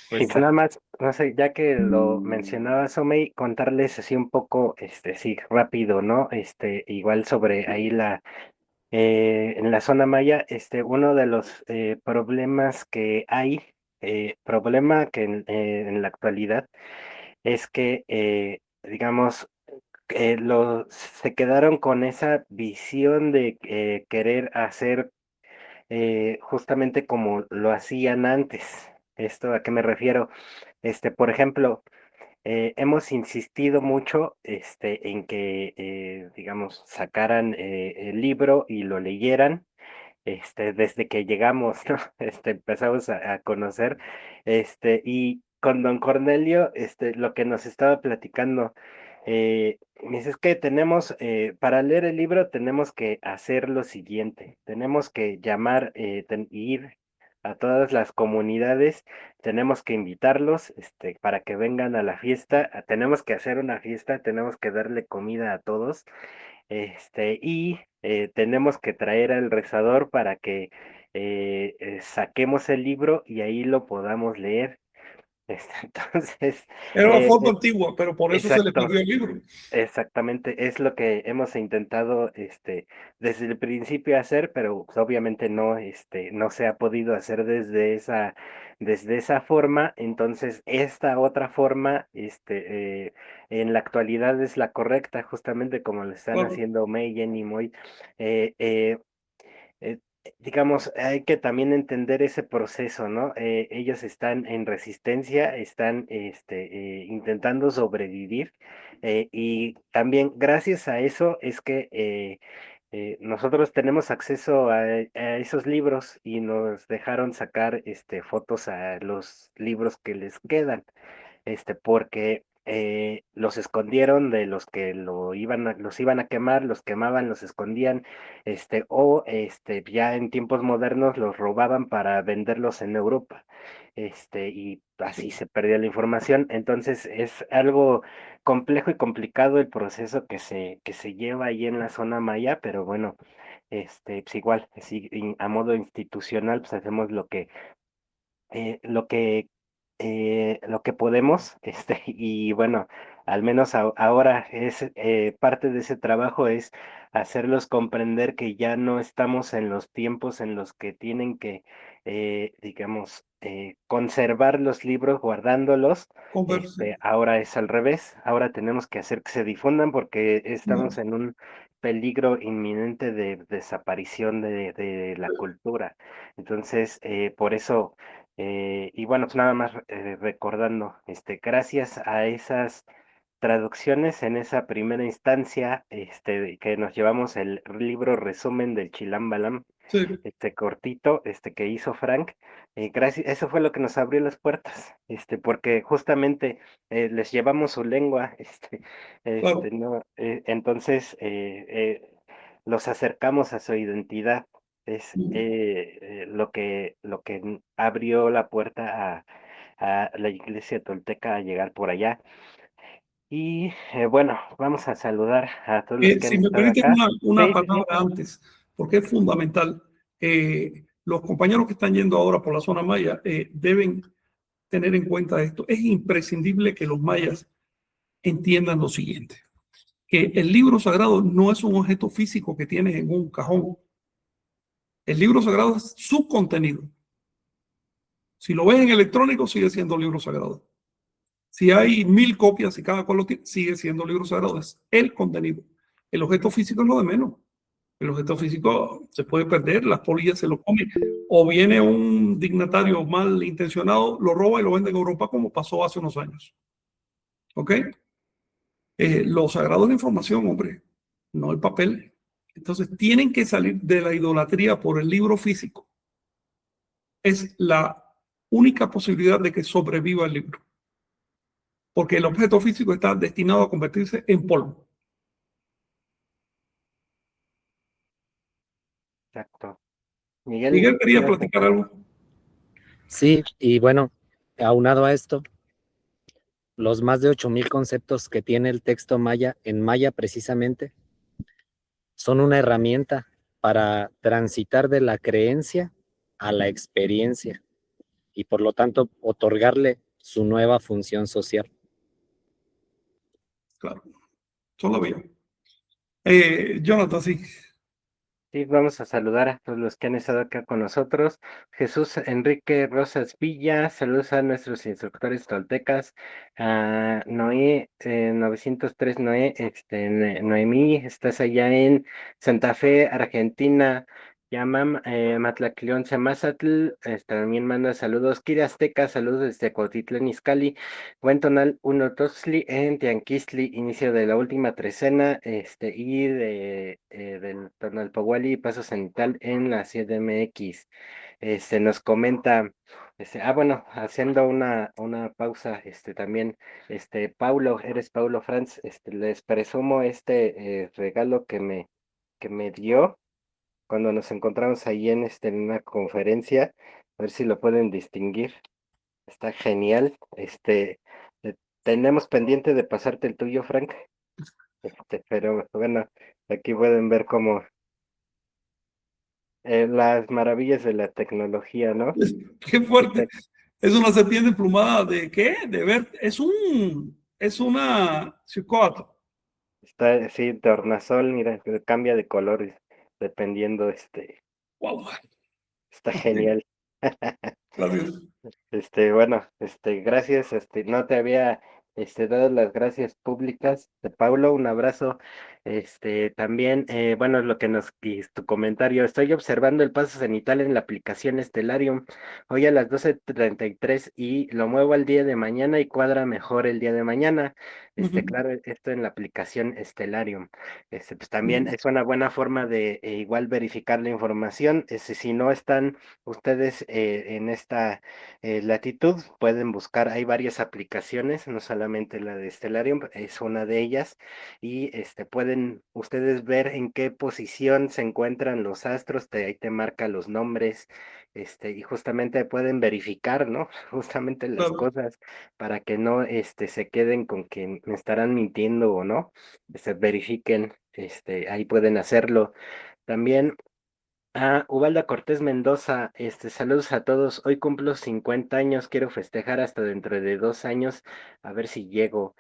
pues Y pues nada más, no sé, ya que lo mencionaba Somey, contarles así un poco, sí, rápido, ¿no? Igual sobre ahí en la zona maya, uno de los problemas que hay, problema que en la actualidad es que, digamos, se quedaron con esa visión de querer hacer justamente como lo hacían antes. ¿Esto a qué me refiero? Por ejemplo, hemos insistido mucho en que, digamos, sacaran el libro y lo leyeran desde que llegamos, ¿no? Empezamos a conocer, y con don Cornelio, lo que nos estaba platicando, me dice, es que tenemos, para leer el libro tenemos que hacer lo siguiente, tenemos que llamar, ir a todas las comunidades, tenemos que invitarlos, para que vengan a la fiesta, tenemos que hacer una fiesta, tenemos que darle comida a todos, y tenemos que traer al rezador para que saquemos el libro y ahí lo podamos leer. Entonces, Era la eh, forma eh, antigua, pero por eso se le exacto, perdió el libro. exactamente, es lo que hemos intentado desde el principio hacer, pero pues, obviamente no se ha podido hacer desde esa forma. Entonces, esta otra forma, en la actualidad es la correcta, justamente como lo están Claro. haciendo Meyen y Moy. Eh, eh, digamos, hay que también entender ese proceso, ¿no? Ellos están en resistencia, están intentando sobrevivir, y también gracias a eso es que nosotros tenemos acceso a esos libros y nos dejaron sacar fotos a los libros que les quedan porque los escondieron de los que los iban a quemar, los quemaban, los escondían, o ya en tiempos modernos los robaban para venderlos en Europa, y así se perdía la información. Entonces es algo complejo y complicado el proceso que se lleva ahí en la zona maya, pero bueno, pues igual, sí, a modo institucional, pues hacemos lo que lo que podemos, y bueno, al menos ahora es parte de ese trabajo es hacerlos comprender que ya no estamos en los tiempos en los que tienen que, digamos, conservar los libros guardándolos. Converse. Ahora es al revés, ahora tenemos que hacer que se difundan porque No, estamos en un peligro inminente de desaparición de la cultura. Entonces, por eso y bueno, pues nada más recordando, gracias a esas traducciones en esa primera instancia, que nos llevamos el libro resumen del Chilam Balam, sí, cortito, que hizo Frank, gracias, eso fue lo que nos abrió las puertas, porque justamente les llevamos su lengua, claro. no, entonces los acercamos a su identidad, es lo que abrió la puerta a la iglesia tolteca a llegar por allá. Y bueno, vamos a saludar a todos los que han Si me estado permiten acá. una Sí, sí, sí. palabra antes, porque es fundamental. Los compañeros que están yendo ahora por la zona maya deben tener en cuenta esto. Es imprescindible que los mayas entiendan lo siguiente, que el libro sagrado no es un objeto físico que tienes en un cajón. El libro sagrado es su contenido. Si lo ves en electrónico, sigue siendo libro sagrado. Si hay 1000 copias y cada cual lo tiene, sigue siendo libro sagrado. Es el contenido. El objeto físico es lo de menos. El objeto físico se puede perder, las polillas se lo comen, o viene un dignatario mal intencionado, lo roba y lo vende en Europa como pasó hace unos años. ¿Ok? Lo sagrado es la información, hombre, no el papel. Entonces tienen que salir de la idolatría por el libro físico. Es la única posibilidad de que sobreviva el libro, porque el objeto físico está destinado a convertirse en polvo. Exacto. Miguel, Miguel quería ¿quieres platicar algo. Sí, y bueno, aunado a esto, los más de 8,000 conceptos que tiene el texto maya, en maya precisamente, son una herramienta para transitar de la creencia a la experiencia y por lo tanto otorgarle su nueva función social. Claro, todavía. Jonathan, sí. Sí, vamos a saludar a todos los que han estado acá con nosotros. Jesús Enrique Rosas Villa, saludos a nuestros instructores toltecas, a Noé 903 Noé, Noemí, estás allá en Santa Fe, Argentina. Yamam Matlaclión Semazatl, también manda saludos. Kira Azteca, saludos desde Cuautitlán Izcalli. Buen tonal uno Toxtli en Tianquistli, inicio de la última trecena, y del Tonalpohualli y paso cenital en la CDMX. Nos comenta, bueno, haciendo una pausa, también, Paulo, eres Paulo Franz, les presumo regalo que me dio cuando nos encontramos ahí en una conferencia, a ver si lo pueden distinguir. Está genial. Eh, tenemos pendiente de pasarte el tuyo, Frank. Pero bueno, aquí pueden ver como las maravillas de la tecnología, ¿no? Qué fuerte. Está, Es una serpiente emplumada de qué? De ver. Es una chicote. está sí, tornasol, mira, cambia de colores dependiendo, Wow. está Ok, genial. gracias. Bueno, gracias, no te había, dado las gracias públicas de Paulo, un abrazo, también, bueno, lo que y tu comentario, estoy observando el paso cenital en la aplicación Stellarium, hoy a las 12:33 y lo muevo al día de mañana y cuadra mejor el día de mañana, Ujú, claro, esto en la aplicación Stellarium, pues también ujú, es una buena forma de igual verificar la información, si no están ustedes en esta latitud, pueden buscar, hay varias aplicaciones, no solamente la de Stellarium, es una de ellas, y pueden ustedes ver en qué posición se encuentran los astros, ahí te marca los nombres, y justamente pueden verificar, ¿no? Justamente las claro. cosas para que no se queden con que me estarán mintiendo o no, verifiquen, ahí pueden hacerlo. También Ubalda Cortés Mendoza, saludos a todos. Hoy cumplo 50 años, quiero festejar hasta dentro de 2 años, a ver si llego.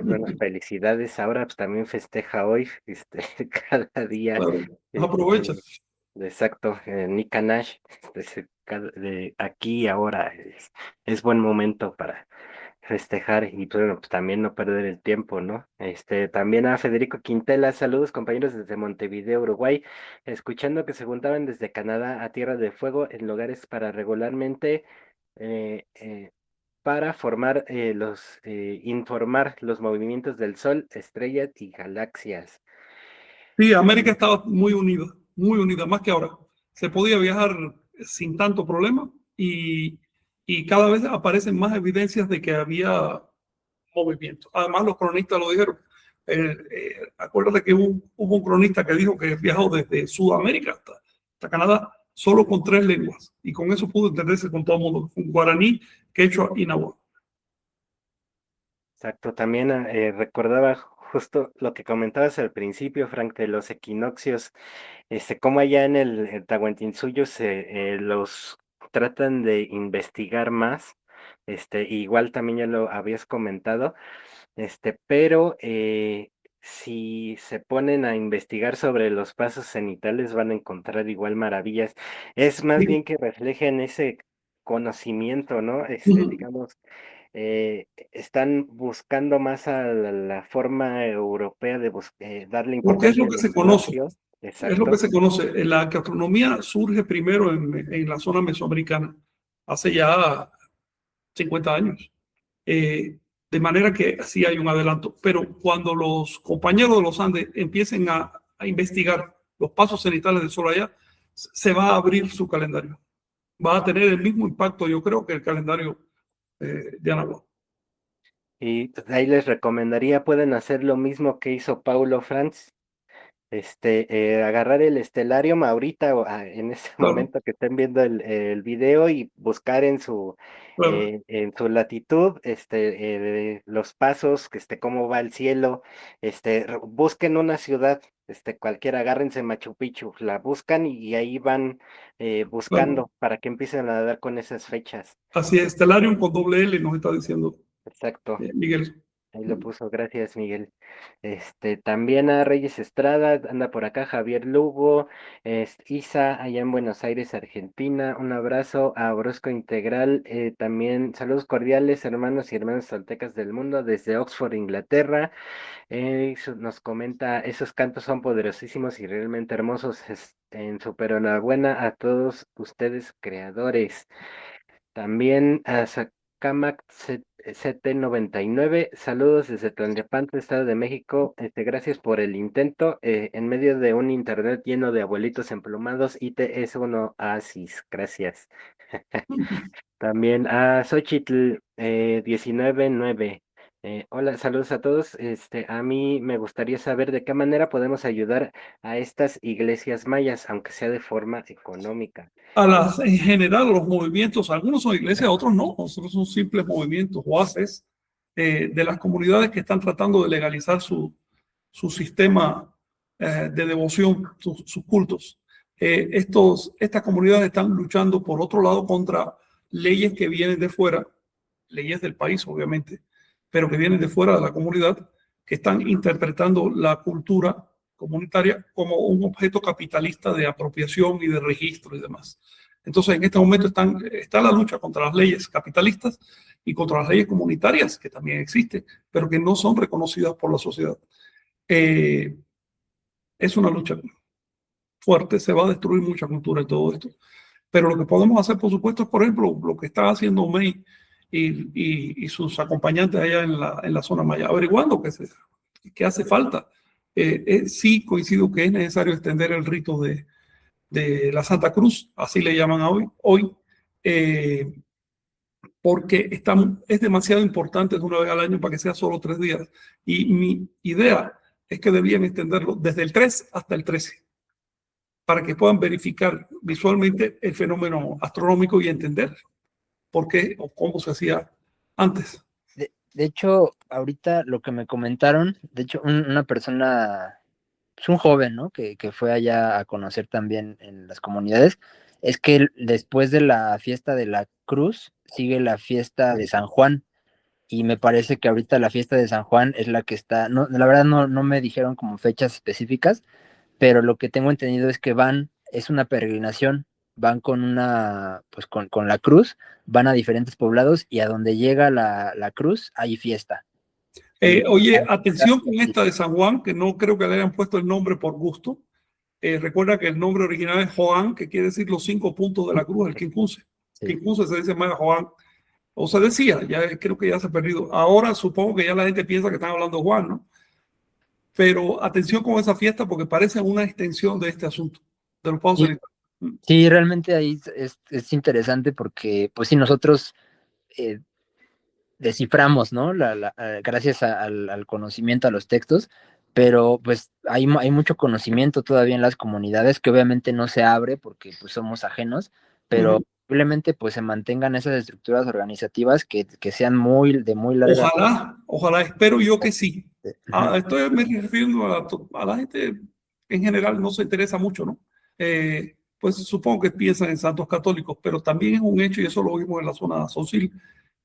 Bueno, felicidades. Ahora pues también festeja hoy, cada día. Claro, aprovecha. Este, exacto, Nika Nash, de aquí y ahora es buen momento para festejar y pues, bueno, pues también no perder el tiempo, ¿no? También a Federico Quintela, saludos compañeros desde Montevideo, Uruguay, escuchando que se juntaban desde Canadá a Tierra de Fuego en lugares para regularmente eh, eh, para informar los movimientos del Sol, estrellas y galaxias. Sí, América estaba muy unida, más que ahora. Se podía viajar sin tanto problema y cada vez aparecen más evidencias de que había movimiento. Además, los cronistas lo dijeron. Acuérdate que hubo un cronista que dijo que viajó desde Sudamérica hasta Canadá solo con 3 lenguas y con eso pudo entenderse con todo el mundo, con guaraní, quechua y náhuatl. Exacto, también recordaba justo lo que comentabas al principio, Frank, de los equinoccios, cómo allá en el Tahuantinsuyo los tratan de investigar más, igual también ya lo habías comentado, pero si se ponen a investigar sobre los pasos cenitales van a encontrar igual maravillas. Es más Sí. bien que reflejen ese conocimiento, ¿no? Digamos, están buscando más a la forma europea de darle Porque es importancia lo a que los se conoce. equinoccios. Es lo que Exacto. se conoce. La gastronomía surge primero en la zona mesoamericana, hace ya 50 años. De manera que sí hay un adelanto. Pero cuando los compañeros de los Andes empiecen a investigar los pasos cenitales del sol allá, se va a abrir su calendario. Va a tener el mismo impacto, yo creo, que el calendario de Anahuac. Y pues, ahí les recomendaría, pueden hacer lo mismo que hizo Paulo Franz, agarrar el Stellarium ahorita o en ese Claro, momento que estén viendo el video y buscar claro, en su latitud, los pasos, cómo va el cielo, busquen una ciudad, cualquiera, agárrense Machu Picchu, la buscan y ahí van claro. buscando para que empiecen a dar con esas fechas. Así es, Stellarium con doble L nos está diciendo Exacto. Miguel. Ahí lo puso, gracias Miguel. También a Reyes Estrada, anda por acá Javier Lugo, Isa, allá en Buenos Aires, Argentina. Un abrazo a Orozco Integral, también saludos cordiales, hermanos y hermanas toltecas del mundo, desde Oxford, Inglaterra. Nos comenta, esos cantos son poderosísimos y realmente hermosos. En super enhorabuena a todos ustedes creadores. También a Sacamac CT99, saludos desde Tlalnepantla, Estado de México. Gracias por el intento. En medio de un internet lleno de abuelitos emplumados, IT es un oasis. Gracias. También a Xochitl 199. Hola, saludos a todos. A mí me gustaría saber de qué manera podemos ayudar a estas iglesias mayas, aunque sea de forma económica. En general, los movimientos, algunos son iglesias, otros no, otros son simples movimientos o haces de las comunidades que están tratando de legalizar su sistema de devoción, sus cultos. Estas comunidades están luchando, por otro lado, contra leyes que vienen de fuera, leyes del país, obviamente, pero que vienen de fuera de la comunidad, que están interpretando la cultura comunitaria como un objeto capitalista de apropiación y de registro y demás. Entonces, en este momento está la lucha contra las leyes capitalistas y contra las leyes comunitarias, que también existen, pero que no son reconocidas por la sociedad. Es una lucha fuerte, se va a destruir mucha cultura y todo esto. Pero lo que podemos hacer, por supuesto, es, por ejemplo, lo que está haciendo May y sus acompañantes allá en la zona maya, averiguando qué hace falta. Sí coincido que es necesario extender el rito de la Santa Cruz, así le llaman hoy porque es demasiado importante de una vez al año para que sea solo 3 días. Y mi idea es que debían extenderlo desde el 3 hasta el 13 para que puedan verificar visualmente el fenómeno astronómico y entender por qué o cómo se hacía antes. De hecho, ahorita lo que me comentaron, de hecho, una persona pues, un joven, ¿no? Que fue allá a conocer también en las comunidades, es que después de la fiesta de la Cruz sigue la fiesta de San Juan. Y me parece que ahorita la fiesta de San Juan es la que está, no, la verdad no me dijeron como fechas específicas, pero lo que tengo entendido es que van, es una peregrinación, van con una, pues con la cruz, van a diferentes poblados y a donde llega la cruz hay fiesta. Oye, atención con esta de San Juan, que no creo que le hayan puesto el nombre por gusto. Recuerda que el nombre original es Joan, que quiere decir los 5 puntos de la cruz, el quincunce. Sí. Quincunce se dice más Joan. O se decía, ya creo que ya se ha perdido. Ahora supongo que ya la gente piensa que están hablando de Juan, ¿no? Pero atención con esa fiesta porque parece una extensión de este asunto, de los pasos sanitarios. Sí, realmente ahí es interesante porque, pues sí, nosotros desciframos, ¿no? Gracias al conocimiento, a los textos, pero pues hay mucho conocimiento todavía en las comunidades que obviamente no se abre porque pues somos ajenos, pero probablemente pues se mantengan esas estructuras organizativas que sean de muy larga. Ojalá, espero yo que sí. Estoy me refiriendo a la gente en general, no se interesa mucho, ¿no? Pues supongo que piensan en santos católicos, pero también es un hecho, y eso lo vimos en la zona Soncil,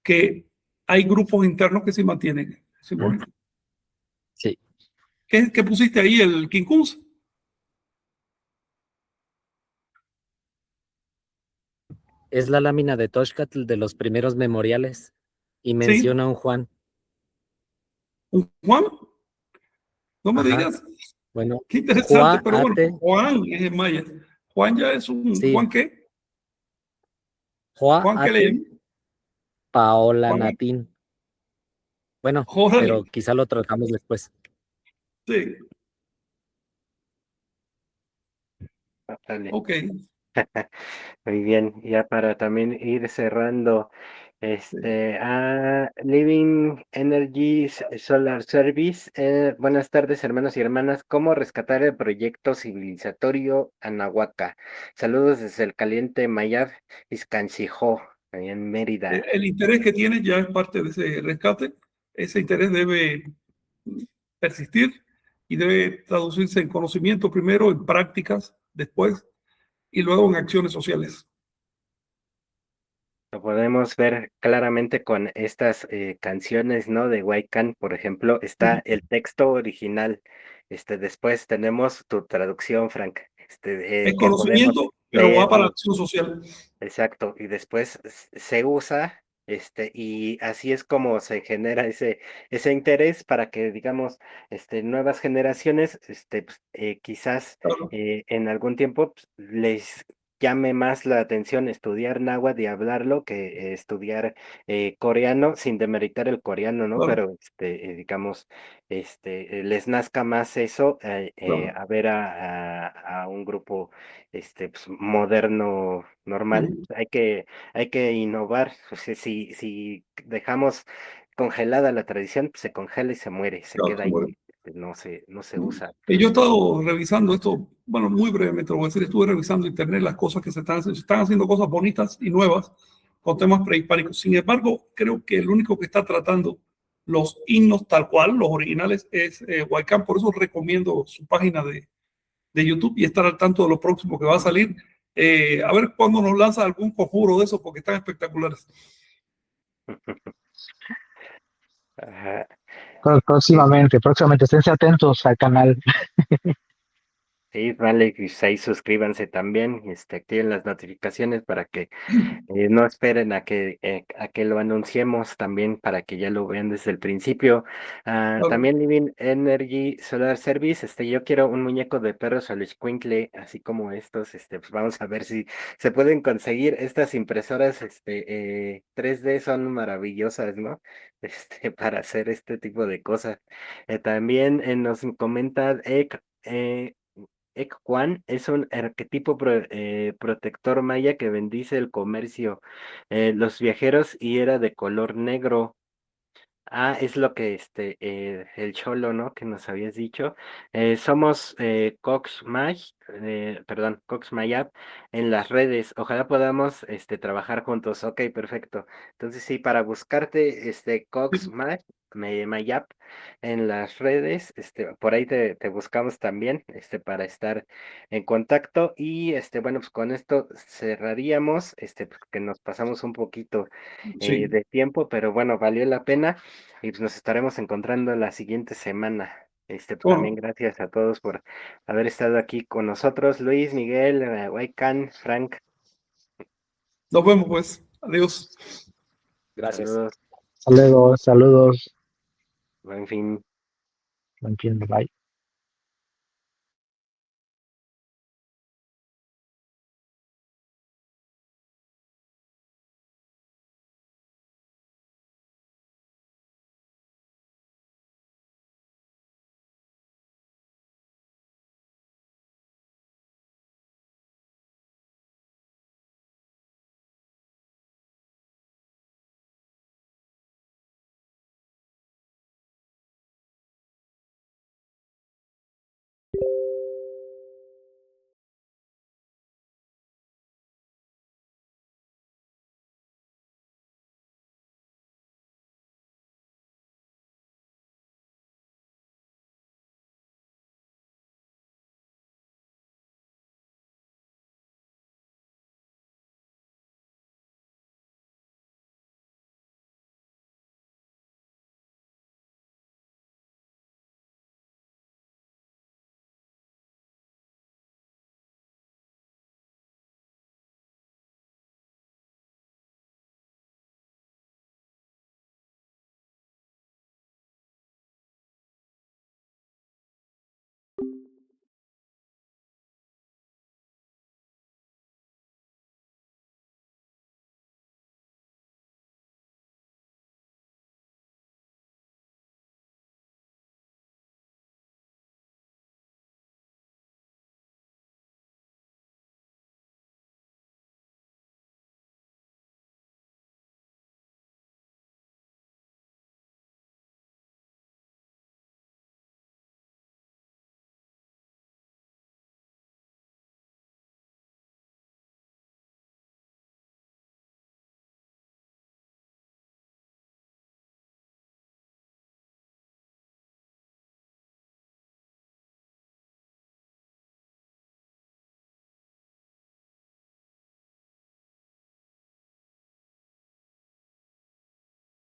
que hay grupos internos que sí mantienen simbólico. Sí. ¿Qué pusiste ahí, el quincunce? Es la lámina de Toxcatl de los primeros memoriales y menciona a un Juan. ¿Un Juan? No me Ajá. digas. Bueno, Qué interesante, Juan pero bueno, Ate, Juan es en maya. Juan ya es un. sí, ¿Juan qué? Juan ¿Juan qué le Ate, llaman? Paola Juan, Natín. Bueno, órale, pero quizá lo tratamos después. sí, Órale. ok. Muy bien, ya para también ir cerrando, Living Energy Solar Service, buenas tardes hermanos y hermanas, ¿cómo rescatar el proyecto civilizatorio Anahuaca? Saludos desde el caliente Mayab, Izcancijó, ahí en Mérida. El interés que tiene ya es parte de ese rescate. Ese interés debe persistir y debe traducirse en conocimiento primero, en prácticas después y luego en acciones sociales. Lo podemos ver claramente con estas canciones, ¿no? De Huaycan, por ejemplo, está el texto original. Después tenemos tu traducción, Frank, Es que podemos conocimiento, pero va leer. para la acción social. Exacto, y después se usa, y así es como se genera ese interés para que, digamos, nuevas generaciones, pues, quizás Claro, en algún tiempo pues, les llame más la atención estudiar náhuatl y hablarlo que estudiar coreano, sin demeritar el coreano, ¿no? claro, Pero, digamos, les nazca más eso claro. a ver a un grupo pues, moderno, normal. Hay que innovar. O sea, si dejamos congelada la tradición, pues se congela y se muere, se Claro, queda ahí, bueno. no se usa. Yo he estado revisando esto, bueno, muy brevemente lo voy a decir, estuve revisando internet, las cosas que se están haciendo cosas bonitas y nuevas con temas prehispánicos. Sin embargo, creo que el único que está tratando los himnos tal cual, los originales, es Huaycán. Por eso recomiendo su página de YouTube y estar al tanto de lo próximo que va a salir. A ver cuándo nos lanza algún conjuro de eso, porque están espectaculares. Ajá. Próximamente, esténse atentos al canal. Sí, vale, pues ahí suscríbanse también, activen las notificaciones para que no esperen a que lo anunciemos también para que ya lo vean desde el principio. Claro, También Living Energy Solar Service, yo quiero un muñeco de perro Xoloitzcuintle, así como estos, pues vamos a ver si se pueden conseguir estas impresoras, 3D son maravillosas, ¿no? Para hacer este tipo de cosas. También nos comenta Ekwan es un arquetipo protector maya que bendice el comercio, los viajeros y era de color negro. Es lo que el cholo, ¿no? Que nos habías dicho. Somos Cox May, perdón, Cox Mayab en las redes. Ojalá podamos trabajar juntos. Ok, perfecto. Entonces sí, para buscarte Cox May, Mayap en las redes, por ahí te buscamos también, para estar en contacto y, bueno, pues con esto cerraríamos, pues, que nos pasamos un poquito Sí. de tiempo, pero bueno, valió la pena y pues nos estaremos encontrando la siguiente semana. Pues también Bueno, gracias a todos por haber estado aquí con nosotros, Luis, Miguel, Waikan, Frank, nos vemos pues. Adiós. Gracias. saludos, Saludos, saludos. buen fin. No entiendo, bye.